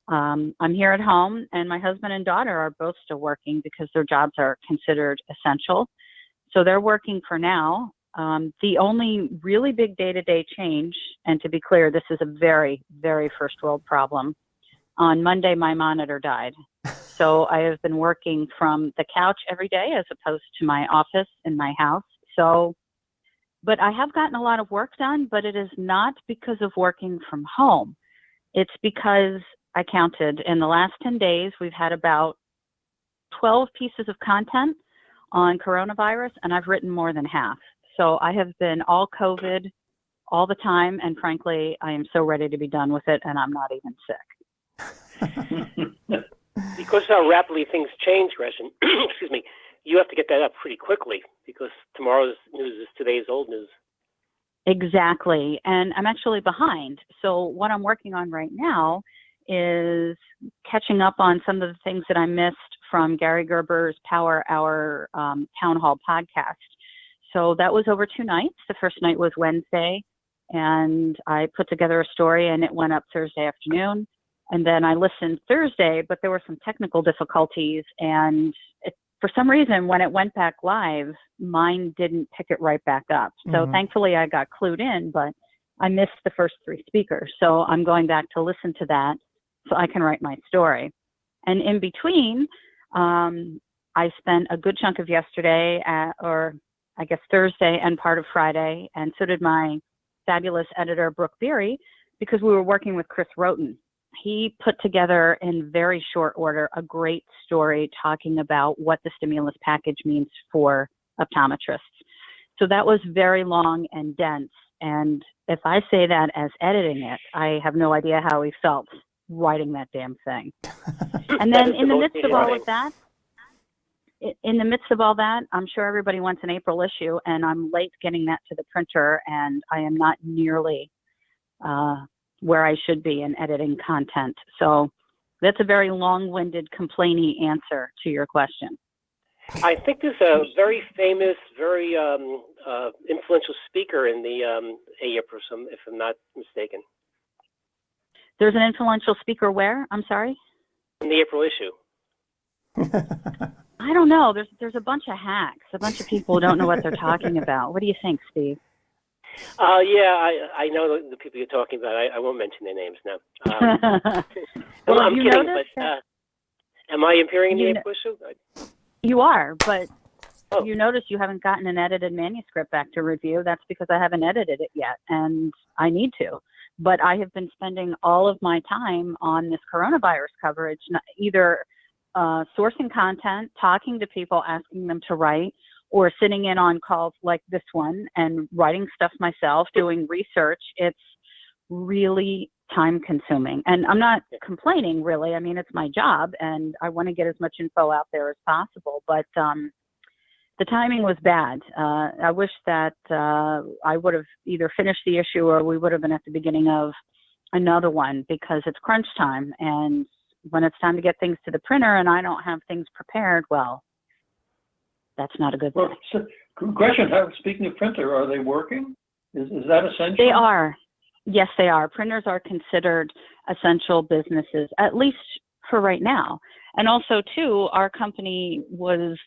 I'm here at home, and my husband and daughter are both still working because their jobs are considered essential. So they're working for now. The only really big day-to-day change, and to be clear, this is a very, very first world problem. On Monday, my monitor died. So I have been working from the couch every day as opposed to my office in my house. But I have gotten a lot of work done, but it is not because of working from home. It's because I counted. In the last 10 days, we've had about 12 pieces of content on coronavirus, and I've written more than half. So I have been all COVID all the time, and frankly, I am so ready to be done with it, and I'm not even sick. Because of how rapidly things change, Gretchen, excuse me, you have to get that up pretty quickly because tomorrow's news is today's old news. Exactly, and I'm actually behind. So what I'm working on right now is catching up on some of the things that I missed from Gary Gerber's Power Hour Town Hall podcast. So that was over 2 nights. The first night was Wednesday, and I put together a story, and it went up Thursday afternoon. And then I listened Thursday, but there were some technical difficulties, and for some reason, when it went back live, mine didn't pick it right back up. So thankfully, I got clued in, but I missed the first 3 speakers. So I'm going back to listen to that so I can write my story. And in between, I spent a good chunk of yesterday, or I guess Thursday and part of Friday, and so did my fabulous editor, Brooke Beery, because we were working with Chris Roten. He put together in very short order a great story talking about what the stimulus package means for optometrists. So that was very long and dense. And if I say that as editing it, I have no idea how he felt writing that damn thing. And then in the midst of all of that, I'm sure everybody wants an April issue, and I'm late getting that to the printer, and I am not nearly where I should be in editing content. So that's a very long-winded, complainy answer to your question. I think there's a very famous, very influential speaker in the April, if I'm not mistaken. There's an influential speaker where? I'm sorry? In the April issue. I don't know. There's a bunch of hacks, a bunch of people who don't know what they're talking about. What do you think, Steve? Yeah, I know the people you're talking about. I won't mention their names now. Well, I'm kidding, but am I appearing in the April issue? You are, but you notice you haven't gotten an edited manuscript back to review. That's because I haven't edited it yet, and I need to. But I have been spending all of my time on this coronavirus coverage, either sourcing content, talking to people, asking them to write, or sitting in on calls like this one and writing stuff myself, doing research. It's really time consuming. And I'm not complaining, really. I mean, it's my job, and I want to get as much info out there as possible. But the timing was bad. I wish that I would have either finished the issue or we would have been at the beginning of another one, because it's crunch time. And when it's time to get things to the printer and I don't have things prepared, well, that's not a good thing. Well, so, Gretchen, speaking of printer, are they working? Is that essential? They are. Yes, they are. Printers are considered essential businesses, at least for right now. And also, too, our company was,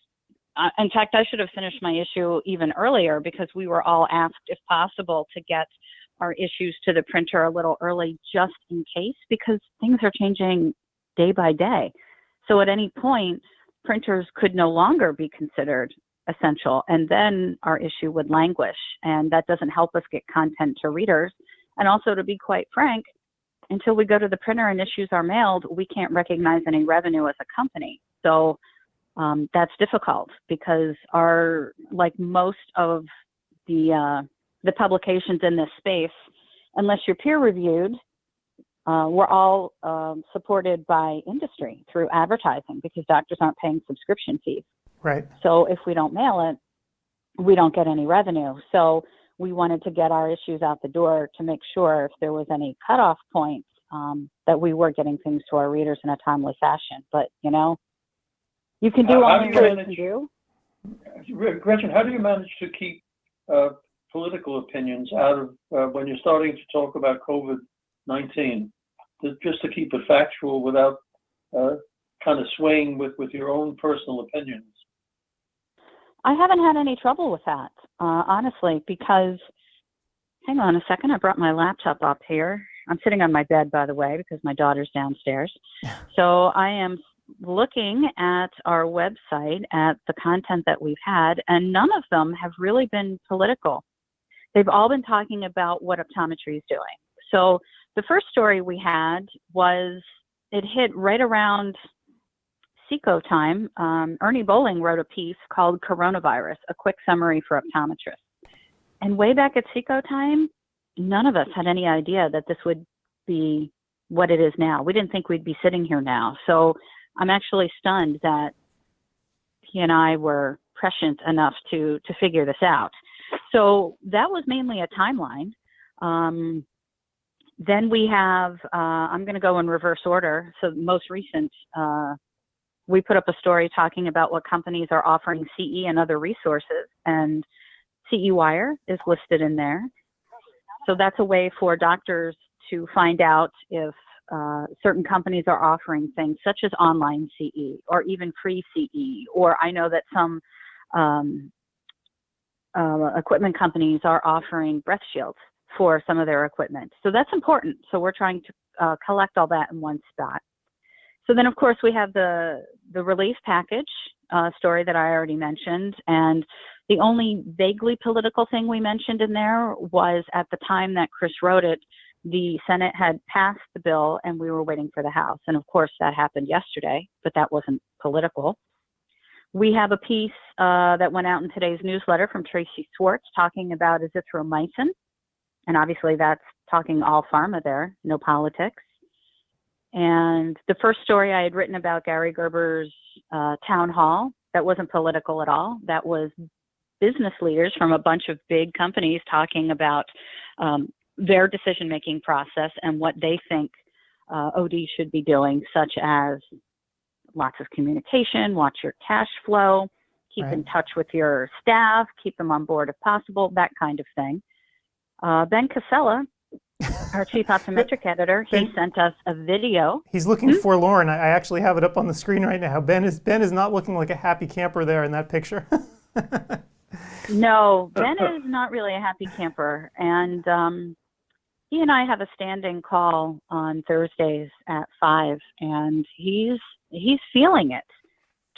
in fact, I should have finished my issue even earlier, because we were all asked, if possible, to get our issues to the printer a little early, just in case, because things are changing day by day. So at any point, printers could no longer be considered essential, and then our issue would languish, and that doesn't help us get content to readers. And also, to be quite frank, until we go to the printer and issues are mailed, we can't recognize any revenue as a company. So that's difficult, because like most of the publications in this space, unless you're peer reviewed, we're all supported by industry through advertising, because doctors aren't paying subscription fees. Right. So if we don't mail it, we don't get any revenue. So we wanted to get our issues out the door to make sure if there was any cutoff points, that we were getting things to our readers in a timely fashion. But, you can do only what you can do. Gretchen, how do you manage to keep political opinions out of when you're starting to talk about COVID-19, just to keep it factual without kind of swaying with your own personal opinions? I haven't had any trouble with that, honestly, because, hang on a second, I brought my laptop up here. I'm sitting on my bed, by the way, because my daughter's downstairs. So I am looking at our website, at the content that we've had, and none of them have really been political. They've all been talking about what optometry is doing. So the first story we had was it hit right around SECO time. Ernie Bowling wrote a piece called Coronavirus, a quick summary for optometrists. And way back at SECO time, none of us had any idea that this would be what it is now. We didn't think we'd be sitting here now. So I'm actually stunned that he and I were prescient enough to figure this out. So that was mainly a timeline. Then we have, I'm going to go in reverse order. So most recent, we put up a story talking about what companies are offering CE and other resources, and CE Wire is listed in there. So that's a way for doctors to find out if certain companies are offering things such as online CE or even free CE, or I know that some equipment companies are offering breath shields for some of their equipment. So that's important. So we're trying to collect all that in one spot. So then, of course, we have the release package story that I already mentioned. And the only vaguely political thing we mentioned in there was at the time that Chris wrote it, the Senate had passed the bill and we were waiting for the House. And of course, that happened yesterday, but that wasn't political. We have a piece that went out in today's newsletter from Tracy Swartz talking about azithromycin. And obviously that's talking all pharma there, no politics. And the first story I had written about Gary Gerber's town hall, that wasn't political at all. That was business leaders from a bunch of big companies talking about their decision-making process and what they think OD should be doing, such as lots of communication, watch your cash flow, keep in touch with your staff, keep them on board if possible, that kind of thing. Ben Casella, our chief optometric editor, he sent us a video. He's looking forlorn. I actually have it up on the screen right now. Ben is not looking like a happy camper there in that picture. No, Ben is not really a happy camper. And he and I have a standing call on Thursdays at 5, and he's feeling it,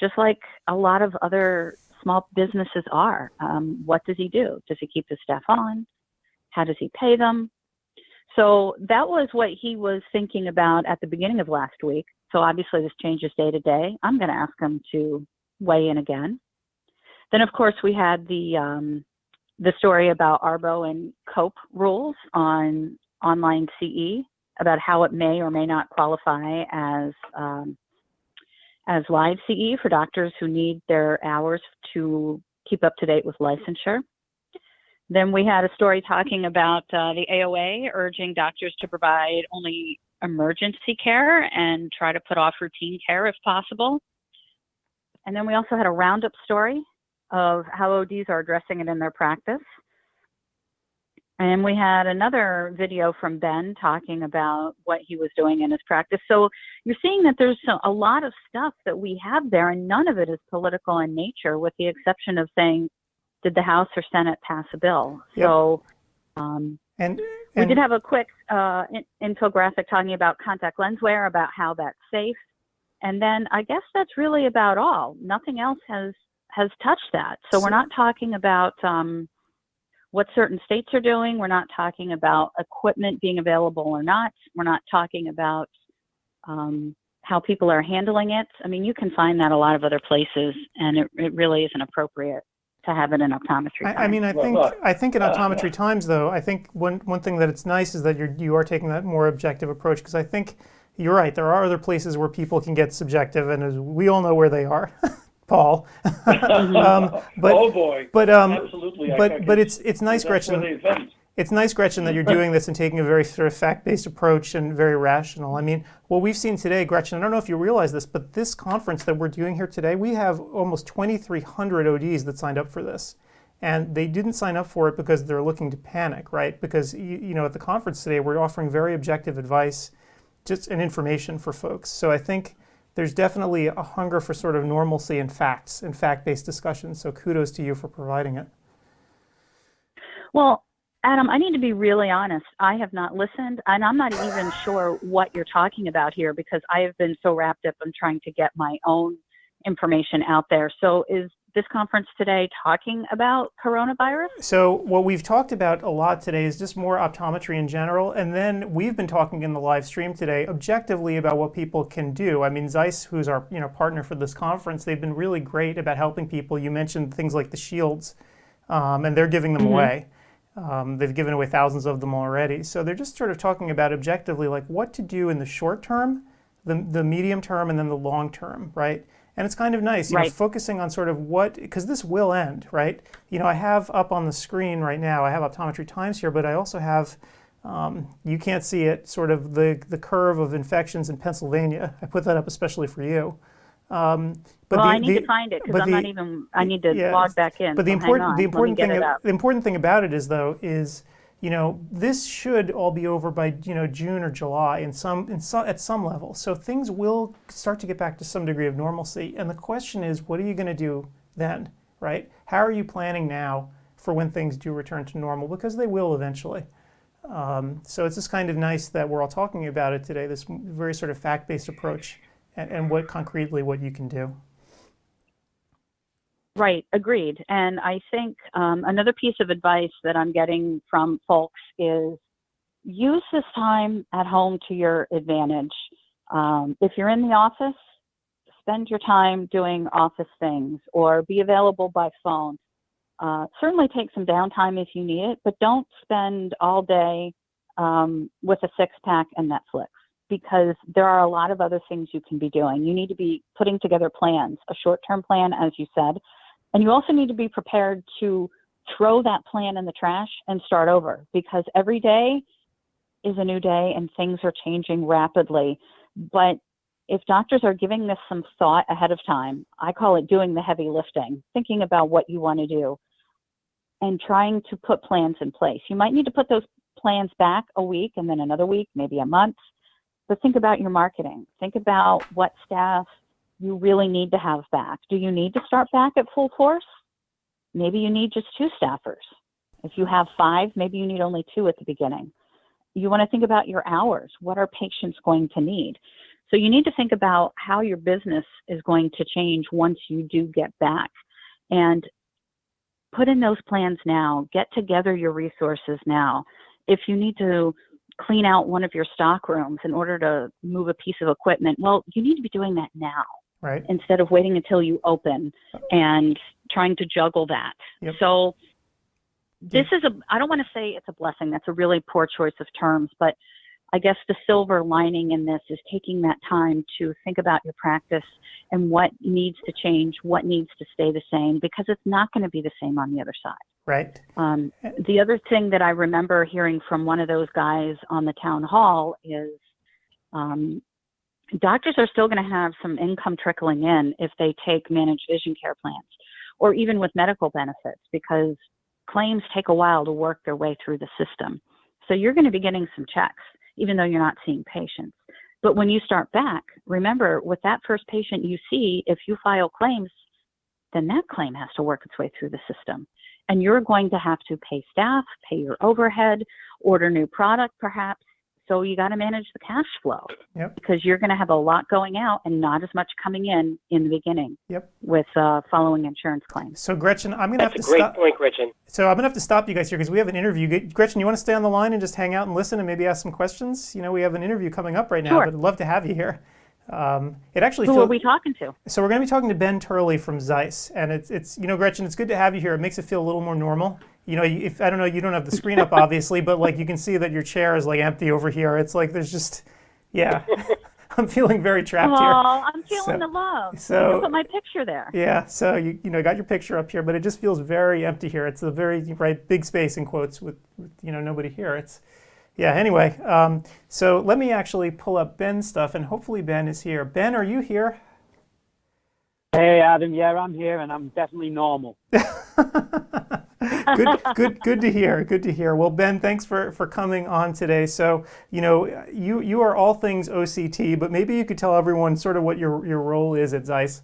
just like a lot of other small businesses are. What does he do? Does he keep his staff on? How does he pay them? So that was what he was thinking about at the beginning of last week. So obviously this changes day to day. I'm going to ask him to weigh in again. Then of course we had the story about ARBO and COPE rules on online CE, about how it may or may not qualify as live CE for doctors who need their hours to keep up to date with licensure. Then we had a story talking about the AOA urging doctors to provide only emergency care and try to put off routine care if possible. And then we also had a roundup story of how ODs are addressing it in their practice. And we had another video from Ben talking about what he was doing in his practice. So you're seeing that there's a lot of stuff that we have there, and none of it is political in nature, with the exception of saying, did the House or Senate pass a bill? Yep. So and we did have a quick infographic talking about contact lens wear, about how that's safe. And then I guess that's really about all. Nothing else has touched that. So we're not talking about what certain states are doing. We're not talking about equipment being available or not. We're not talking about how people are handling it. I mean, you can find that a lot of other plares, and it really isn't appropriate to have it in optometry times. I mean, I think in optometry times, though, I think one thing that it's nice is that you are taking that more objective approach, because I think you're right. There are other places where people can get subjective, and as we all know where they are, Paul. But, oh boy! But absolutely. But it's nice, Gretchen. It's nice, Gretchen, that you're doing this and taking a very sort of fact-based approach and very rational. I mean, what we've seen today, Gretchen, I don't know if you realize this, but this conference that we're doing here today, we have almost 2,300 ODs that signed up for this. And they didn't sign up for it because they're looking to panic, right? Because, you know, at the conference today, we're offering very objective advice, just and information for folks. So I think there's definitely a hunger for sort of normalcy and facts and fact-based discussion. So kudos to you for providing it. Well, Adam, I need to be really honest. I have not listened, and I'm not even sure what you're talking about here, because I have been so wrapped up in trying to get my own information out there. So this conference today talking about coronavirus? So what we've talked about a lot today is just more optometry in general, and then we've been talking in the live stream today objectively about what people can do. I mean, Zeiss, who's our partner for this conference, they've been really great about helping people. You mentioned things like the shields, and they're giving them away. They've given away thousands of them already. So they're just sort of talking about objectively like what to do in the short term, the medium term, and then the long term, right? And it's kind of nice, you know, focusing on sort of what, because this will end, right? You know, I have up on the screen right now, I have Optometry Times here, but I also have, you can't see it, sort of the curve of infections in Pennsylvania. I put that up especially for you. But I need to find it because I'm not even, I need to log back in. But the important thing about it is, though, is, you know, this should all be over by, you know, June or July at some level. So things will start to get back to some degree of normalcy. And the question is, what are you going to do then, right? How are you planning now for when things do return to normal? Because they will eventually. So it's just kind of nice that we're all talking about it today, this very sort of fact-based approach and what concretely what you can do. Right, agreed. And I think another piece of advice that I'm getting from folks is use this time at home to your advantage. If you're in the office, spend your time doing office things or be available by phone. Certainly take some downtime if you need it, but don't spend all day with a six-pack and Netflix, because there are a lot of other things you can be doing. You need to be putting together plans, a short-term plan, as you said, and you also need to be prepared to throw that plan in the trash and start over, because every day is a new day and things are changing rapidly. But if doctors are giving this some thought ahead of time, I call it doing the heavy lifting, thinking about what you want to do and trying to put plans in place. You might need to put those plans back a week and then another week, maybe a month, but think about your marketing. Think about what staff you really need to have back. Do you need to start back at full force? Maybe you need just 2 staffers. If you have 5, maybe you need only 2 at the beginning. You want to think about your hours. What are patients going to need? So you need to think about how your business is going to change once you do get back. And put in those plans now. Get together your resources now. If you need to clean out one of your stock rooms in order to move a piece of equipment, well, you need to be doing that now. Right. Instead of waiting until you open and trying to juggle that. Yep. So this is I don't want to say it's a blessing. That's a really poor choice of terms, but I guess the silver lining in this is taking that time to think about your practice and what needs to change, what needs to stay the same, because it's not going to be the same on the other side. Right. The other thing that I remember hearing from one of those guys on the town hall is doctors are still going to have some income trickling in if they take managed vision care plans, or even with medical benefits, because claims take a while to work their way through the system. So you're going to be getting some checks, even though you're not seeing patients. But when you start back, remember, with that first patient you see, if you file claims, then that claim has to work its way through the system. And you're going to have to pay staff, pay your overhead, order new product perhaps. So you got to manage the cash flow. Yep. Because you're going to have a lot going out and not as much coming in the beginning. Yep. With following insurance claims. So Gretchen, I'm going to have to stop. That's a great point, Gretchen. So I'm going to have to stop you guys here because we have an interview. Gretchen, you want to stay on the line and just hang out and listen and maybe ask some questions? You know, we have an interview coming up right now, Sure. but I'd love to have you here. It actually Who are we talking to? So we're going to be talking to Ben Turley from Zeiss, and it's you know, Gretchen, it's good to have you here. It makes it feel a little more normal. You know, if I don't know, you don't have the screen up obviously, but like you can see that your chair is like empty over here. It's like there's just, yeah, I'm feeling very trapped here. Oh, I'm feeling the love. So you can put my picture there. Yeah, so you know, got your picture up here, but it just feels very empty here. It's a very big space in quotes with you know, nobody here. It's yeah. Anyway, so let me actually pull up Ben's stuff, and hopefully Ben is here. Ben, are you here? Hey Adam, yeah, I'm here, and I'm definitely normal. Good to hear. Good to hear. Well, Ben, thanks for coming on today. So, you know, you are all things OCT, but maybe you could tell everyone sort of what your role is at Zeiss.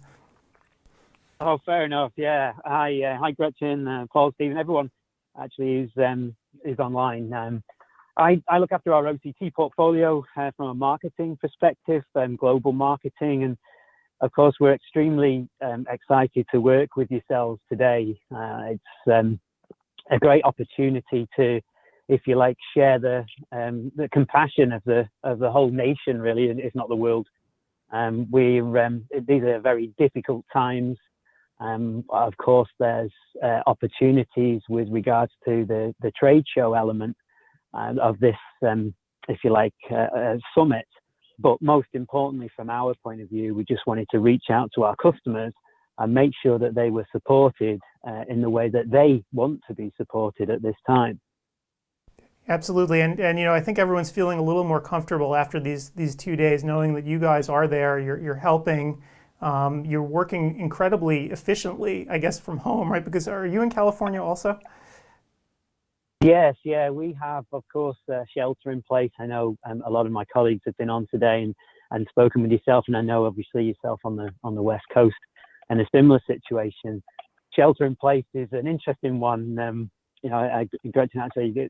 Oh, fair enough. Yeah. Hi, Gretchen, Paul, Stephen, everyone actually is online. I look after our OCT portfolio from a marketing perspective, global marketing, and of course, we're extremely excited to work with yourselves today. It's a great opportunity to, if you like, share the compassion of the whole nation, really, if not the world. These are very difficult times. Of course, there's opportunities with regards to the trade show element of this, if you like, summit. But most importantly, from our point of view, we just wanted to reach out to our customers and make sure that they were supported in the way that they want to be supported at this time. Absolutely, and I think everyone's feeling a little more comfortable after these 2 days, knowing that you guys are there, you're helping, you're working incredibly efficiently, I guess, from home, right? Because are you in California also? Yes, yeah, we have, of course, shelter in place. I know a lot of my colleagues have been on today and spoken with yourself, and I know obviously yourself on the West Coast in a similar situation. Shelter in place is an interesting one. Gretchen actually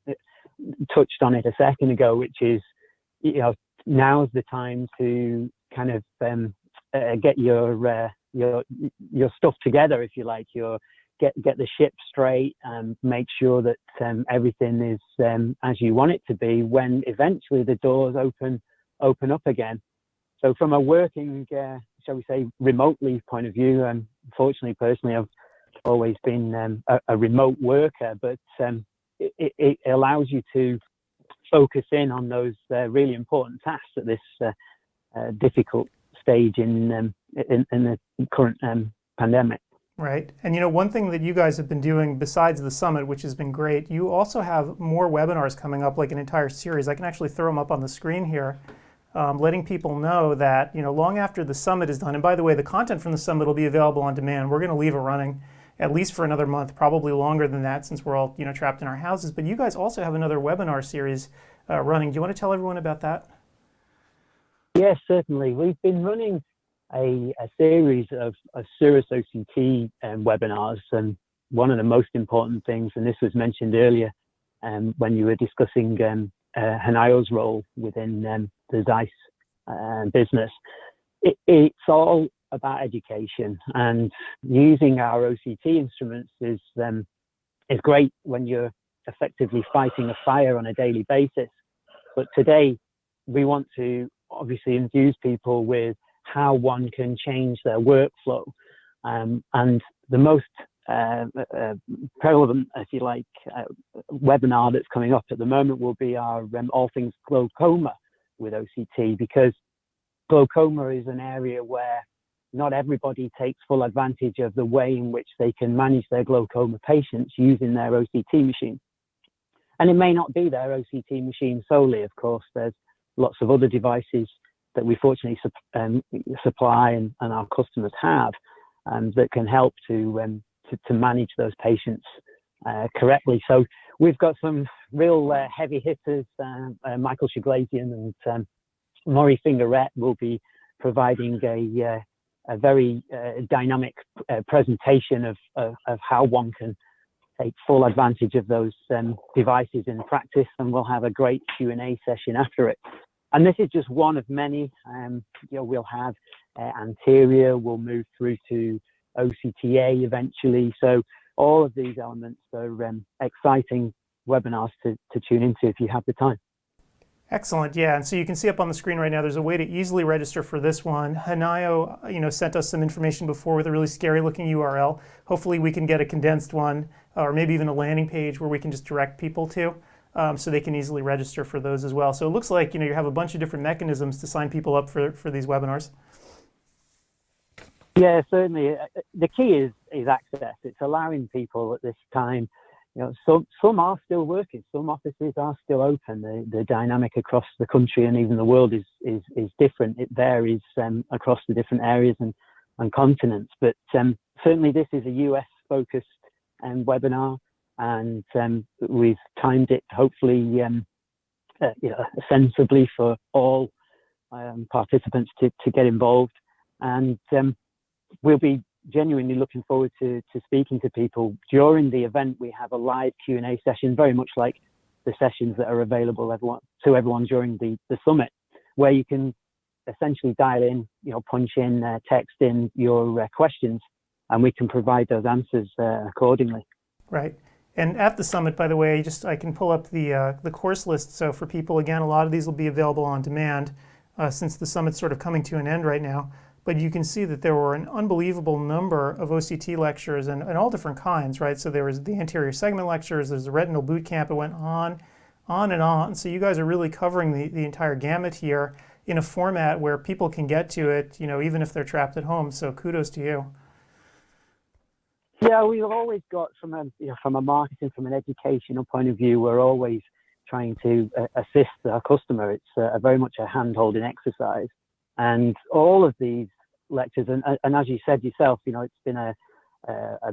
touched on it a second ago, which is, now's the time to kind of get your stuff together, if you like, get the ship straight and make sure that everything is as you want it to be when eventually the doors open up again. So from a working, shall we say, remotely point of view, unfortunately, personally, I've always been a remote worker, but it allows you to focus in on those really important tasks at this difficult stage in the current pandemic. Right. And one thing that you guys have been doing besides the summit, which has been great, you also have more webinars coming up, like an entire series. I can actually throw them up on the screen here, letting people know that, long after the summit is done, and by the way, the content from the summit will be available on demand. We're going to leave it running at least for another month, probably longer than that, since we're all, trapped in our houses. But you guys also have another webinar series running. Do you want to tell everyone about that? Yes, certainly. We've been running a series of Cirrus OCT webinars, and one of the most important things, and this was mentioned earlier when you were discussing Hanayo's role within the Zeiss business, it's all about education, and using our OCT instruments is great when you're effectively fighting a fire on a daily basis. But today we want to obviously infuse people with how one can change their workflow, and the most prevalent, if you like, webinar that's coming up at the moment will be our All Things Glaucoma with OCT, because glaucoma is an area where not everybody takes full advantage of the way in which they can manage their glaucoma patients using their OCT machine. And it may not be their OCT machine solely, of course. There's lots of other devices that we fortunately supply and our customers have that can help to manage those patients correctly. So we've got some real heavy hitters. Michael Shaglazian and Maury Fingerette will be providing a very dynamic presentation of how one can take full advantage of those devices in practice, and we'll have a great Q&A session after it. And this is just one of many. We'll have Anterior, we'll move through to OCTA eventually. So all of these elements are exciting webinars to tune into if you have the time. Excellent, yeah. And so you can see up on the screen right now, there's a way to easily register for this one. Hanayo, sent us some information before with a really scary looking URL. Hopefully we can get a condensed one, or maybe even a landing page where we can just direct people to, so they can easily register for those as well. So it looks like, you have a bunch of different mechanisms to sign people up for these webinars. Yeah, certainly. The key is access. It's allowing people at this time. Some are still working. Some offices are still open. The dynamic across the country and even the world is different. It varies across the different areas and continents. But certainly, this is a US-focused webinar, and we've timed it hopefully sensibly for all participants to get involved. And we'll be genuinely looking forward to speaking to people. During the event, we have a live Q&A session, very much like the sessions that are available to everyone during the summit, where you can essentially dial in, punch in, text in your questions, and we can provide those answers accordingly. Right. And at the summit, by the way, I can pull up the course list. So for people, again, a lot of these will be available on demand since the summit's sort of coming to an end right now. But you can see that there were an unbelievable number of OCT lectures and all different kinds, right? So there was the anterior segment lectures, there's the retinal boot camp, it went on and on. So you guys are really covering the entire gamut here in a format where people can get to it, even if they're trapped at home. So kudos to you. Yeah, we've always got from a marketing, from an educational point of view, we're always trying to assist our customer. It's very much a hand-holding exercise. And all of these lectures, and as you said yourself, it's been a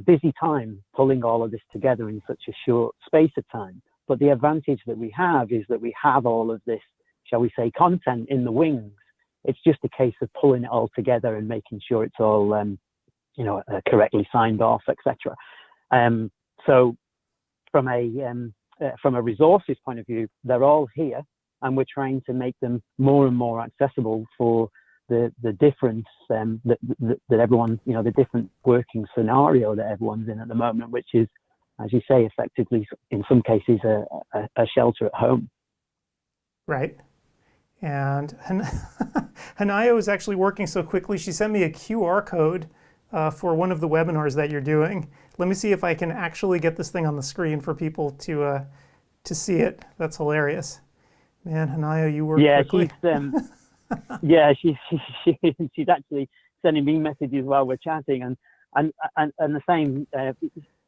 busy time pulling all of this together in such a short space of time. But the advantage that we have is that we have all of this, shall we say, content in the wings. It's just a case of pulling it all together and making sure it's all, correctly signed off, etc. So from a resources point of view, they're all here, and we're trying to make them more and more accessible for the difference that everyone, the different working scenario that everyone's in at the moment, which is, as you say, effectively in some cases a shelter at home. Right. And Hanayo is actually working so quickly. She sent me a QR code for one of the webinars that you're doing. Let me see if I can actually get this thing on the screen for people to see it. That's hilarious. Man, Hanayo, you work quickly. She's actually sending me messages while we're chatting, and the same.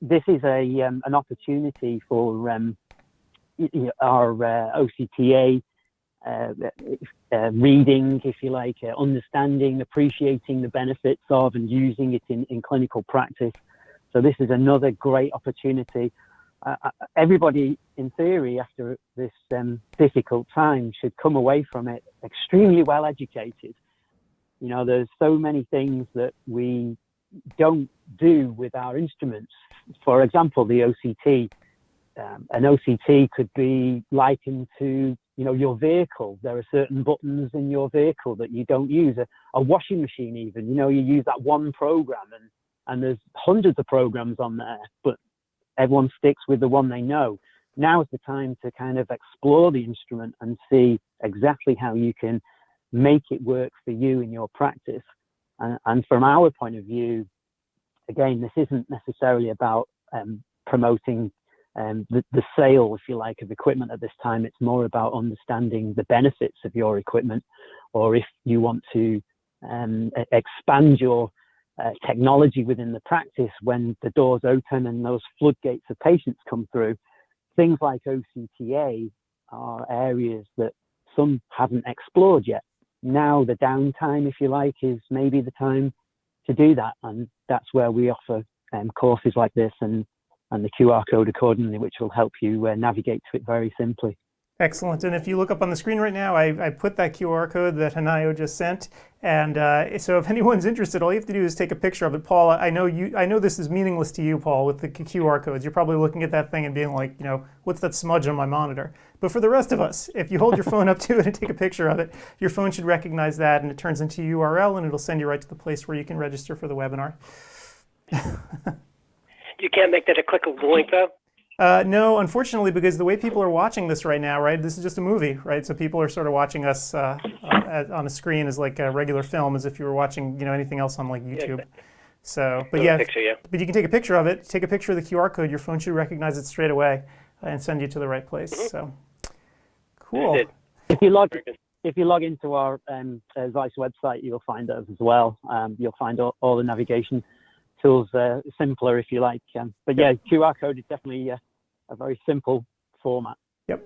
This is an opportunity for our OCTA reading, if you like, understanding, appreciating the benefits of, and using it in clinical practice. So this is another great opportunity. Everybody, in theory, after this difficult time, should come away from it extremely well educated. There's so many things that we don't do with our instruments. For example, the OCT. An OCT could be likened to, your vehicle. There are certain buttons in your vehicle that you don't use. A washing machine even, you use that one program, and there's hundreds of programs on there, but everyone sticks with the one they know. Now is the time to kind of explore the instrument and see exactly how you can make it work for you in your practice. And from our point of view, again, this isn't necessarily about promoting the sale, if you like, of equipment at this time. It's more about understanding the benefits of your equipment, or if you want to expand your technology within the practice when the doors open and those floodgates of patients come through. Things like OCTA are areas that some haven't explored yet. Now the downtime, if you like, is maybe the time to do that, and that's where we offer courses like this and the QR code accordingly, which will help you navigate to it very simply. Excellent. And if you look up on the screen right now, I put that QR code that Hanayo just sent. And so if anyone's interested, all you have to do is take a picture of it. Paul, I know this is meaningless to you, Paul, with the QR codes. You're probably looking at that thing and being like, what's that smudge on my monitor? But for the rest of us, if you hold your phone up to it and take a picture of it, your phone should recognize that, and it turns into a URL, and it'll send you right to the place where you can register for the webinar. You can't make that a clickable link, though? No, unfortunately, because the way people are watching this right now, right, this is just a movie, right? So people are sort of watching us on a screen as like a regular film, as if you were watching, anything else on like YouTube. Yeah. So, but yeah, but you can take a picture of it, take a picture of the QR code, your phone should recognize it straight away and send you to the right place. Mm-hmm. So, cool. If you log into our Zeiss website, you'll find those as well. You'll find all the navigation tools simpler, if you like. But yeah, QR code is definitely a very simple format. Yep.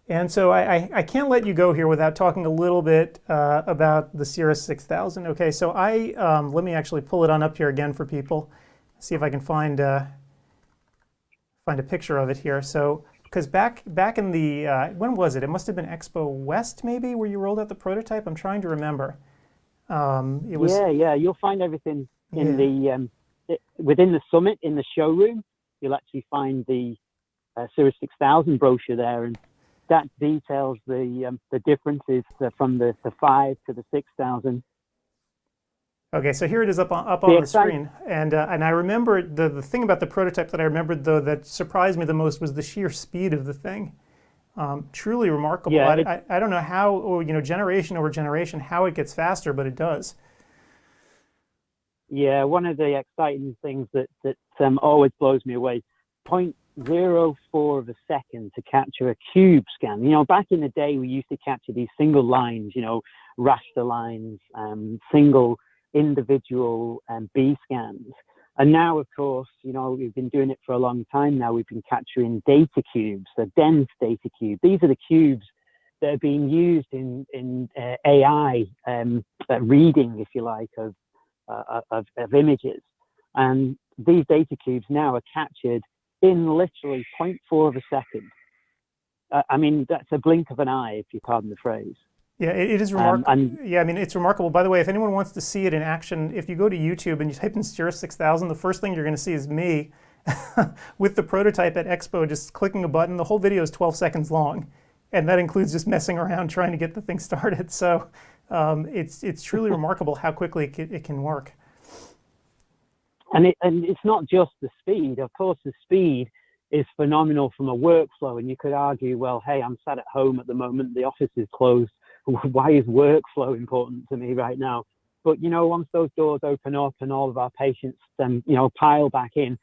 And so I can't let you go here without talking a little bit about the Cirrus 6000. Okay, so let me actually pull it on up here again for people. See if I can find a picture of it here. So, because back in the, when was it? It must have been Expo West, maybe, where you rolled out the prototype. I'm trying to remember. It was. Yeah. You'll find everything in the within the summit, in the showroom. You'll actually find the Cirrus 6000 brochure there, and that details the differences from the 5 to the 6,000. Okay, so here it is up on the screen, and I remember the thing about the prototype that I remembered though that surprised me the most was the sheer speed of the thing. Truly remarkable. Yeah, I don't know how, or, generation over generation, how it gets faster, but it does. Yeah, one of the exciting things that always blows me away, 0.04 of a second to capture a cube scan. Back in the day, we used to capture these single lines, raster lines, single individual B scans. And now, of course, we've been doing it for a long time now. We've been capturing data cubes, the dense data cube. These are the cubes that are being used in AI reading, if you like, of images. And these data cubes now are captured in literally 0.4 of a second. I mean, that's a blink of an eye, if you pardon the phrase. Yeah, it is remarkable. Yeah, I mean, it's remarkable. By the way, if anyone wants to see it in action, if you go to YouTube and you type in Cirrus 6000, the first thing you're going to see is me with the prototype at Expo, just clicking a button. The whole video is 12 seconds long, and that includes just messing around trying to get the thing started. So it's truly remarkable how quickly it can work. And it's not just the speed. Of course, the speed is phenomenal from a workflow, and you could argue, well, hey, I'm sat at home at the moment, the office is closed. Why is workflow important to me right now? But once those doors open up and all of our patients pile back in,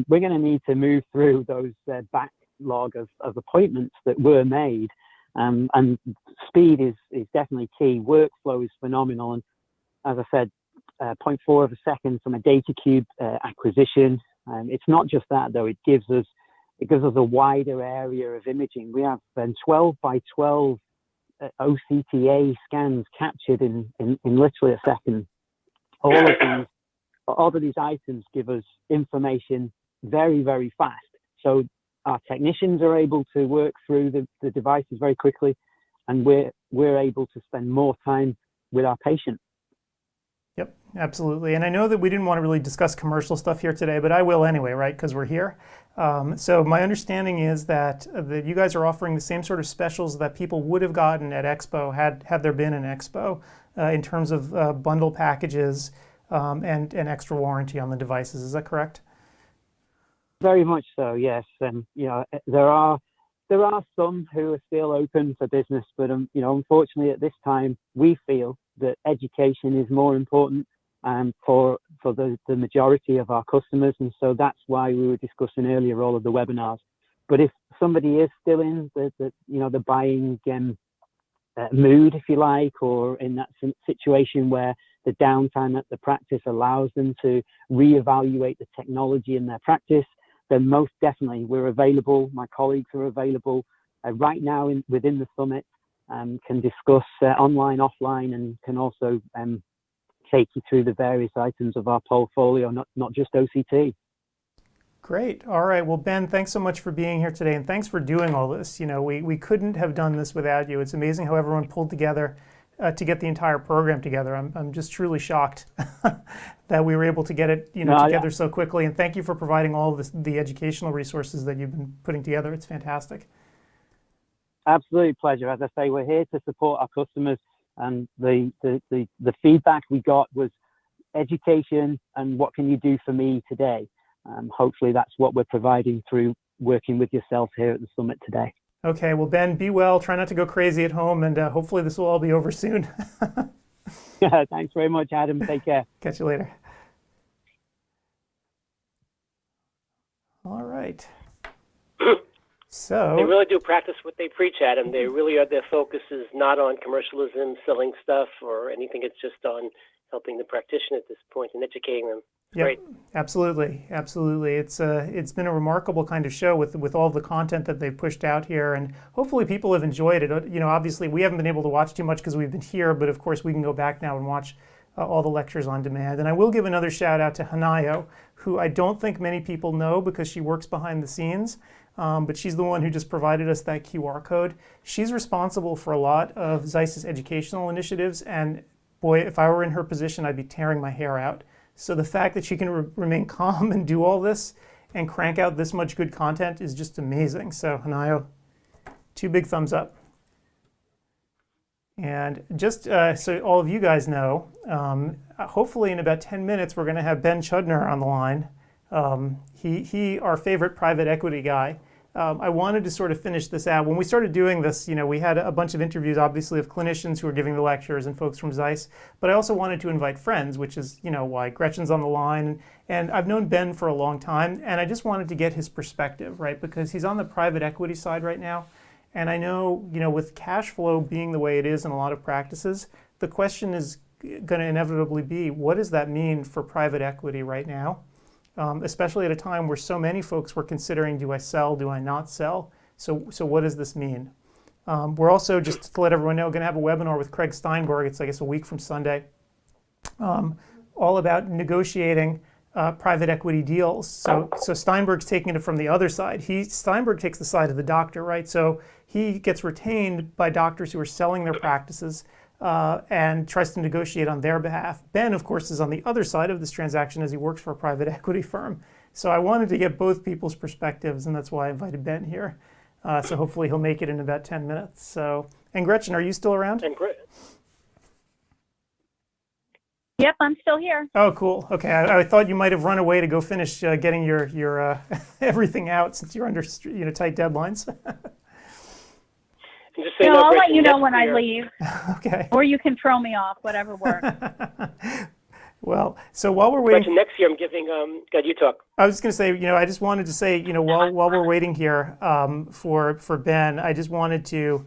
we're going to need to move through those backlog of appointments that were made. And speed is definitely key. Workflow is phenomenal, and as I said, 0.4 of a second from a data cube acquisition. It's not just that though; it gives us a wider area of imaging. We have 12 by 12 OCTA scans captured in literally a second. All of these items give us information very, very fast. So our technicians are able to work through the devices very quickly, and we're able to spend more time with our patient. Yep, absolutely. And I know that we didn't want to really discuss commercial stuff here today, but I will anyway, right? Because we're here. So my understanding is that you guys are offering the same sort of specials that people would have gotten at Expo had there been an Expo in terms of bundle packages and an extra warranty on the devices. Is that correct? Very much so, yes. There are some who are still open for business, but unfortunately at this time we feel that education is more important for the majority of our customers, and so that's why we were discussing earlier all of the webinars. But if somebody is still in the buying mood, if you like, or in that situation where the downtime at the practice allows them to reevaluate the technology in their practice, then most definitely we're available. My colleagues are available right now within the summit. Can discuss online, offline, and can also take you through the various items of our portfolio, not just OCT. Great. All right. Well, Ben, thanks so much for being here today, and thanks for doing all this. We couldn't have done this without you. It's amazing how everyone pulled together to get the entire program together. I'm just truly shocked that we were able to get it together so quickly, and thank you for providing all of the educational resources that you've been putting together. It's fantastic. Absolutely pleasure. As I say, we're here to support our customers, and the feedback we got was education and what can you do for me today. Hopefully that's what we're providing through working with yourself here at the summit today. Okay, well, Ben, be well. Try not to go crazy at home, and hopefully this will all be over soon. Yeah, thanks very much, Adam. Take care. Catch you later. All right. So they really do practice what they preach, Adam. They really are. Their focus is not on commercialism, selling stuff, or anything. It's just on helping the practitioner at this point and educating them. Yep, great. Absolutely. It's been a remarkable kind of show with all the content that they've pushed out here, and hopefully people have enjoyed it. Obviously we haven't been able to watch too much because we've been here, but of course we can go back now and watch all the lectures on demand. And I will give another shout out to Hanayo, who I don't think many people know because she works behind the scenes. But she's the one who just provided us that QR code. She's responsible for a lot of Zeiss's educational initiatives, and boy, if I were in her position, I'd be tearing my hair out. So the fact that she can remain calm and do all this and crank out this much good content is just amazing. So Hanayo, 2 big thumbs up. And just so all of you guys know, hopefully in about 10 minutes, we're going to have Ben Chudner on the line. He our favorite private equity guy. I wanted to sort of finish this out. When we started doing this, we had a bunch of interviews, obviously, of clinicians who were giving the lectures and folks from Zeiss. But I also wanted to invite friends, which is, why Gretchen's on the line. And I've known Ben for a long time, and I just wanted to get his perspective, right? Because he's on the private equity side right now. And I know, with cash flow being the way it is in a lot of practices, the question is going to inevitably be, what does that mean for private equity right now? Especially at a time where so many folks were considering, do I sell, do I not sell? So what does this mean? We're also, just to let everyone know, going to have a webinar with Craig Steinberg. It's, I guess, a week from Sunday, all about negotiating private equity deals. So Steinberg's taking it from the other side. Steinberg takes the side of the doctor, right? So he gets retained by doctors who are selling their practices and tries to negotiate on their behalf. Ben, of course, is on the other side of this transaction as he works for a private equity firm. So I wanted to get both people's perspectives, and that's why I invited Ben here. So hopefully he'll make it in about 10 minutes. So, and Gretchen, are you still around? Yep, I'm still here. Oh, cool. Okay, I thought you might have run away to go finish getting your everything out since you're under tight deadlines. Just so I'll let you know when I leave. Okay. Or you can throw me off, whatever works. Well, so while we're waiting, next year I'm giving. God, you talk. I was just going to say, I just wanted to say, while we're waiting here for Ben, I just wanted to,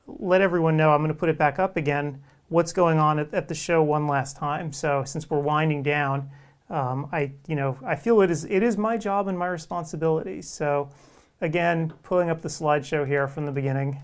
let everyone know. I'm going to put it back up again. What's going on at the show one last time. So since we're winding down, I feel it is my job and my responsibility. So again, pulling up the slideshow here from the beginning.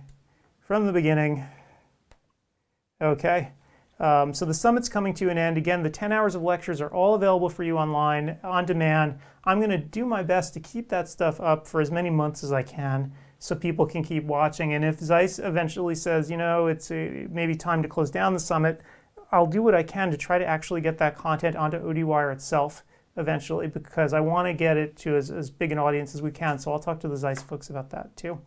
Okay. So the summit's coming to an end. Again, the 10 hours of lectures are all available for you online, on demand. I'm going to do my best to keep that stuff up for as many months as I can so people can keep watching. And if Zeiss eventually says, it's maybe time to close down the summit, I'll do what I can to try to actually get that content onto ODwire itself eventually, because I want to get it to as big an audience as we can. So I'll talk to the Zeiss folks about that too.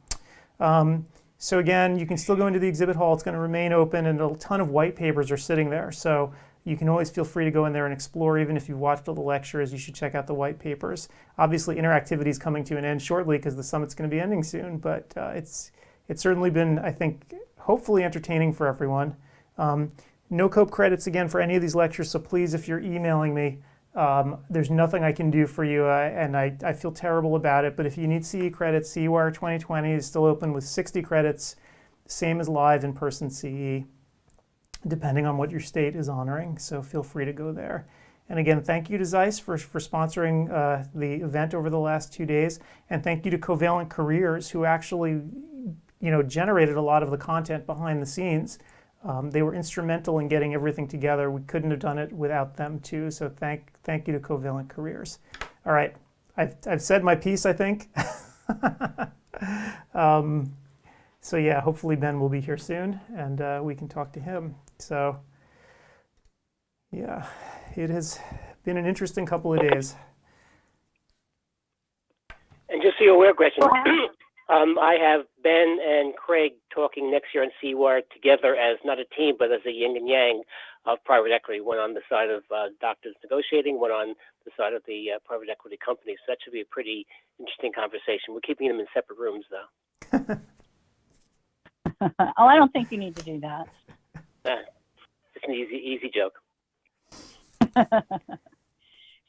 So again, you can still go into the exhibit hall. It's going to remain open, and a ton of white papers are sitting there. So you can always feel free to go in there and explore. Even if you've watched all the lectures, you should check out the white papers. Obviously, interactivity is coming to an end shortly because the summit's going to be ending soon. But it's certainly been, I think, hopefully entertaining for everyone. No COPE credits again for any of these lectures. So please, if you're emailing me, there's nothing I can do for you, and I feel terrible about it, but if you need CE credits, CEwire 2020 is still open with 60 credits, same as live in-person CE, depending on what your state is honoring, so feel free to go there. And again, thank you to Zeiss for sponsoring the event over the last 2 days, and thank you to Covalent Careers, who actually generated a lot of the content behind the scenes. They were instrumental in getting everything together. We couldn't have done it without them too. So thank you to Covalent Careers. All right, I've said my piece, I think. So yeah, hopefully Ben will be here soon, and we can talk to him. So yeah, it has been an interesting couple of days. And just so you're aware, Gretchen, I have Ben and Craig talking next year on CEwire together as not a team, but as a yin and yang of private equity. One on the side of doctors negotiating, one on the side of the private equity companies. So that should be a pretty interesting conversation. We're keeping them in separate rooms, though. Oh, I don't think you need to do that. It's an easy joke.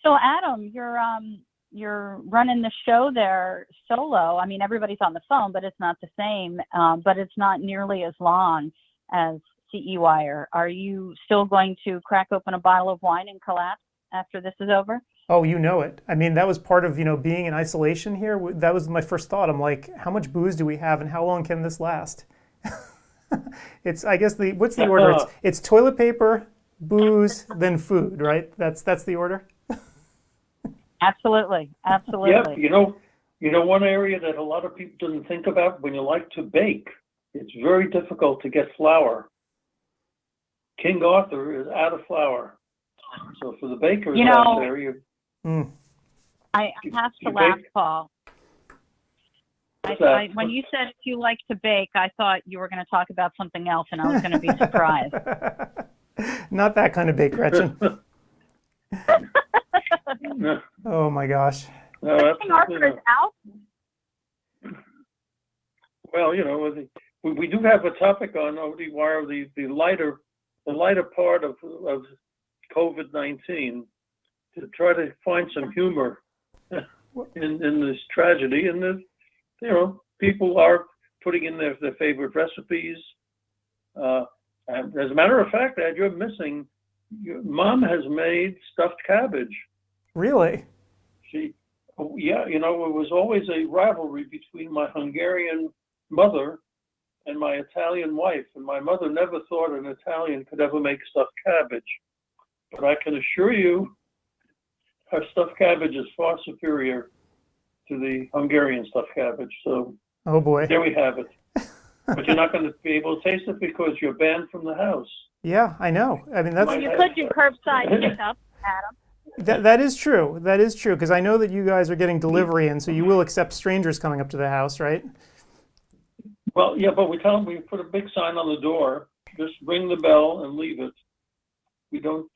So, Adam, you're running the show there solo. I mean, everybody's on the phone, but it's not the same. But it's not nearly as long as CEwire. Are you still going to crack open a bottle of wine and collapse after this is over? Oh, you know it. I mean, that was part of, being in isolation here. That was my first thought. I'm like, how much booze do we have and how long can this last? It's, I guess, what's the order? It's toilet paper, booze, then food, right? That's the order? Absolutely. Yep. You know, one area that a lot of people didn't think about when you like to bake, it's very difficult to get flour. King Arthur is out of flour. So for the bakers out there, I have to laugh, Paul. When you said if you like to bake, I thought you were going to talk about something else, and I was going to be surprised. Not that kind of bake, Gretchen. No, Oh my gosh. no, King Arthur is out. Well, you know, we do have a topic on ODwire, the lighter part of COVID-19, to try to find some humor in this tragedy, and you know, people are putting in their favorite recipes. And as a matter of fact, Ed, you're missing. Your mom has made stuffed cabbage. Really? Yeah, you know, it was always a rivalry between my Hungarian mother and my Italian wife, and my mother never thought an Italian could ever make stuffed cabbage. But I can assure you, our stuffed cabbage is far superior to the Hungarian stuffed cabbage. So, oh boy, there we have it. But you're not going to be able to taste it because you're banned from the house. Yeah, I know. I mean, that's. You could do curbside pickup, Adam. That is true. That is true, because I know that you guys are getting delivery, and so you will accept strangers coming up to the house, right? Well, yeah, but we tell them, we put a big sign on the door. Just ring the bell and leave it. We don't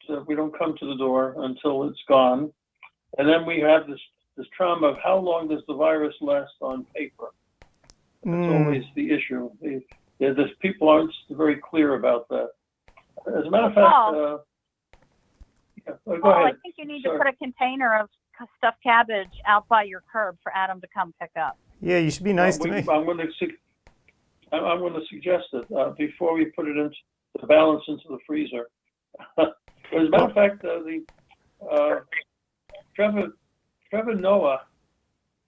come to the door until it's gone. And then we have this trauma of how long does the virus last on paper? That's always the issue. People aren't very clear about that. As a matter of fact, go ahead. I think you need to put a container of stuffed cabbage out by your curb for Adam to come pick up. Yeah, you should be nice to me. I'm going to suggest it before we put it into the balance into the freezer. As a matter of fact, Trevor Noah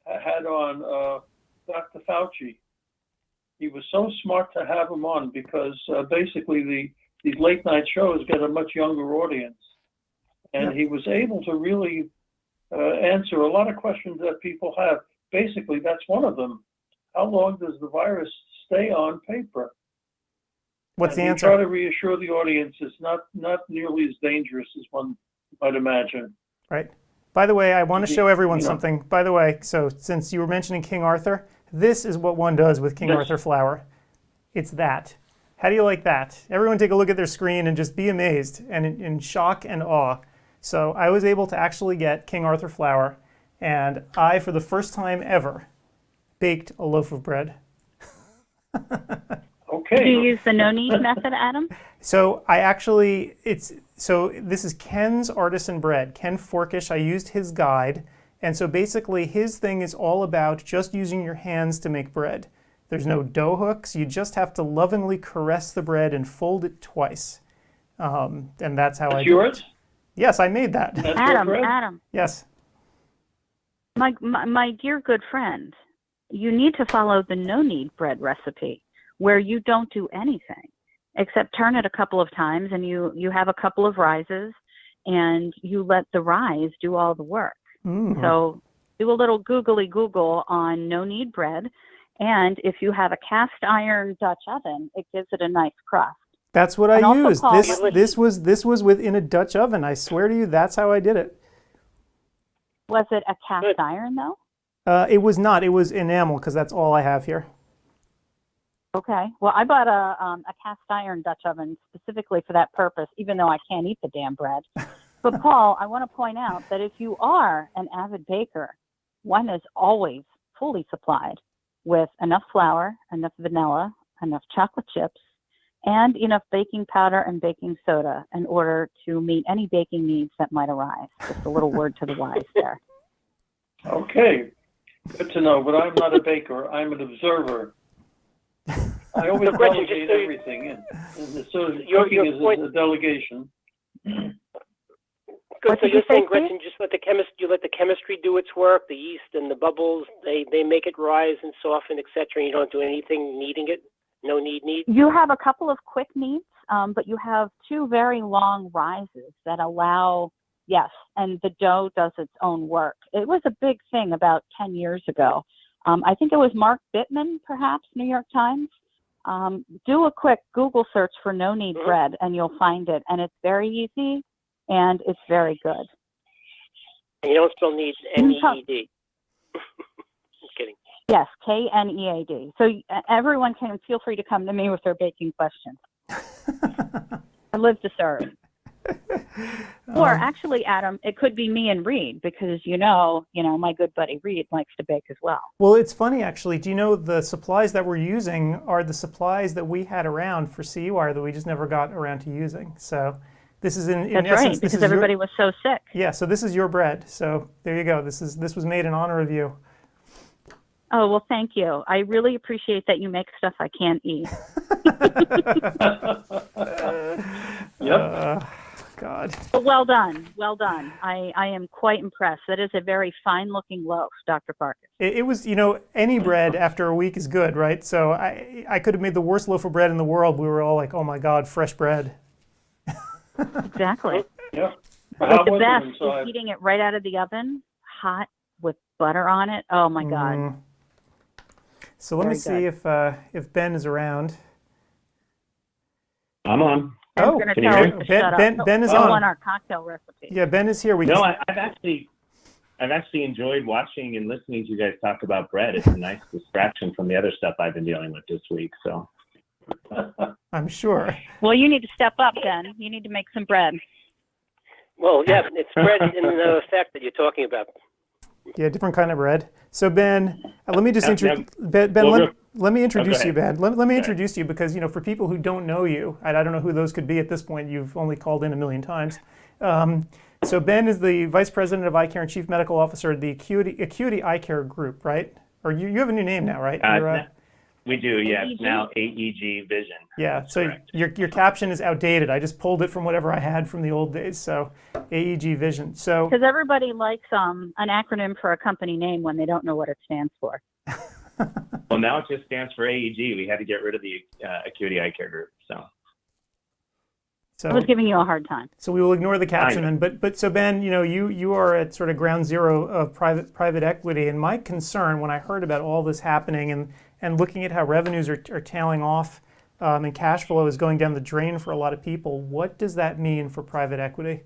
had on Dr. Fauci. He was so smart to have him on because basically these late night shows get a much younger audience. And he was able to really answer a lot of questions that people have. Basically, that's one of them. How long does the virus stay on paper? What's the answer? Try to reassure the audience it's not nearly as dangerous as one might imagine. Right. By the way, I want to show everyone something. By the way, so since you were mentioning King Arthur, this is what one does with King Arthur flour. It's that. How do you like that? Everyone take a look at their screen and just be amazed and in shock and awe. So I was able to actually get King Arthur flour, and I, for the first time ever, baked a loaf of bread. Okay. Do you use the no-knead method, Adam? So this is Ken's Artisan Bread. Ken Forkish, I used his guide. And so basically his thing is all about just using your hands to make bread. There's no dough hooks. You just have to lovingly caress the bread and fold it twice. And that's how I do it. Yes, I made that. Adam. Yes. My dear good friend, you need to follow the no-knead bread recipe, where you don't do anything except turn it a couple of times, and you have a couple of rises, and you let the rise do all the work. Mm-hmm. So do a little googly Google on no-knead bread, and if you have a cast iron Dutch oven, it gives it a nice crust. That's what I used. This was within a Dutch oven. I swear to you, that's how I did it. Was it a cast iron though? It was not. It was enamel, because that's all I have here. Okay. Well, I bought a cast iron Dutch oven specifically for that purpose, even though I can't eat the damn bread. But Paul, I want to point out that if you are an avid baker, one is always fully supplied with enough flour, enough vanilla, enough chocolate chips, and enough baking powder and baking soda in order to meet any baking needs that might arise. Just a little word to the wise there. Okay. Good to know, but I'm not a baker. I'm an observer. I always delegate everything, and so cooking is a delegation. Good. So you're saying, Gretchen, just let the chemistry do its work. The yeast and the bubbles, they make it rise and soften, etc. And you don't do anything kneading it. No knead. You have a couple of quick kneads, but you have two very long rises that allow. Yes, and the dough does its own work. It was a big thing about 10 years ago. I think it was Mark Bittman, perhaps, New York Times. Do a quick Google search for no-knead bread, and you'll find it. And it's very easy, and it's very good. And you don't still need NEED. Just kidding. Yes, KNEAD. So everyone can feel free to come to me with their baking questions. I live to serve. Or actually, Adam, it could be me and Reed, because my good buddy Reed likes to bake as well. Well, it's funny actually. Do you know the supplies that we're using are the supplies that we had around for CUwire that we just never got around to using? So this is in That's essence, right, because everybody was so sick. Yeah, so this is your bread. So there you go. This was made in honor of you. Oh, well, thank you. I really appreciate that you make stuff I can't eat. Yep. God. But well done. Well done. I am quite impressed. That is a very fine-looking loaf, Dr. Farkas. It was, any bread after a week is good, right? So I could have made the worst loaf of bread in the world. We were all like, oh my God, fresh bread. Exactly. Yeah. But the best is eating it right out of the oven, hot, with butter on it. Oh my God. So let me see if Ben is around. I'm on. Oh, can you hear me? Ben is on. On our cocktail recipe. Yeah, Ben is here. I've actually enjoyed watching and listening to you guys talk about bread. It's a nice distraction from the other stuff I've been dealing with this week. So I'm sure. Well, you need to step up, Ben. You need to make some bread. Well, yeah, it's bread in the effect that you're talking about. Yeah, different kind of bread. So Ben, let me just introduce let me introduce you, Ben. Let me introduce you because for people who don't know you, I don't know who those could be at this point. You've only called in a million times. So Ben is the Vice President of Eye Care and Chief Medical Officer of the Acuity Eye Care Group, right? Or you have a new name now, right? We do, yeah. It's now AEG Vision. Yeah, so your caption is outdated. I just pulled it from whatever I had from the old days. So AEG Vision. So because everybody likes an acronym for a company name when they don't know what it stands for. Well, now it just stands for AEG. We had to get rid of the Acuity Eye Care Group. So I was giving you a hard time. So we will ignore the caption. But so Ben, you are at sort of ground zero of private equity, and my concern when I heard about all this happening and looking at how revenues are tailing off and cash flow is going down the drain for a lot of people, what does that mean for private equity?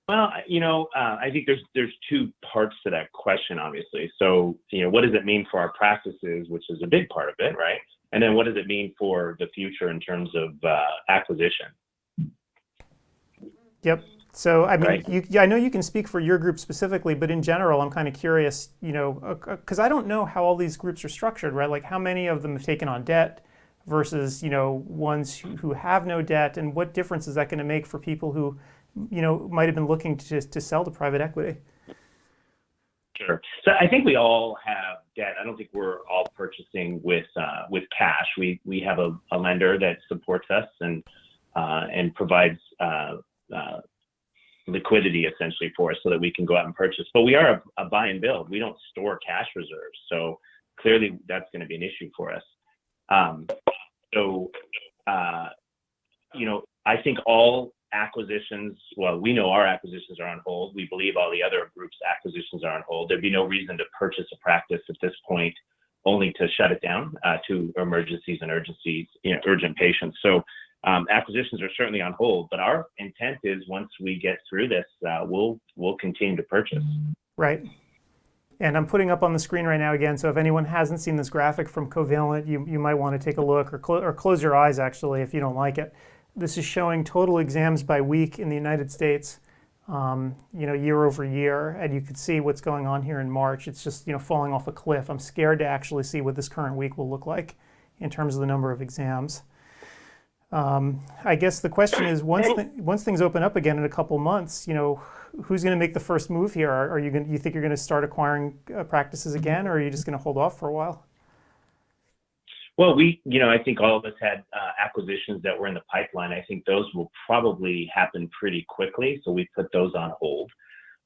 Well, I think there's two parts to that question, obviously. So, what does it mean for our practices, which is a big part of it, right? And then what does it mean for the future in terms of acquisition? Yep. So, I mean, right. I know you can speak for your group specifically, but in general, I'm kind of curious, because I don't know how all these groups are structured, right? Like how many of them have taken on debt versus, ones who have no debt, and what difference is that going to make for people who, might have been looking to sell to private equity? Sure. So I think we all have debt. I don't think we're all purchasing with cash. We have a lender that supports us and provides liquidity essentially for us so that we can go out and purchase. But we are a buy and build. We don't store cash reserves. So clearly that's going to be an issue for us. I think all acquisitions, well, we know our acquisitions are on hold. We believe all the other groups' acquisitions are on hold. There'd be no reason to purchase a practice at this point, only to shut it down to emergencies and urgent patients. So acquisitions are certainly on hold, but our intent is once we get through this, we'll continue to purchase. Right. And I'm putting up on the screen right now again, so if anyone hasn't seen this graphic from Covalent, you might want to take a look or close your eyes actually if you don't like it. This is showing total exams by week in the United States, year over year, and you can see what's going on here in March. It's just, falling off a cliff. I'm scared to actually see what this current week will look like in terms of the number of exams. I guess the question is, once things open up again in a couple months, who's going to make the first move here? You think you're going to start acquiring practices again, or are you just going to hold off for a while? Well, I think all of us had acquisitions that were in the pipeline. I think those will probably happen pretty quickly, so we put those on hold.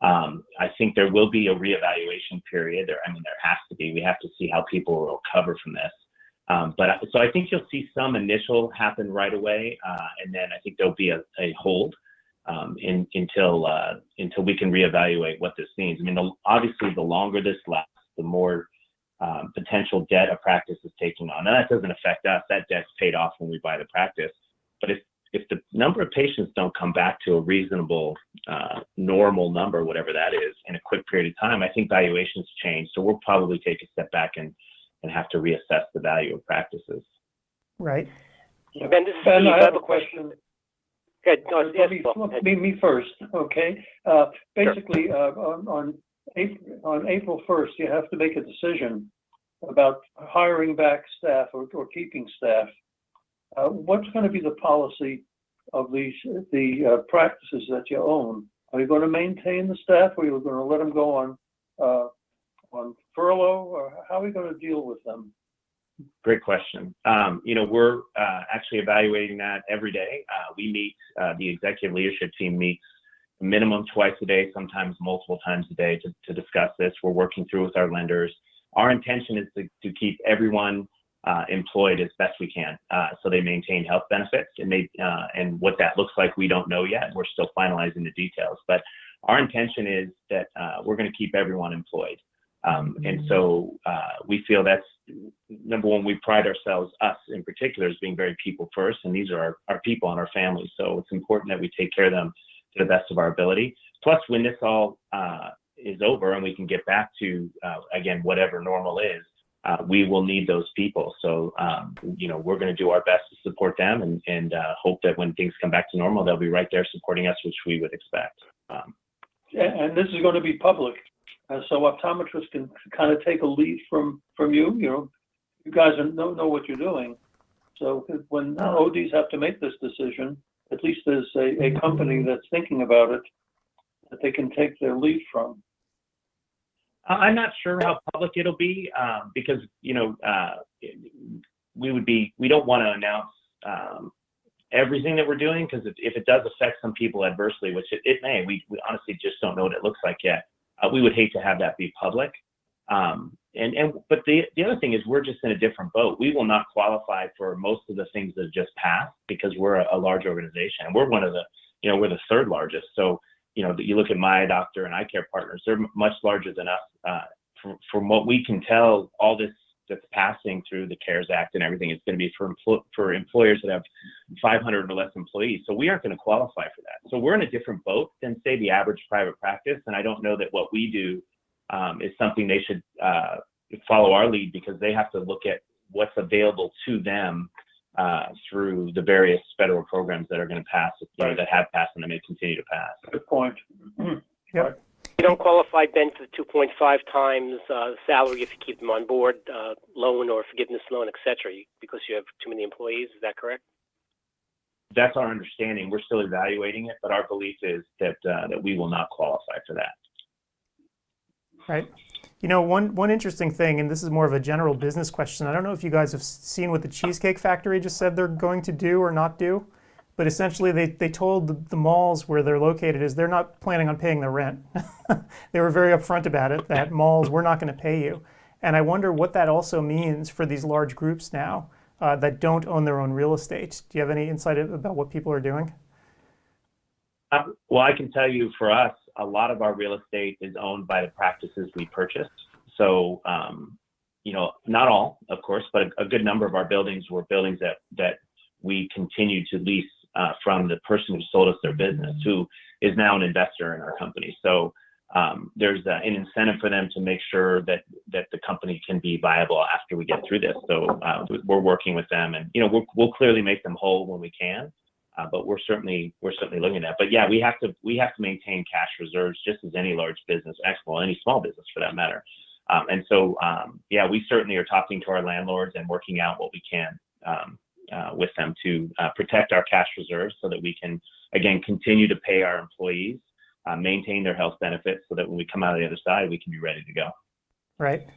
I think there will be a reevaluation period. There has to be. We have to see how people will recover from this. So I think you'll see some initial happen right away, and then I think there'll be a hold until we can reevaluate what this means. Obviously, the longer this lasts, the more potential debt a practice is taking on. Now that doesn't affect us. That debt's paid off when we buy the practice. But if the number of patients don't come back to a reasonable, normal number, whatever that is, in a quick period of time, I think valuations change. So we'll probably take a step back and have to reassess the value of practices. Right. Ben, this is Ben, Steve. I have a question. Good. Me first, okay? Basically, on April 1st, you have to make a decision about hiring back staff or keeping staff. What's going to be the policy of the practices that you own? Are you going to maintain the staff, or are you going to let them go on furlough, or how are we going to deal with them? Great question. We're actually evaluating that every day. We meet, the executive leadership team meets minimum twice a day, sometimes multiple times a day to discuss this. We're working through with our lenders. Our intention is to keep everyone employed as best we can, so they maintain health benefits. And what that looks like, we don't know yet. We're still finalizing the details. But our intention is that we're going to keep everyone employed. And so we feel that's, number one, we pride ourselves, us in particular, as being very people first, and these are our people and our families. So it's important that we take care of them to the best of our ability. Plus, when this all is over and we can get back to, again, whatever normal is, we will need those people. So, we're going to do our best to support them and hope that when things come back to normal, they'll be right there supporting us, which we would expect. And this is going to be public. So optometrists can kind of take a lead from you. You guys know what you're doing. So when ODs have to make this decision, at least there's a company that's thinking about it that they can take their lead from. I'm not sure how public it'll be because we don't want to announce everything that we're doing, because if it does affect some people adversely, which it may, we honestly just don't know what it looks like yet. We would hate to have that be public. But the other thing is, we're just in a different boat. We will not qualify for most of the things that have just passed because we're a large organization, and we're one of the, we're the third largest. So, you look at my doctor and eye care partners, they're much larger than us. From what we can tell, all this that's passing through the CARES Act and everything is going to be for employers that have 500 or less employees. So we aren't going to qualify for that. So we're in a different boat than, say, the average private practice. And I don't know that what we do is something they should follow our lead, because they have to look at what's available to them through the various federal programs that are going to pass, that have passed and that may continue to pass. Good point. Yep. You don't qualify, Ben, for the 2.5 times salary if you keep them on board, loan or forgiveness loan, et cetera, because you have too many employees. Is that correct? That's our understanding. We're still evaluating it, but our belief is that we will not qualify for that. Right. One interesting thing, and this is more of a general business question. I don't know if you guys have seen what the Cheesecake Factory just said they're going to do or not do, but essentially they told the malls where they're located is they're not planning on paying their rent. They were very upfront about it, that malls, we're not going to pay you. And I wonder what that also means for these large groups now that don't own their own real estate. Do you have any insight about what people are doing? Well, I can tell you, for us, a lot of our real estate is owned by the practices we purchased. So, not all, of course, but a good number of our buildings were buildings that we continue to lease from the person who sold us their business, who is now an investor in our company. So there's an incentive for them to make sure that the company can be viable after we get through this. So we're working with them, and we'll clearly make them whole when we can. But we're certainly looking at that. But yeah, we have to maintain cash reserves just as any large business, actually any small business for that matter. And so we certainly are talking to our landlords and working out what we can with them to protect our cash reserves, so that we can again continue to pay our employees, maintain their health benefits, so that when we come out of the other side, we can be ready to go. Right.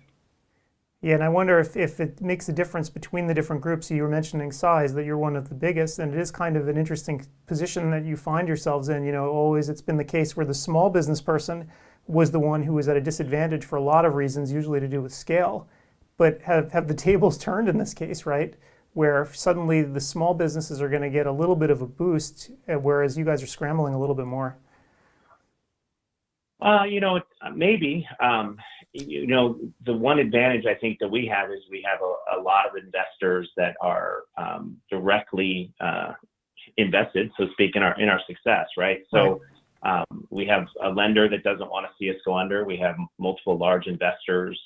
Yeah, and I wonder if it makes a difference between the different groups. You were mentioning size, that you're one of the biggest, and it is kind of an interesting position that you find yourselves in. Always it's been the case where the small business person was the one who was at a disadvantage for a lot of reasons, usually to do with scale. But have the tables turned in this case, right? Where suddenly the small businesses are going to get a little bit of a boost, whereas you guys are scrambling a little bit more. Maybe. The one advantage I think that we have is we have a lot of investors that are directly invested, so to speak, in our success, right? So we have a lender that doesn't want to see us go under. We have multiple large investors,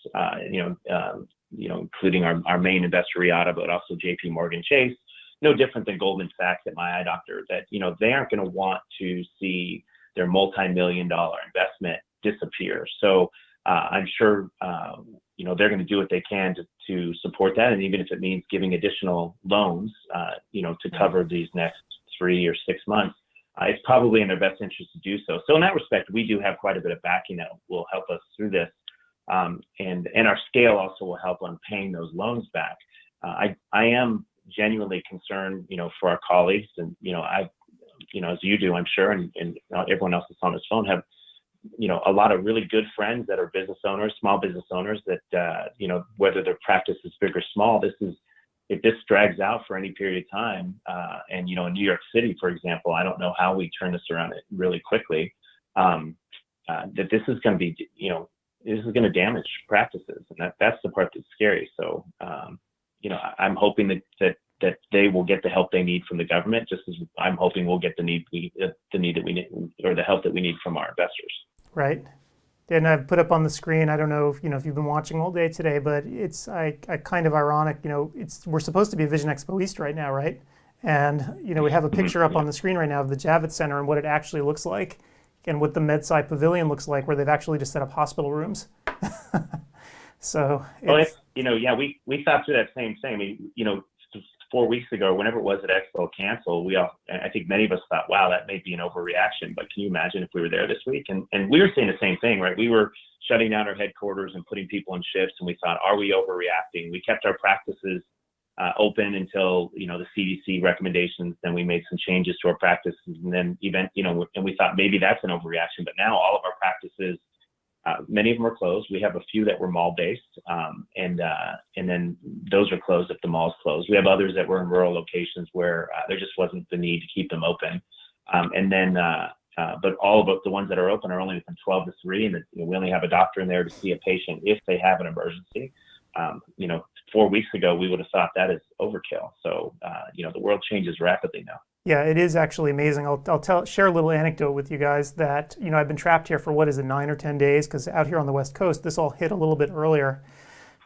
including our main investor, Riata, but also JP Morgan Chase. No different than Goldman Sachs at my eye doctor, that they aren't going to want to see their multi-million-dollar investment disappear. So I'm sure they're going to do what they can to support that, and even if it means giving additional loans, to cover these next 3 or 6 months, it's probably in their best interest to do so. So in that respect, we do have quite a bit of backing that will help us through this, and our scale also will help on paying those loans back. I am genuinely concerned, for our colleagues, and as you do, I'm sure, and everyone else that's on this phone have, a lot of really good friends that are business owners, small business owners that, whether their practice is big or small, if this drags out for any period of time, and, in New York City, for example, I don't know how we turn this around really quickly, that this is going to be, this is going to damage practices. And that's the part that's scary. So, I'm hoping that they will get the help they need from the government, just as I'm hoping we'll get the need that we need, or the help that we need from our investors. Right. And I've put up on the screen, I don't know if you've been watching all day today, but it's kind of ironic, we're supposed to be at Vision Expo East right now, right? And, we have a picture up on the screen right now of the Javits Center and what it actually looks like, and what the MedSci Pavilion looks like, where they've actually just set up hospital rooms. So, we thought through that same thing. 4 weeks ago, whenever it was at Expo canceled, I think many of us thought, wow, that may be an overreaction, but can you imagine if we were there this week? And we were saying the same thing, right? We were shutting down our headquarters and putting people in shifts, and we thought, are we overreacting? We kept our practices open until, the CDC recommendations, then we made some changes to our practices, and then and we thought maybe that's an overreaction, but now all of our practices, many of them are closed. We have a few that were mall-based, and then those are closed if the mall's closed. We have others that were in rural locations where there just wasn't the need to keep them open. But all of the ones that are open are only from 12 to 3, and we only have a doctor in there to see a patient if they have an emergency. 4 weeks ago, we would have thought that is overkill. So, the world changes rapidly now. Yeah, it is actually amazing. I'll share a little anecdote with you guys that, I've been trapped here for 9 or 10 days, because out here on the West Coast, this all hit a little bit earlier.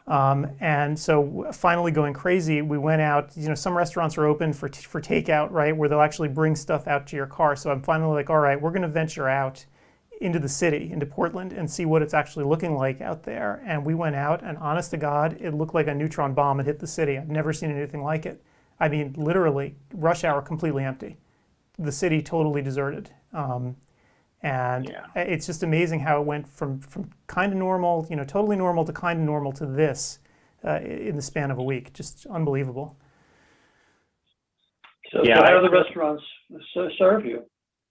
And so finally going crazy, we went out, some restaurants are open for takeout, right, where they'll actually bring stuff out to your car. So I'm finally like, all right, we're going to venture out into the city, into Portland, and see what it's actually looking like out there. And we went out, and honest to God, it looked like a neutron bomb had hit the city. I've never seen anything like it. I mean, literally, rush hour completely empty. The city totally deserted. It's just amazing how it went from kind of normal, totally normal to kind of normal to this in the span of a week. Just unbelievable. So how do the restaurants serve you?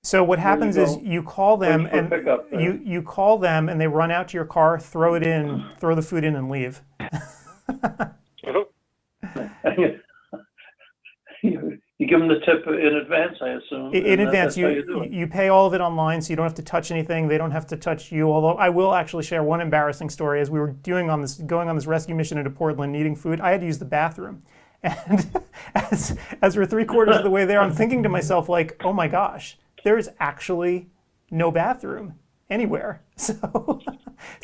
So what happens is you call them and you call them and they run out to your car, throw the food in, and leave. You give them the tip in advance, I assume. In advance, you pay all of it online, so you don't have to touch anything. They don't have to touch you. Although I will actually share one embarrassing story. As we were going on this rescue mission into Portland, needing food, I had to use the bathroom. And as we're 3/4 of the way there, I'm thinking to myself, like, oh my gosh, there is actually no bathroom anywhere. So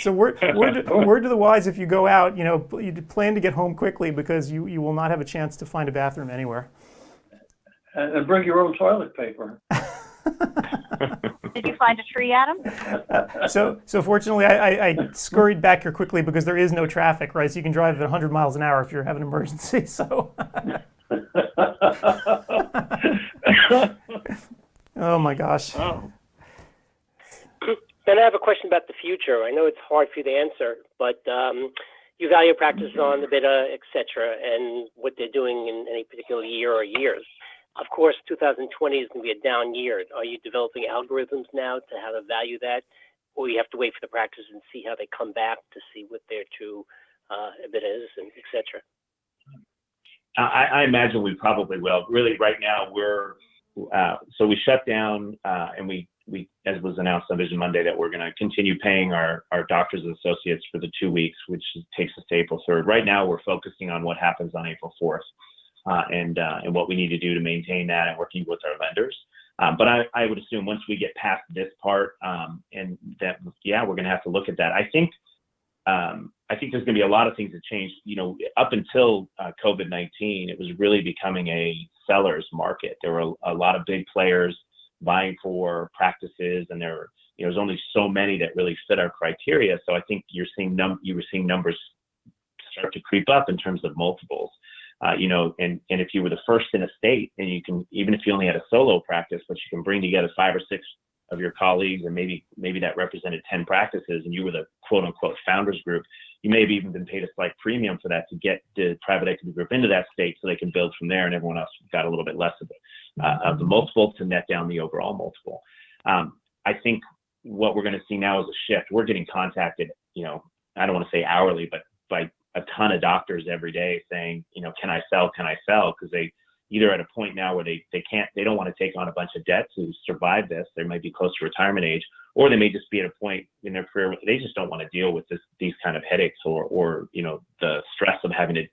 word to the wise: if you go out, you plan to get home quickly, because you will not have a chance to find a bathroom anywhere. And bring your own toilet paper. Did you find a tree, Adam? So fortunately, I scurried back here quickly, because there is no traffic, right? So you can drive at 100 miles an hour if you have an emergency. So. Oh my gosh. Oh. Then I have a question about the future. I know it's hard for you to answer, but you value practice on the beta, et cetera, and what they're doing in any particular year or years. Of course, 2020 is going to be a down year. Are you developing algorithms now to how to value that, or you have to wait for the practice and see how they come back to see what their true EBITDA is, and et cetera? I imagine we probably will. Really, right now so we shut down, and we, as was announced on Vision Monday, that we're going to continue paying our doctors and associates for the 2 weeks, which takes us to April 3rd. Right now, we're focusing on what happens on April 4th. and what we need to do to maintain that, and working with our lenders. But I would assume once we get past this part, and that, yeah, we're going to have to look at that. I think there's going to be a lot of things that change. Up until COVID-19, it was really becoming a seller's market. There were a lot of big players vying for practices, and there was only so many that really fit our criteria. So I think you were seeing numbers start to creep up in terms of multiples. And if you were the first in a state, and you can, even if you only had a solo practice, but you can bring together 5 or 6 of your colleagues, and maybe that represented 10 practices, and you were the quote unquote founders group, you may have even been paid a slight premium for that to get the private equity group into that state so they can build from there, and everyone else got a little bit less of the multiple to net down the overall multiple. I think what we're going to see now is a shift. We're getting contacted, I don't want to say hourly, but by a ton of doctors every day saying, can I sell? Because they either at a point now where they don't want to take on a bunch of debt to survive this. They might be close to retirement age, or they may just be at a point in their career where they just don't want to deal with these kind of headaches or the stress of having to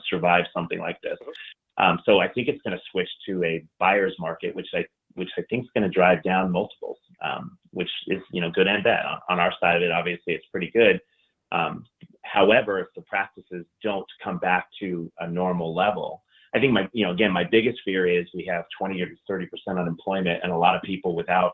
survive something like this. So I think it's going to switch to a buyer's market, which I think is going to drive down multiples, which is good and bad. On our side of it, obviously it's pretty good. However, if the practices don't come back to a normal level, I think my biggest fear is we have 20 or 30% unemployment and a lot of people without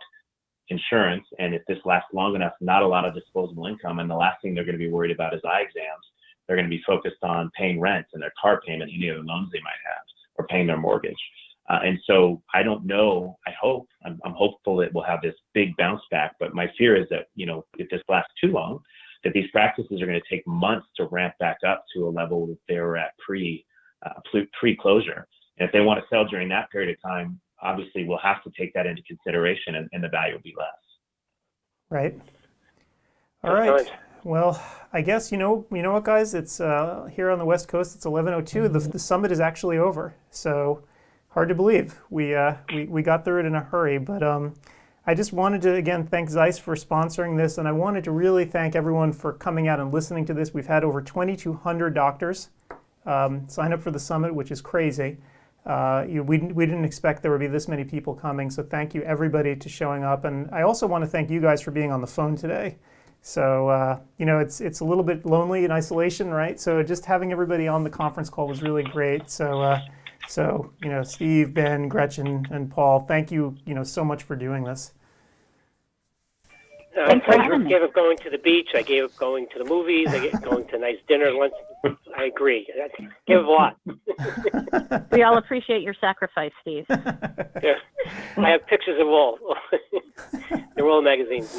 insurance. And if this lasts long enough, not a lot of disposable income. And the last thing they're going to be worried about is eye exams. They're going to be focused on paying rent and their car payment, any other loans they might have, or paying their mortgage. And so I don't know. I'm hopeful that we'll have this big bounce back. But my fear is that, if this lasts too long, that these practices are going to take months to ramp back up to a level that they were at pre-closure. And if they want to sell during that period of time, obviously we'll have to take that into consideration, and the value will be less. Right. All right. Well, I guess, you know what, guys? It's here on the West Coast, it's 11:02. The summit is actually over. So hard to believe. We got through it in a hurry, but I just wanted to, again, thank Zeiss for sponsoring this, and I wanted to really thank everyone for coming out and listening to this. We've had over 2,200 doctors sign up for the summit, which is crazy. We didn't expect there would be this many people coming, so thank you everybody to showing up. And I also want to thank you guys for being on the phone today. So, it's a little bit lonely in isolation, right? So just having everybody on the conference call was really great. So, Steve, Ben, Gretchen, and Paul, thank you, so much for doing this. I gave up going to the beach. I gave up going to the movies. I gave up going to nice dinner, lunch. I agree. I gave up a lot. We all appreciate your sacrifice, Steve. Yeah. I have pictures of all. They're all magazines.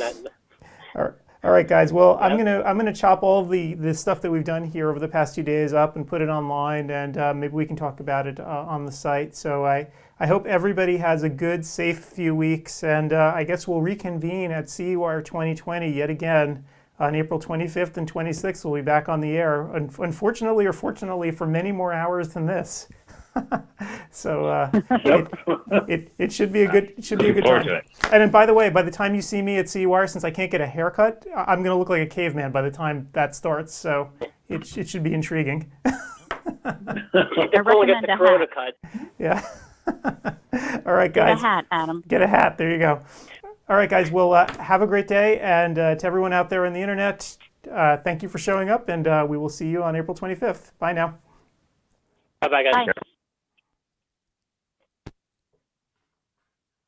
All right, guys. Well, I'm gonna chop all of the stuff that we've done here over the past 2 days up and put it online, and maybe we can talk about it on the site. So I hope everybody has a good, safe few weeks, and I guess we'll reconvene at CEwire 2020 yet again on April 25th and 26th. We'll be back on the air, unfortunately or fortunately, for many more hours than this. So it should be a good time. And then, by the way, by the time you see me at CEwire, since I can't get a haircut, I'm going to look like a caveman by the time that starts. So it should be intriguing. Only get the Corona cut. Yeah. All right, guys. Get a hat, Adam. Get a hat. There you go. All right, guys. Well, have a great day, and to everyone out there on the internet, thank you for showing up, and we will see you on April 25th. Bye now. Bye, guys. Bye.